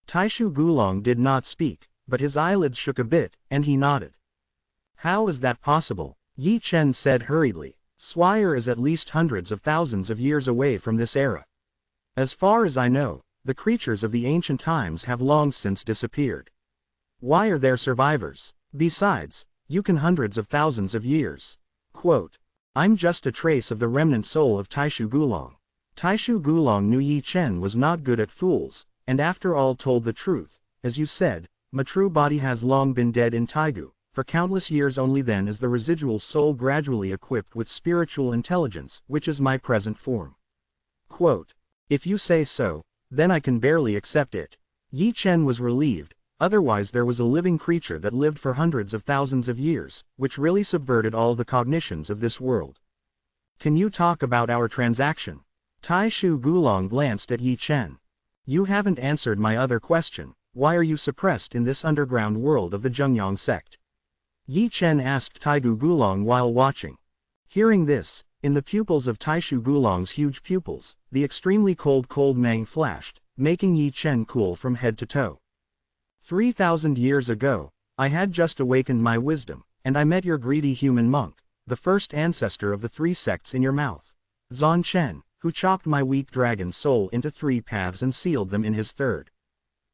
Taishu Gulong did not speak, but his eyelids shook a bit, and he nodded. How is that possible? Yi Chen said hurriedly. Swire is at least hundreds of thousands of years away from this era. As far as I know, the creatures of the ancient times have long since disappeared. Why are there survivors? Besides, you can hundreds of thousands of years. Quote, I'm just a trace of the remnant soul of Taishu Gulong. Taishu Gulong knew Yi Chen was not good at fools, and after all told the truth. As you said, my true body has long been dead in Taigu, for countless years. Only then is the residual soul gradually equipped with spiritual intelligence, which is my present form. Quote, if you say so, then I can barely accept it. Yi Chen was relieved. Otherwise there was a living creature that lived for hundreds of thousands of years, which really subverted all the cognitions of this world. Can you talk about our transaction? Taishu Gulong glanced at Yi Chen. You haven't answered my other question. Why are you suppressed in this underground world of the Zhengyang sect? Yi Chen asked Taigu Gulong while watching. Hearing this, in the pupils of Taishu Gulong's huge pupils, the extremely cold mang flashed, making Yi Chen cool from head to toe. 3,000 years ago, I had just awakened my wisdom, and I met your greedy human monk, the first ancestor of the 3 sects in your mouth, Zan Chen, who chopped my weak dragon soul into 3 paths and sealed them in his 3rd.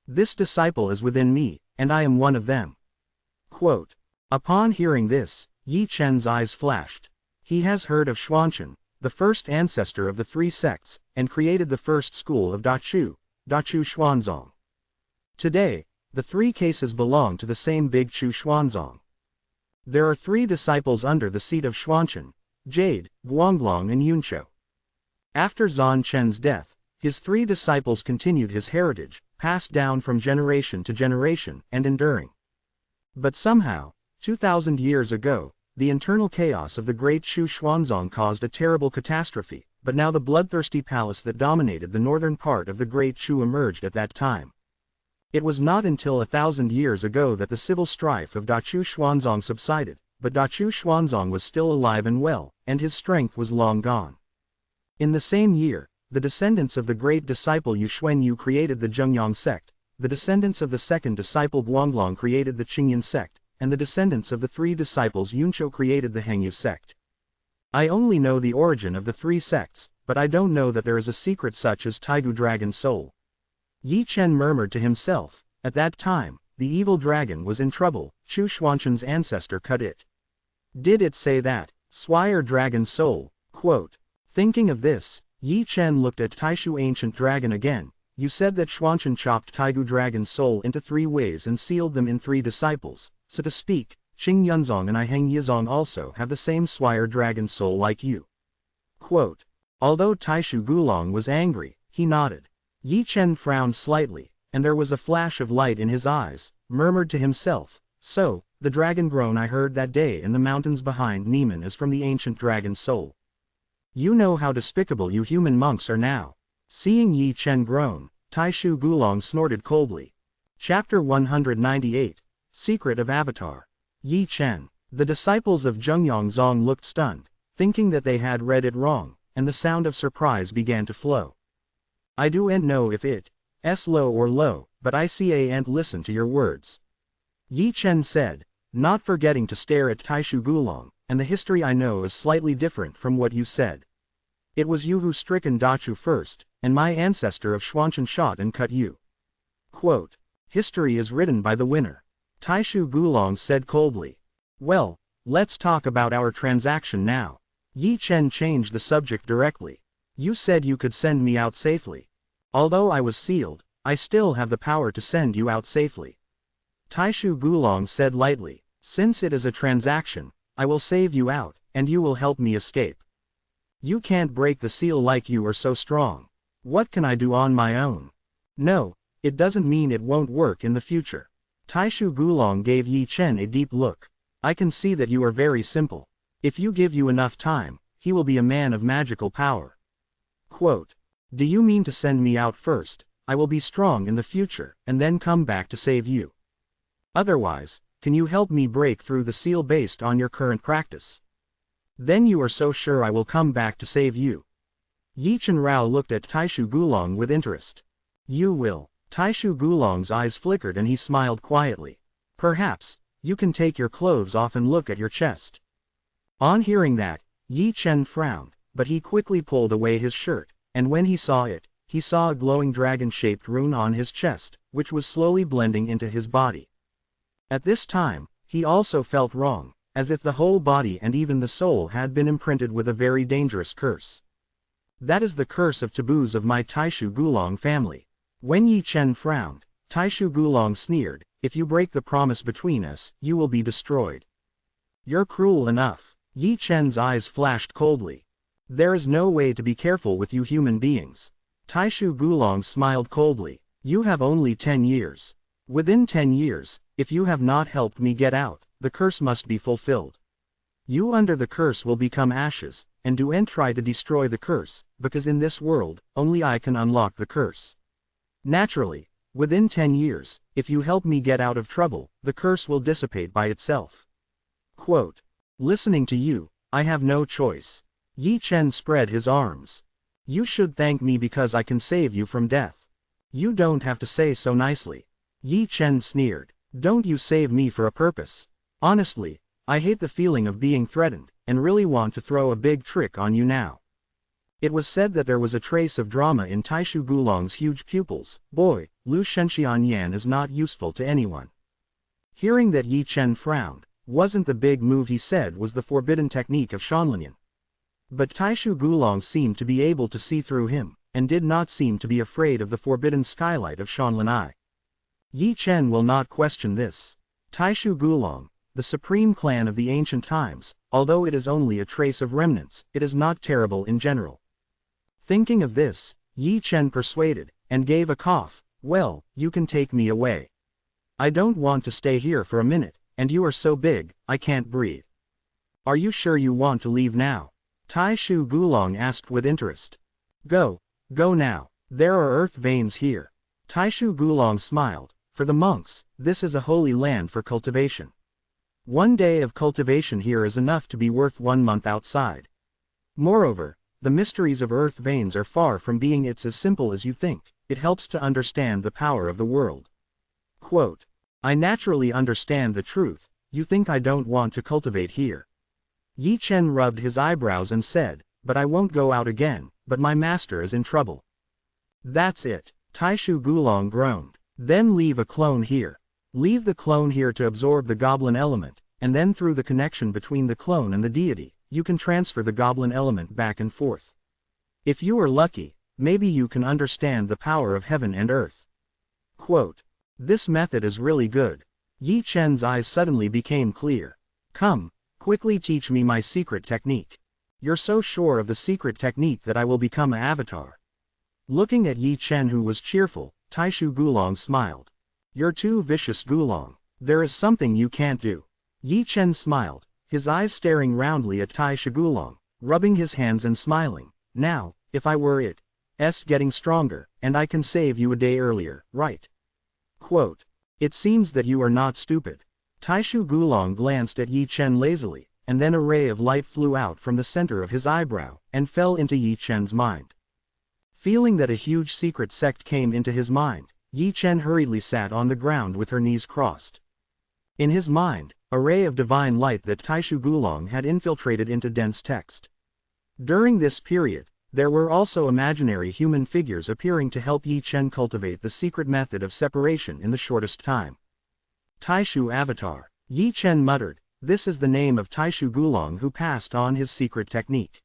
This disciple is within me, and I am one of them. Quote. Upon hearing this, Yi Chen's eyes flashed. He has heard of Xuanchen, the first ancestor of the 3 sects, and created the first school of Dachu Xuanzong. Today, the 3 cases belong to the same Big Chu Xuanzong. There are 3 disciples under the seat of Xuanchen, Jade, Guanglong and Yunqiu. After Zan Chen's death, his 3 disciples continued his heritage, passed down from generation to generation and enduring. But somehow, 2,000 years ago, the internal chaos of the great Chu Xuanzong caused a terrible catastrophe, but now the bloodthirsty palace that dominated the northern part of the great Chu emerged at that time. It was not until 1,000 years ago that the civil strife of Dachu Xuanzong subsided, but Dachu Xuanzong was still alive and well, and his strength was long gone. In the same year, the descendants of the great disciple Yuxuanyu created the Zhengyang sect, the descendants of the second disciple Guanglong created the Qingyan sect, and the descendants of the 3 disciples Yunqiu created the Hengyu sect. I only know the origin of the 3 sects, but I don't know that there is a secret such as Taigu Dragon Soul. Yi Chen murmured to himself, at that time, the evil dragon was in trouble, Chu Xuanchen's ancestor cut it. Did it say that, Swire Dragon Soul, quote. Thinking of this, Yi Chen looked at Taishu Ancient Dragon again. You said that Xuanchen chopped Taigu Dragon's soul into 3 ways and sealed them in 3 disciples, so to speak. Qing Yunzong and I Heng Yizong also have the same Swire Dragon soul like you. Quote. Although Taishu Gulong was angry, he nodded. Yi Chen frowned slightly, and there was a flash of light in his eyes, murmured to himself, so, the dragon groan I heard that day in the mountains behind Neiman is from the ancient dragon soul. You know how despicable you human monks are now. Seeing Yi Chen groan, Taishu Gulong snorted coldly. Chapter 198, Secret of Avatar. Yi Chen. The disciples of Zhengyang Zong looked stunned, thinking that they had read it wrong, and the sound of surprise began to flow. I do and know if it's low or low, but I see and listen to your words. Yi Chen said, not forgetting to stare at Taishu Gulong, and the history I know is slightly different from what you said. It was you who stricken Dachu first, and my ancestor of Xuanchen shot and cut you. Quote. History is written by the winner. Taishu Gulong said coldly. Well, let's talk about our transaction now. Yi Chen changed the subject directly. You said you could send me out safely. Although I was sealed, I still have the power to send you out safely. Taishu Gulong said lightly, since it is a transaction, I will save you out, and you will help me escape. You can't break the seal like you are so strong. What can I do on my own? No, it doesn't mean it won't work in the future. Taishu Gulong gave Yi Chen a deep look. I can see that you are very simple. If you give you enough time, he will be a man of magical power. Quote. Do you mean to send me out first? I will be strong in the future, and then come back to save you. Otherwise, can you help me break through the seal based on your current practice? Then you are so sure I will come back to save you. Yi Chen Rao looked at Taishu Gulong with interest. You will. Taishu Gulong's eyes flickered and he smiled quietly. Perhaps, you can take your clothes off and look at your chest. On hearing that, Yi Chen frowned, but he quickly pulled away his shirt, and when he saw it, he saw a glowing dragon-shaped rune on his chest, which was slowly blending into his body. At this time, he also felt wrong, as if the whole body and even the soul had been imprinted with a very dangerous curse. That is the curse of taboos of my Taishu Gulong family. When Yi Chen frowned, Taishu Gulong sneered, if you break the promise between us, you will be destroyed. You're cruel enough. Yi Chen's eyes flashed coldly. There is no way to be careful with you human beings. Taishu Gulong smiled coldly. You have only 10 years. Within 10 years, if you have not helped me get out, the curse must be fulfilled. You under the curse will become ashes, and do and try to destroy the curse, because in this world, only I can unlock the curse. Naturally, within 10 years, if you help me get out of trouble, the curse will dissipate by itself. Quote, listening to you, I have no choice. Yi Chen spread his arms. You should thank me because I can save you from death. You don't have to say so nicely. Yi Chen sneered. Don't you save me for a purpose. Honestly, I hate the feeling of being threatened, and really want to throw a big trick on you now. It was said that there was a trace of drama in Taishu Gulong's huge pupils. Boy, Lu Shenxian Yan is not useful to anyone. Hearing that Yi Chen frowned, wasn't the big move he said was the forbidden technique of Shanlinian. But Taishu Gulong seemed to be able to see through him, and did not seem to be afraid of the forbidden skylight of Shanlinai. Yi Chen will not question this. Taishu Gulong, the supreme clan of the ancient times, although it is only a trace of remnants, it is not terrible in general. Thinking of this, Yi Chen persuaded, and gave a cough. Well, you can take me away. I don't want to stay here for a minute, and you are so big, I can't breathe. Are you sure you want to leave now? Taishu Gulong asked with interest. Go now. There are earth veins here. Taishu Gulong smiled. For the monks, this is a holy land for cultivation. 1 day of cultivation here is enough to be worth 1 month outside. Moreover, the mysteries of earth veins are far from being it's as simple as you think. It helps to understand the power of the world. Quote, I naturally understand the truth. You think I don't want to cultivate here. Yi Chen rubbed his eyebrows and said, but I won't go out again, but my master is in trouble. That's it. Taishu Gulong groaned. Then leave a clone here. Leave the clone here to absorb the goblin element, and then through the connection between the clone and the deity, you can transfer the goblin element back and forth. If you are lucky, maybe you can understand the power of heaven and earth. Quote, this method is really good. Yi Chen's eyes suddenly became clear. Come, quickly teach me my secret technique. You're so sure of the secret technique that I will become an avatar. Looking at Yi Chen, who was cheerful, Taishu Gulong smiled. You're too vicious, Gulong. There is something you can't do. Yi Chen smiled, his eyes staring roundly at Taishu Gulong, rubbing his hands and smiling. Now, if I were it's getting stronger, and I can save you a day earlier, right? Quote, it seems that you are not stupid. Taishu Gulong glanced at Yi Chen lazily, and then a ray of light flew out from the center of his eyebrow, and fell into Yi Chen's mind. Feeling that a huge secret sect came into his mind, Yi Chen hurriedly sat on the ground with her knees crossed. In his mind, a ray of divine light that Taishu Gulong had infiltrated into dense text. During this period, there were also imaginary human figures appearing to help Yi Chen cultivate the secret method of separation in the shortest time. Taishu Avatar. Yi Chen muttered, this is the name of Taishu Gulong who passed on his secret technique.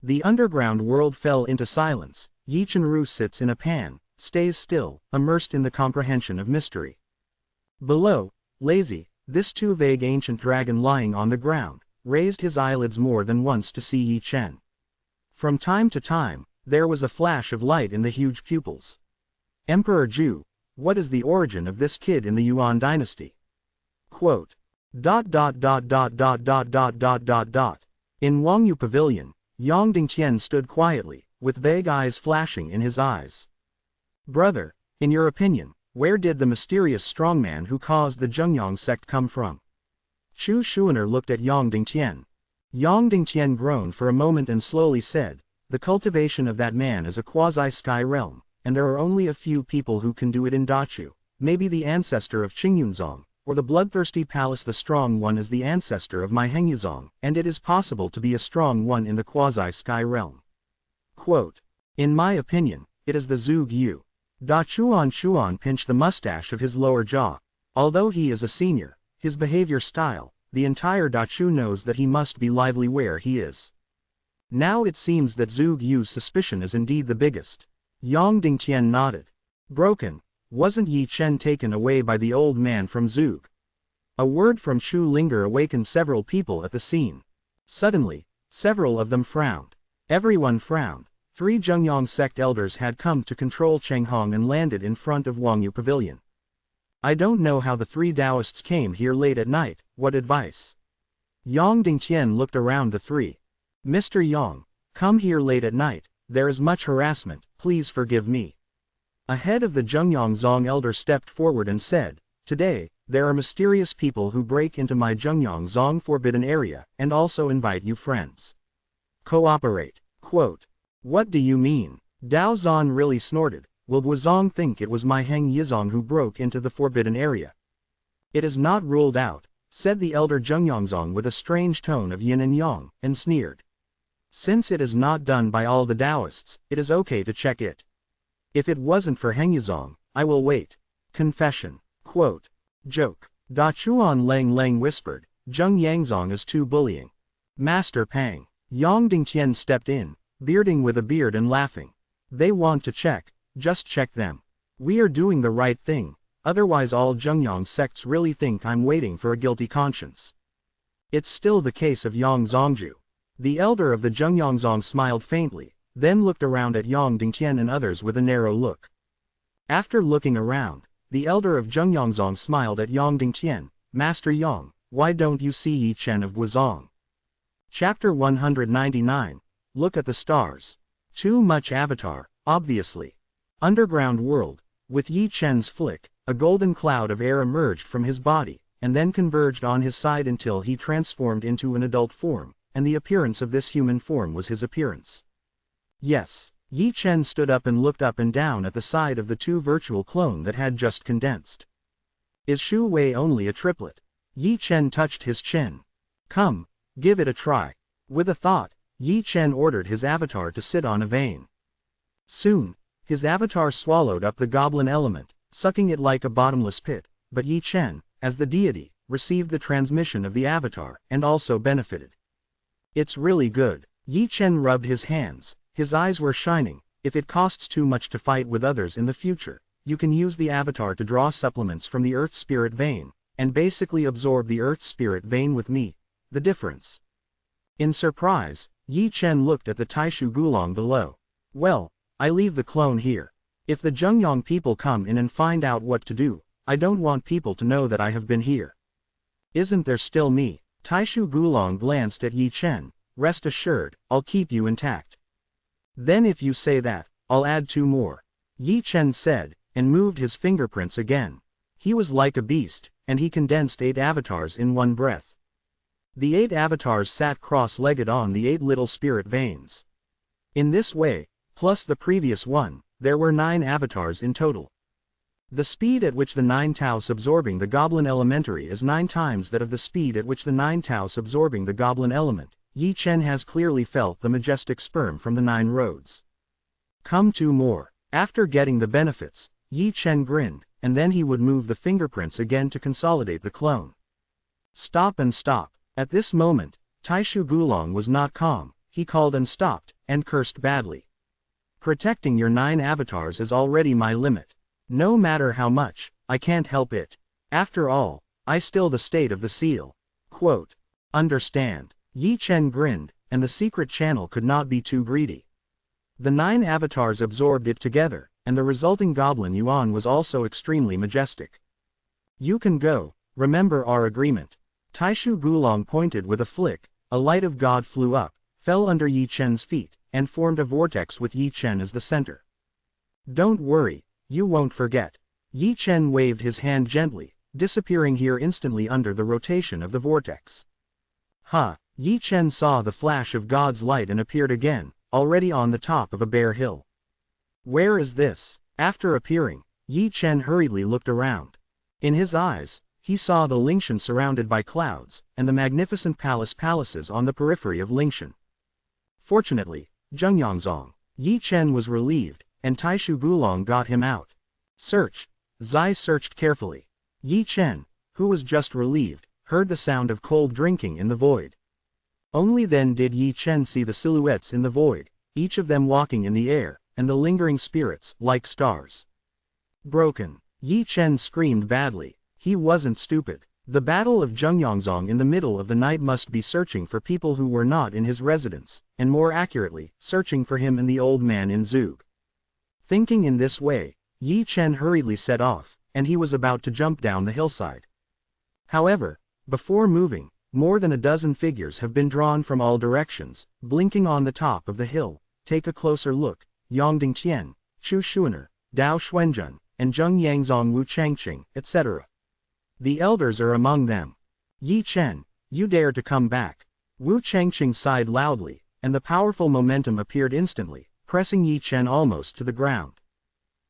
The underground world fell into silence. Yi Chenru sits in a pan, stays still, immersed in the comprehension of mystery. Below, lazy, this too vague ancient dragon lying on the ground, raised his eyelids more than once to see Yi Chen. From time to time, there was a flash of light in the huge pupils. Emperor Zhu, what is the origin of this kid in the Yuan dynasty? Quote, In Wangyu Pavilion, Yang Dingtian stood quietly, with vague eyes flashing in his eyes. Brother, in your opinion, where did the mysterious strongman who caused the Zhengyang sect come from? Chu Shuaner looked at Yang Dingtian. Yang Dingtian groaned for a moment and slowly said, the cultivation of that man is a quasi-sky realm, and there are only a few people who can do it in Dachu, maybe the ancestor of Qingyunzong, or the bloodthirsty palace. The strong one is the ancestor of my Hengyuzong, and it is possible to be a strong one in the quasi-sky realm. Quote, in my opinion, it is the Zhuge Yu. Da Chuan pinched the mustache of his lower jaw. Although he is a senior, his behavior style, the entire Dachu knows that he must be lively where he is. Now it seems that Zhuge Yu's suspicion is indeed the biggest. Yang Dingtian nodded. Broken, wasn't Yi Chen taken away by the old man from Zhuge? A word from Chu Linger awakened several people at the scene. Suddenly, several of them frowned. Everyone frowned. 3 Zhengyang sect elders had come to control Chenghong and landed in front of Wangyu Pavilion. I don't know how the 3 Taoists came here late at night. What advice? Yang Dingtian looked around the 3. Mr. Yang, come here late at night, there is much harassment, please forgive me. A head of the Zhengyang Zong elder stepped forward and said, today, there are mysterious people who break into my Zhongyangzong forbidden area, and also invite you friends. Cooperate. Quote. What do you mean? Dao Zan really snorted. Will Guozong think it was my Heng Yizong who broke into the forbidden area? It is not ruled out, said the elder Zhongyangzong with a strange tone of yin and yang, and sneered. Since it is not done by all the Taoists, it is okay to check it. If it wasn't for Heng Yizong, I will wait. Confession. Quote. Joke. Da Chuan Lang Lang whispered, Zheng Yangzong is too bullying. Master Pang. Yang Dingtian stepped in, bearding with a beard and laughing. They want to check, just check them. We are doing the right thing, otherwise all Zhengyang sects really think I'm waiting for a guilty conscience. It's still the case of Yang Zongju. The elder of the Zhengyangzong smiled faintly, then looked around at Yang Dingtian and others with a narrow look. After looking around, the elder of Zhengyangzong smiled at Yang Dingtian, Master Yang, why don't you see Yi Chen of Guozong? Chapter 199, Look at the Stars. Too much avatar, obviously. Underground world, with Yi Chen's flick, a golden cloud of air emerged from his body, and then converged on his side until he transformed into an adult form, and the appearance of this human form was his appearance. Yes, Yi Chen stood up and looked up and down at the side of the two virtual clone that had just condensed. Is Shu Wei only a triplet? Yi Chen touched his chin. Come, give it a try. With a thought, Yi Chen ordered his avatar to sit on a vein. Soon, his avatar swallowed up the goblin element, sucking it like a bottomless pit, but Yi Chen, as the deity, received the transmission of the avatar, and also benefited. It's really good. Yi Chen rubbed his hands, his eyes were shining. If it costs too much to fight with others in the future, you can use the avatar to draw supplements from the Earth Spirit vein, and basically absorb the Earth Spirit vein with me. The difference. In surprise, Yi Chen looked at the Taishu Gulong below. Well, I leave the clone here. If the Zhengyang people come in and find out what to do, I don't want people to know that I have been here. Isn't there still me? Taishu Gulong glanced at Yi Chen. Rest assured, I'll keep you intact. Then if you say that, I'll add 2 more. Yi Chen said, and moved his fingerprints again. He was like a beast, and he condensed 8 avatars in one breath. The 8 avatars sat cross-legged on the 8 little spirit veins. In this way, plus the previous one, there were 9 avatars in total. The speed at which the 9 Taos absorbing the Goblin Elementary is 9 times that of the speed at which the 9 Taos absorbing the Goblin Element. Yi Chen has clearly felt the majestic sperm from the 9 roads. Come 2 more. After getting the benefits, Yi Chen grinned, and then he would move the fingerprints again to consolidate the clone. Stop and stop. At this moment, Taishu Gulong was not calm. He called and stopped, and cursed badly. Protecting your 9 avatars is already my limit. No matter how much, I can't help it. After all, I still the state of the seal. Quote. Understand. Yi Chen grinned, and the secret channel could not be too greedy. The 9 avatars absorbed it together, and the resulting Goblin Yuan was also extremely majestic. You can go, remember our agreement. Taishu Gulong pointed with a flick, a light of God flew up, fell under Yi Chen's feet, and formed a vortex with Yi Chen as the center. Don't worry, you won't forget. Yi Chen waved his hand gently, disappearing here instantly under the rotation of the vortex. Ha! Yi Chen saw the flash of God's light and appeared again, already on the top of a bare hill. Where is this? After appearing, Yi Chen hurriedly looked around. In his eyes, he saw the Lingshan surrounded by clouds, and the magnificent palaces on the periphery of Lingshan. Fortunately, Zhengyangzong, Yi Chen was relieved, and Taishu Gulong got him out. Search. Zai searched carefully. Yi Chen, who was just relieved, heard the sound of cold drinking in the void. Only then did Yi Chen see the silhouettes in the void, each of them walking in the air, and the lingering spirits, like stars. Broken. Yi Chen screamed badly. He wasn't stupid. The battle of Zhengyangzong in the middle of the night must be searching for people who were not in his residence, and more accurately, searching for him and the old man in Zug. Thinking in this way, Yi Chen hurriedly set off, and he was about to jump down the hillside. However, before moving, more than a dozen figures have been drawn from all directions, blinking on the top of the hill. Take a closer look. Yang Dingtian, Chu Shuner, Dao Xuanzhen, and Zheng Yangzong Wu Changqing, etc. The elders are among them. Yi Chen, you dare to come back. Wu Changqing sighed loudly, and the powerful momentum appeared instantly, pressing Yi Chen almost to the ground.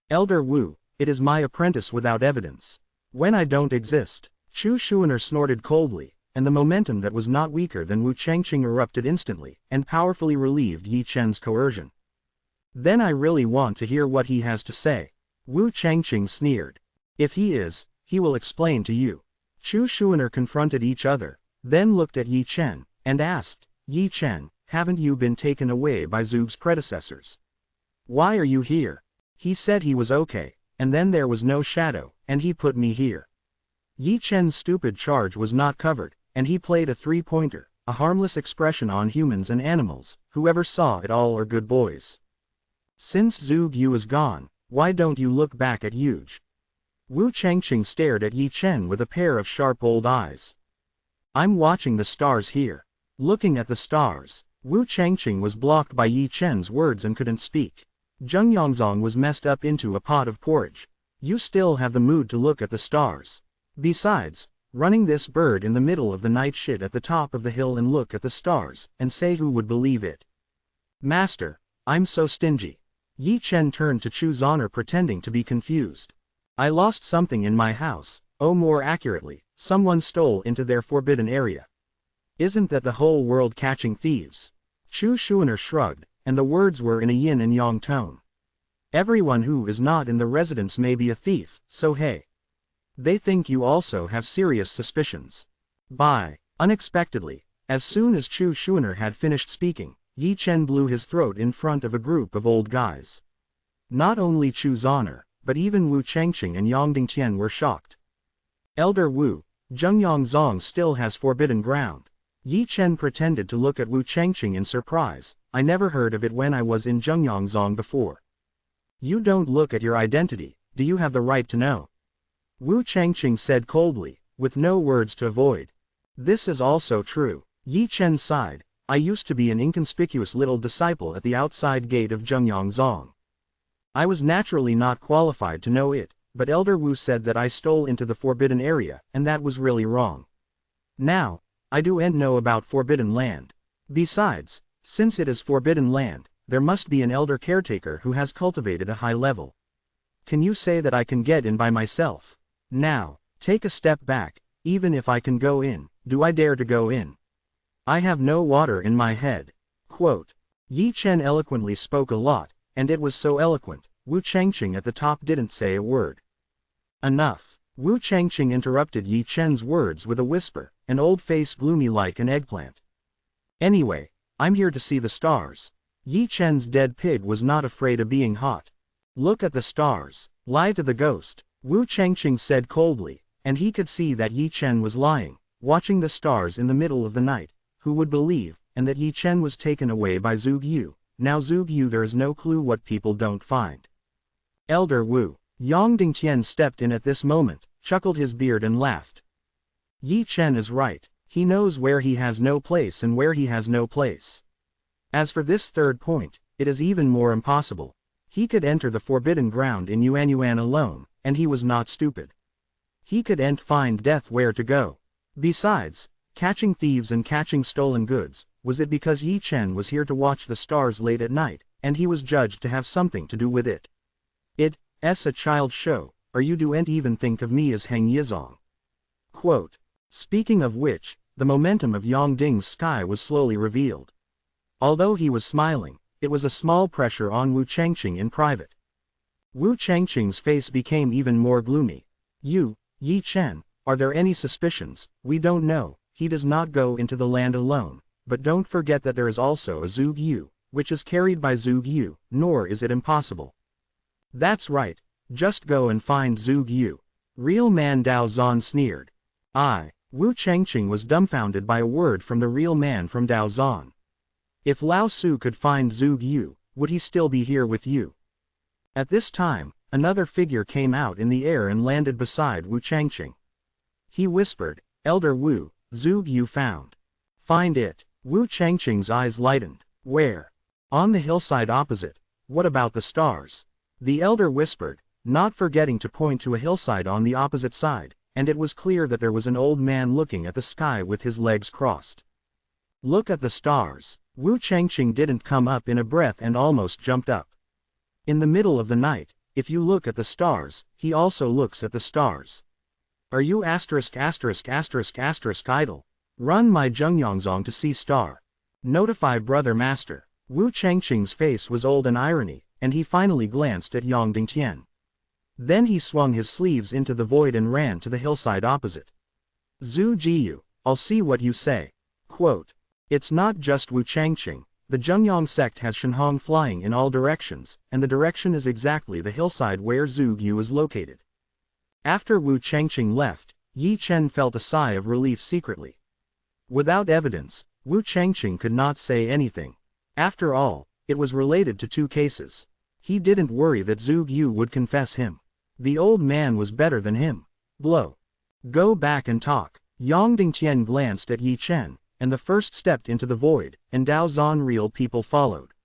Elder Wu, it is my apprentice without evidence. When I don't exist. Chu Xuaner snorted coldly, and the momentum that was not weaker than Wu Changqing erupted instantly, and powerfully relieved Yi Chen's coercion. Then I really want to hear what he has to say. Wu Changqing sneered. If he is, he will explain to you. Chu Xuaner confronted each other, then looked at Yi Chen, and asked, Yi Chen, haven't you been taken away by Zug's predecessors? Why are you here? He said he was okay, and then there was no shadow, and he put me here. Yi Chen's stupid charge was not covered, and he played a three-pointer, a harmless expression on humans and animals. Whoever saw it all are good boys. Since Zug Yu is gone, why don't you look back at Yuge? Wu Changqing stared at Yi Chen with a pair of sharp old eyes. I'm watching the stars here. Looking at the stars, Wu Changqing was blocked by Yi Chen's words and couldn't speak. Zheng Yongzong was messed up into a pot of porridge. You still have the mood to look at the stars. Besides, running this bird in the middle of the night shit at the top of the hill and look at the stars, and say who would believe it? Master, I'm so stingy. Yi Chen turned to Chu's honor pretending to be confused. I lost something in my house, or more accurately, someone stole into their forbidden area. Isn't that the whole world catching thieves? Chu Xuaner shrugged, and the words were in a yin and yang tone. Everyone who is not in the residence may be a thief, so hey. They think you also have serious suspicions. Unexpectedly, as soon as Chu Xuaner had finished speaking, Yi Chen blew his throat in front of a group of old guys. Not only Chu's honor, but even Wu Changqing and Yang Dingtian were shocked. Elder Wu, Zheng Yongzong still has forbidden ground. Yi Chen pretended to look at Wu Changqing in surprise. I never heard of it when I was in Zheng Yongzong before. You don't look at your identity, do you have the right to know? Wu Changqing said coldly, with no words to avoid. This is also true. Yi Chen sighed. I used to be an inconspicuous little disciple at the outside gate of Zheng Yongzong. I was naturally not qualified to know it, but Elder Wu said that I stole into the forbidden area, and that was really wrong. Now, I do know about forbidden land. Besides, since it is forbidden land, there must be an elder caretaker who has cultivated a high level. Can you say that I can get in by myself? Now, take a step back. Even if I can go in, do I dare to go in? I have no water in my head. Quote. Yi Chen eloquently spoke a lot, and it was so eloquent, Wu Changqing at the top didn't say a word. Enough. Wu Changqing interrupted Yi Chen's words with a whisper, an old face gloomy like an eggplant. Anyway, I'm here to see the stars. Yi Chen's dead pig was not afraid of being hot. Look at the stars. Lie to the ghost. Wu Changqing said coldly, and he could see that Yi Chen was lying, watching the stars in the middle of the night. Who would believe, and that Yi Chen was taken away by Zug Yu. Now Zug Yu there is no clue what people don't find. Elder Wu. Yang Dingtian stepped in at this moment, chuckled his beard and laughed. Yi Chen is right, he knows where he has no place and where he has no place. As for this third point, it is even more impossible. He could enter the forbidden ground in Yuanyuan alone, and he was not stupid. He could find death where to go. Besides, catching thieves and catching stolen goods, was it because Yi Chen was here to watch the stars late at night, and he was judged to have something to do with it? It's a child's show, or you don't even think of me as Heng Yizong. Quote. Speaking of which, the momentum of Yang Ding's sky was slowly revealed. Although he was smiling, it was a small pressure on Wu Changqing in private. Wu Changqing's face became even more gloomy. Yi Chen, are there any suspicions? We don't know. He does not go into the land alone, but don't forget that there is also a Zug Yu, which is carried by Zug Yu, nor is it impossible. That's right, just go and find Zug Yu. Real man Dao Zan sneered. Wu Changqing was dumbfounded by a word from the real man from Dao Zan. If Lao Su could find Zug Yu, would he still be here with you? At this time, another figure came out in the air and landed beside Wu Changqing. He whispered, Elder Wu, Zug Yu found. Find it. Wu Changqing's eyes lightened. Where? On the hillside opposite. What about the stars? The elder whispered, not forgetting to point to a hillside on the opposite side, and it was clear that there was an old man looking at the sky with his legs crossed. "Look at the stars." Wu Changqing didn't come up in a breath and almost jumped up. In the middle of the night, if you look at the stars, he also looks at the stars. "Are you idle? Run my Zhengyangzong to see star. Notify brother master." Wu Changqing's face was old in irony, and he finally glanced at Yang Dingtian. Then he swung his sleeves into the void and ran to the hillside opposite. "Zhu Jiyu, I'll see what you say." Quote, "It's not just Wu Changqing. The Zhengyang sect has Shenhong flying in all directions, and the direction is exactly the hillside where Zhu Yu is located." After Wu Changqing left, Yi Chen felt a sigh of relief secretly. Without evidence, Wu Changqing could not say anything. After all, it was related to two cases. He didn't worry that Zhu Yu would confess him. The old man was better than him. Blow. "Go back and talk." Yang Dingtian glanced at Yi Chen, and the first stepped into the void, and Dao Zan real people followed.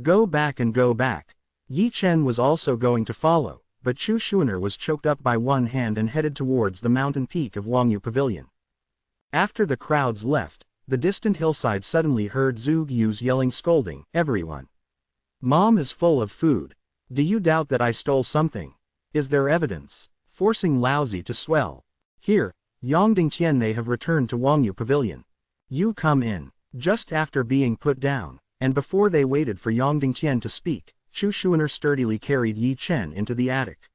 "Go back and go back." Yi Chen was also going to follow, but Chu Shuner was choked up by one hand and headed towards the mountain peak of Wangyu Pavilion. After the crowds left, the distant hillside suddenly heard Zhu Yu's yelling, scolding, "Everyone! Mom is full of food. Do you doubt that I stole something? Is there evidence?" Forcing Laozi to swell. "Here, Yang Dingtian, they have returned to Wangyu Pavilion. You come in." Just after being put down, and before they waited for Yang Dingtian to speak, Chu Shuner sturdily carried Yi Chen into the attic.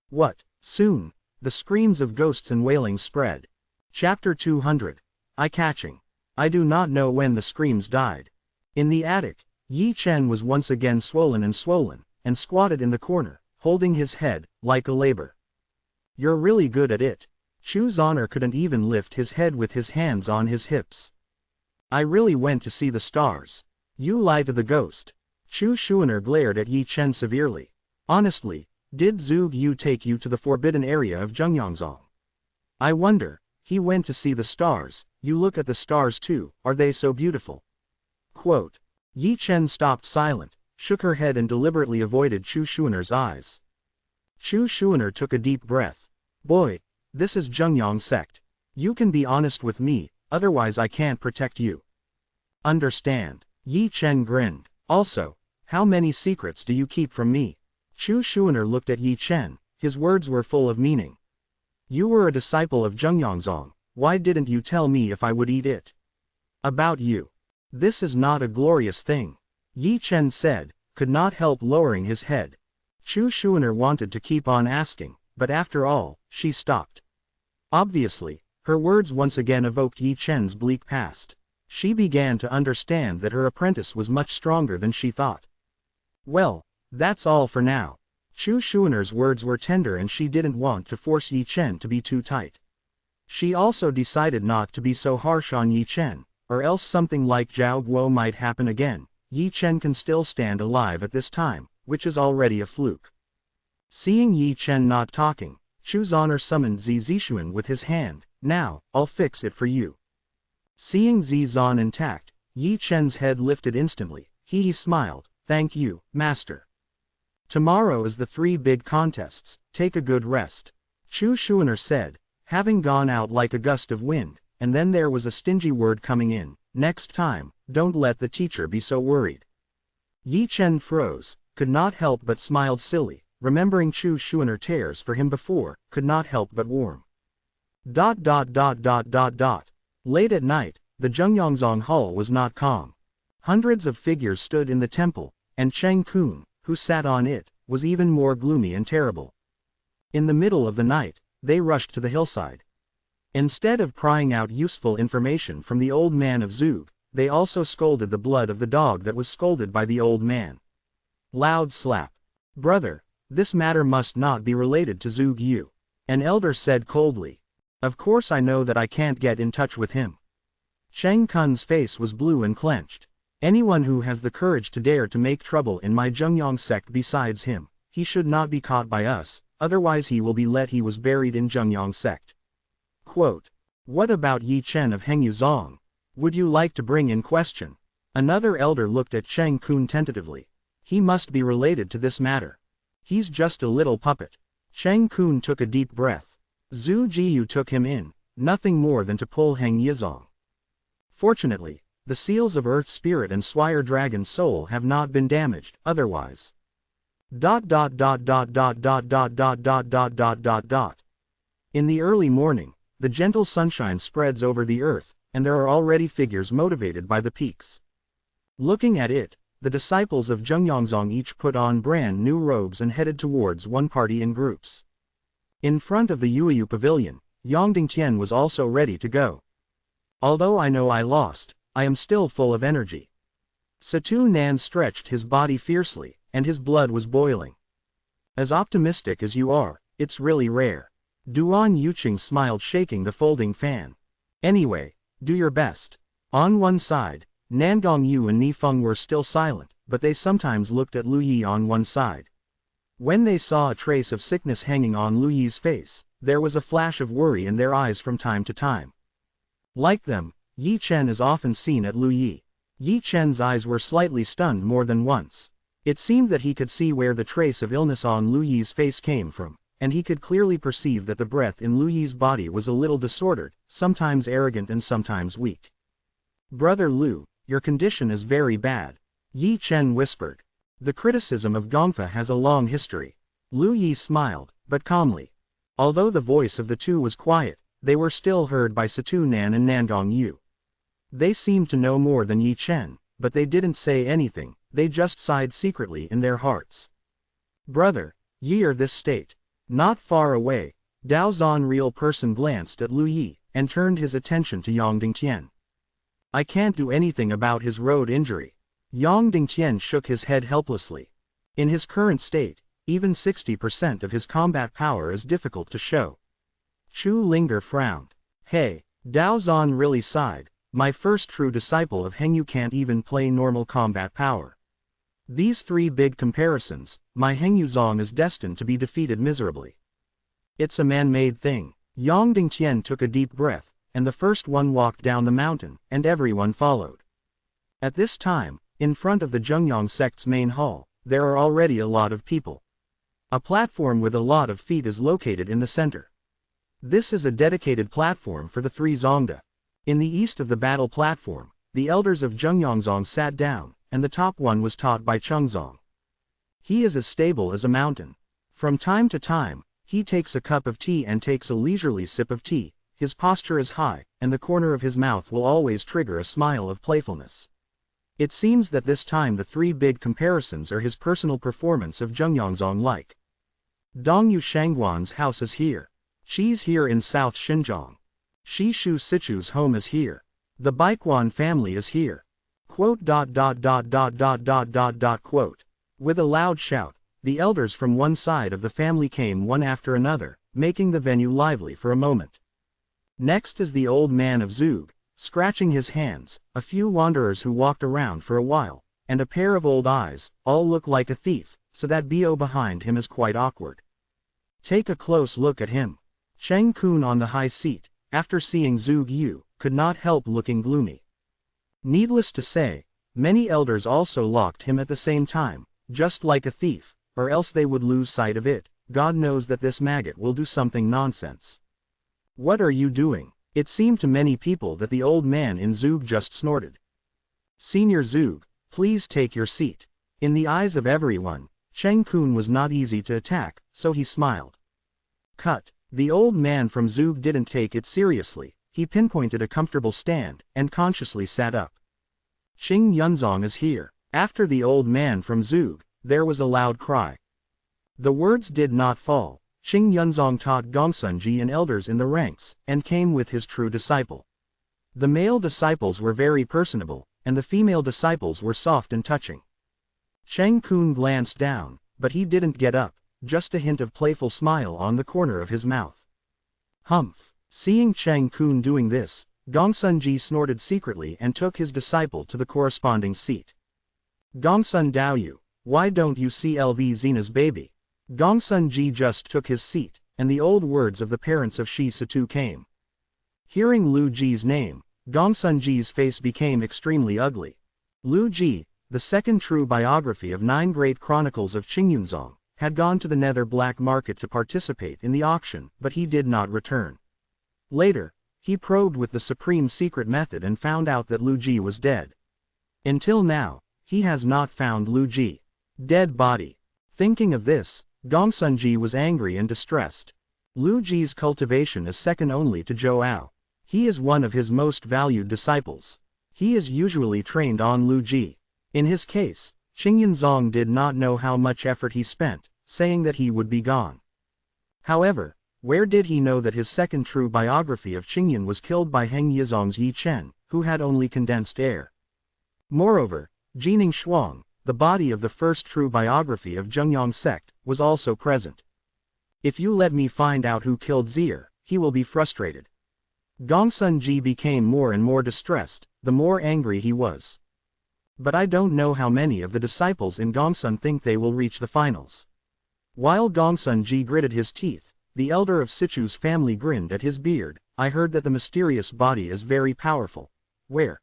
What? Soon, the screams of ghosts and wailing spread. Chapter 200. Eye-catching. I do not know when the screams died. In the attic, Yi Chen was once again swollen, and squatted in the corner, holding his head, like a labor. "You're really good at it." Chu's honor couldn't even lift his head with his hands on his hips. "I really went to see the stars." "You lie to the ghost." Chu Shuner glared at Yi Chen severely. "Honestly, did Zhu Yu take you to the forbidden area of Zhengyangzong?" "I wonder. He went to see the stars. You look at the stars too. Are they so beautiful?" Quote. Yi Chen stopped silent, shook her head and deliberately avoided Chu Shuner's eyes. Chu Shuner took a deep breath. "Boy, this is Zhengyang sect. You can be honest with me, otherwise I can't protect you." "Understand." Yi Chen grinned. "Also, how many secrets do you keep from me?" Chu Shuner looked at Yi Chen, his words were full of meaning. "You were a disciple of Zhengyangzong, why didn't you tell me if I would eat it?" "About you. This is not a glorious thing," Yi Chen said, could not help lowering his head. Chu Shuner wanted to keep on asking, but after all, she stopped. Obviously, her words once again evoked Yi Chen's bleak past. She began to understand that her apprentice was much stronger than she thought. "Well, that's all for now." Chu Shuner's words were tender and she didn't want to force Yi Chen to be too tight. She also decided not to be so harsh on Yi Chen, or else something like Zhao Guo might happen again. Yi Chen can still stand alive at this time, which is already a fluke. Seeing Yi Chen not talking, Chu's honor summoned Zi Zixuan with his hand. "Now, I'll fix it for you." Seeing Zi Zan intact, Yi Chen's head lifted instantly. He smiled. "Thank you, master. Tomorrow is the 3 big contests, take a good rest." Chu Shuner said, having gone out like a gust of wind, and then there was a stingy word coming in. "Next time, don't let the teacher be so worried." Yi Chen froze, could not help but smiled silly, remembering Chu Shuner tears for him before, could not help but warm. Late at night, the Zhengyangzong hall was not calm. Hundreds of figures stood in the temple, and Cheng Kun, who sat on it, was even more gloomy and terrible. In the middle of the night, they rushed to the hillside. Instead of prying out useful information from the old man of Zug, they also scolded the blood of the dog that was scolded by the old man. Loud slap. "Brother, this matter must not be related to Zug Yu," an elder said coldly. "Of course I know that I can't get in touch with him." Cheng Kun's face was blue and clenched. "Anyone who has the courage to dare to make trouble in my Zhengyang sect besides him, he should not be caught by us, otherwise he will be let he was buried in Zhengyang sect." Quote. "What about Yi Chen of Hengyu Zong? Would you like to bring in question?" Another elder looked at Cheng Kun tentatively. "He must be related to this matter. He's just a little puppet." Cheng Kun took a deep breath. Zhu Jiyu took him in, nothing more than to pull Heng Yizong. Fortunately, the seals of Earth Spirit and Swire Dragon Soul have not been damaged, otherwise. In the early morning, the gentle sunshine spreads over the earth, and there are already figures motivated by the peaks. Looking at it, the disciples of Zhengyongzong each put on brand new robes and headed towards one party in groups. In front of the Yueyu Pavilion, Yang Dingtian was also ready to go. Although I know I lost, I am still full of energy. Satu Nan stretched his body fiercely, and his blood was boiling. As optimistic as you are, it's really rare. Duan Yuqing smiled, shaking the folding fan. Anyway, do your best. On one side, Nangong Yu and Nifeng were still silent, but they sometimes looked at Lu Yi on one side. When they saw a trace of sickness hanging on Lu Yi's face, there was a flash of worry in their eyes from time to time. Like them, Yi Chen is often seen at Lu Yi. Yi Chen's eyes were slightly stunned more than once. It seemed that he could see where the trace of illness on Lu Yi's face came from, and he could clearly perceive that the breath in Lu Yi's body was a little disordered, sometimes arrogant and sometimes weak. "Brother Lu, your condition is very bad," Yi Chen whispered. "The criticism of Gongfa has a long history." Lu Yi smiled, but calmly. Although the voice of the two was quiet, they were still heard by Satu Nan and Nangong Yu. They seemed to know more than Yi Chen, but they didn't say anything, they just sighed secretly in their hearts. "Brother, ye are this state." Not far away, Dao Zan real person glanced at Lu Yi, and turned his attention to Yang Dingtian. "I can't do anything about his road injury." Yang Dingtian shook his head helplessly. In his current state, even 60% of his combat power is difficult to show. Chu Linger frowned. "Hey," Dao Zan really sighed, "my first true disciple of Hengyu can't even play normal combat power. These three big comparisons, my Hengyu Zong is destined to be defeated miserably." "It's a man-made thing." Yang Dingtian took a deep breath, and the first one walked down the mountain, and everyone followed. At this time, in front of the Zhengyang sect's main hall, there are already a lot of people. A platform with a lot of feet is located in the center. This is a dedicated platform for the three Zongda. In the east of the battle platform, the elders of Zhengyangzong sat down, and the top one was taught by Chengzong. He is as stable as a mountain. From time to time, he takes a cup of tea and takes a leisurely sip of tea. His posture is high, and the corner of his mouth will always trigger a smile of playfulness. It seems that this time the three big comparisons are his personal performance of Zhengyangzong like. Dongyu Shangguan's house is here. She's here in South Xinjiang. Shi Shu Sichu's home is here. The Baikuan family is here. Quote. With a loud shout, the elders from one side of the family came one after another, making the venue lively for a moment. Next is the old man of Zug, scratching his hands, a few wanderers who walked around for a while, and a pair of old eyes, all look like a thief, so that Bo behind him is quite awkward. Take a close look at him. Cheng Kun on the high seat, after seeing Zug Yu, could not help looking gloomy. Needless to say, many elders also locked him at the same time, just like a thief, or else they would lose sight of it. God knows that this maggot will do something nonsense. "What are you doing?" It seemed to many people that the old man in Zug just snorted. "Senior Zug, please take your seat." In the eyes of everyone, Cheng Kun was not easy to attack, so he smiled. Cut. The old man from Zug didn't take it seriously. He pinpointed a comfortable stand, and consciously sat up. "Qing Yunzong is here." After the old man from Zug, there was a loud cry. The words did not fall. Qing Yunzong taught Gongsunji and elders in the ranks, and came with his true disciple. The male disciples were very personable, and the female disciples were soft and touching. Cheng Kun glanced down, but he didn't get up, just a hint of playful smile on the corner of his mouth. Humph. Seeing Cheng Kun doing this, Gongsunji snorted secretly and took his disciple to the corresponding seat. "Gongsun Daoyu, why don't you see LV Zena's baby?" Gongsunji just took his seat, and the old words of the parents of Shi Situ came. Hearing Lu Ji's name, Gongsunji's face became extremely ugly. Lu Ji, the second true biography of 9 great chronicles of Qingyunzong, had gone to the nether black market to participate in the auction, but he did not return. Later, he probed with the supreme secret method and found out that Lu Ji was dead. Until now, he has not found Lu Ji. Dead body. Thinking of this, Gongsun Ji was angry and distressed. Lu Ji's cultivation is second only to Zhou Ao. He is one of his most valued disciples. He is usually trained on Lu Ji. In his case, Qingyan Zong did not know how much effort he spent, saying that he would be gone. However, where did he know that his second true biography of Qingyan was killed by Heng Yizong's Yi Chen, who had only condensed air? Moreover, Jining Shuang, the body of the first true biography of Zhengyang sect, was also present. If you let me find out who killed Zier, he will be frustrated. Gongsun Ji became more and more distressed, the more angry he was. But I don't know how many of the disciples in Gongsun think they will reach the finals. While Gongsun Ji gritted his teeth, the elder of Sichu's family grinned at his beard. I heard that the mysterious body is very powerful. Where?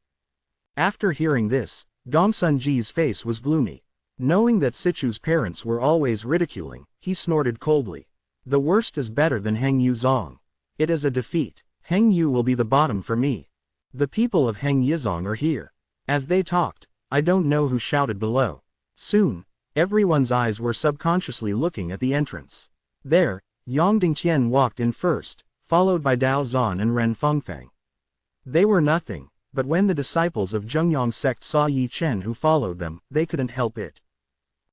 After hearing this, Gongsun Ji's face was gloomy. Knowing that Sichu's parents were always ridiculing, he snorted coldly. The worst is better than Heng Yizong. It is a defeat. Heng Yu will be the bottom for me. The people of Heng Yizong are here. As they talked, I don't know who shouted below. Soon, everyone's eyes were subconsciously looking at the entrance. There, Yang Dingtian walked in first, followed by Dao Zan and Ren Fengfeng. They were nothing, but when the disciples of Zhengyang sect saw Yi Chen who followed them, they couldn't help it.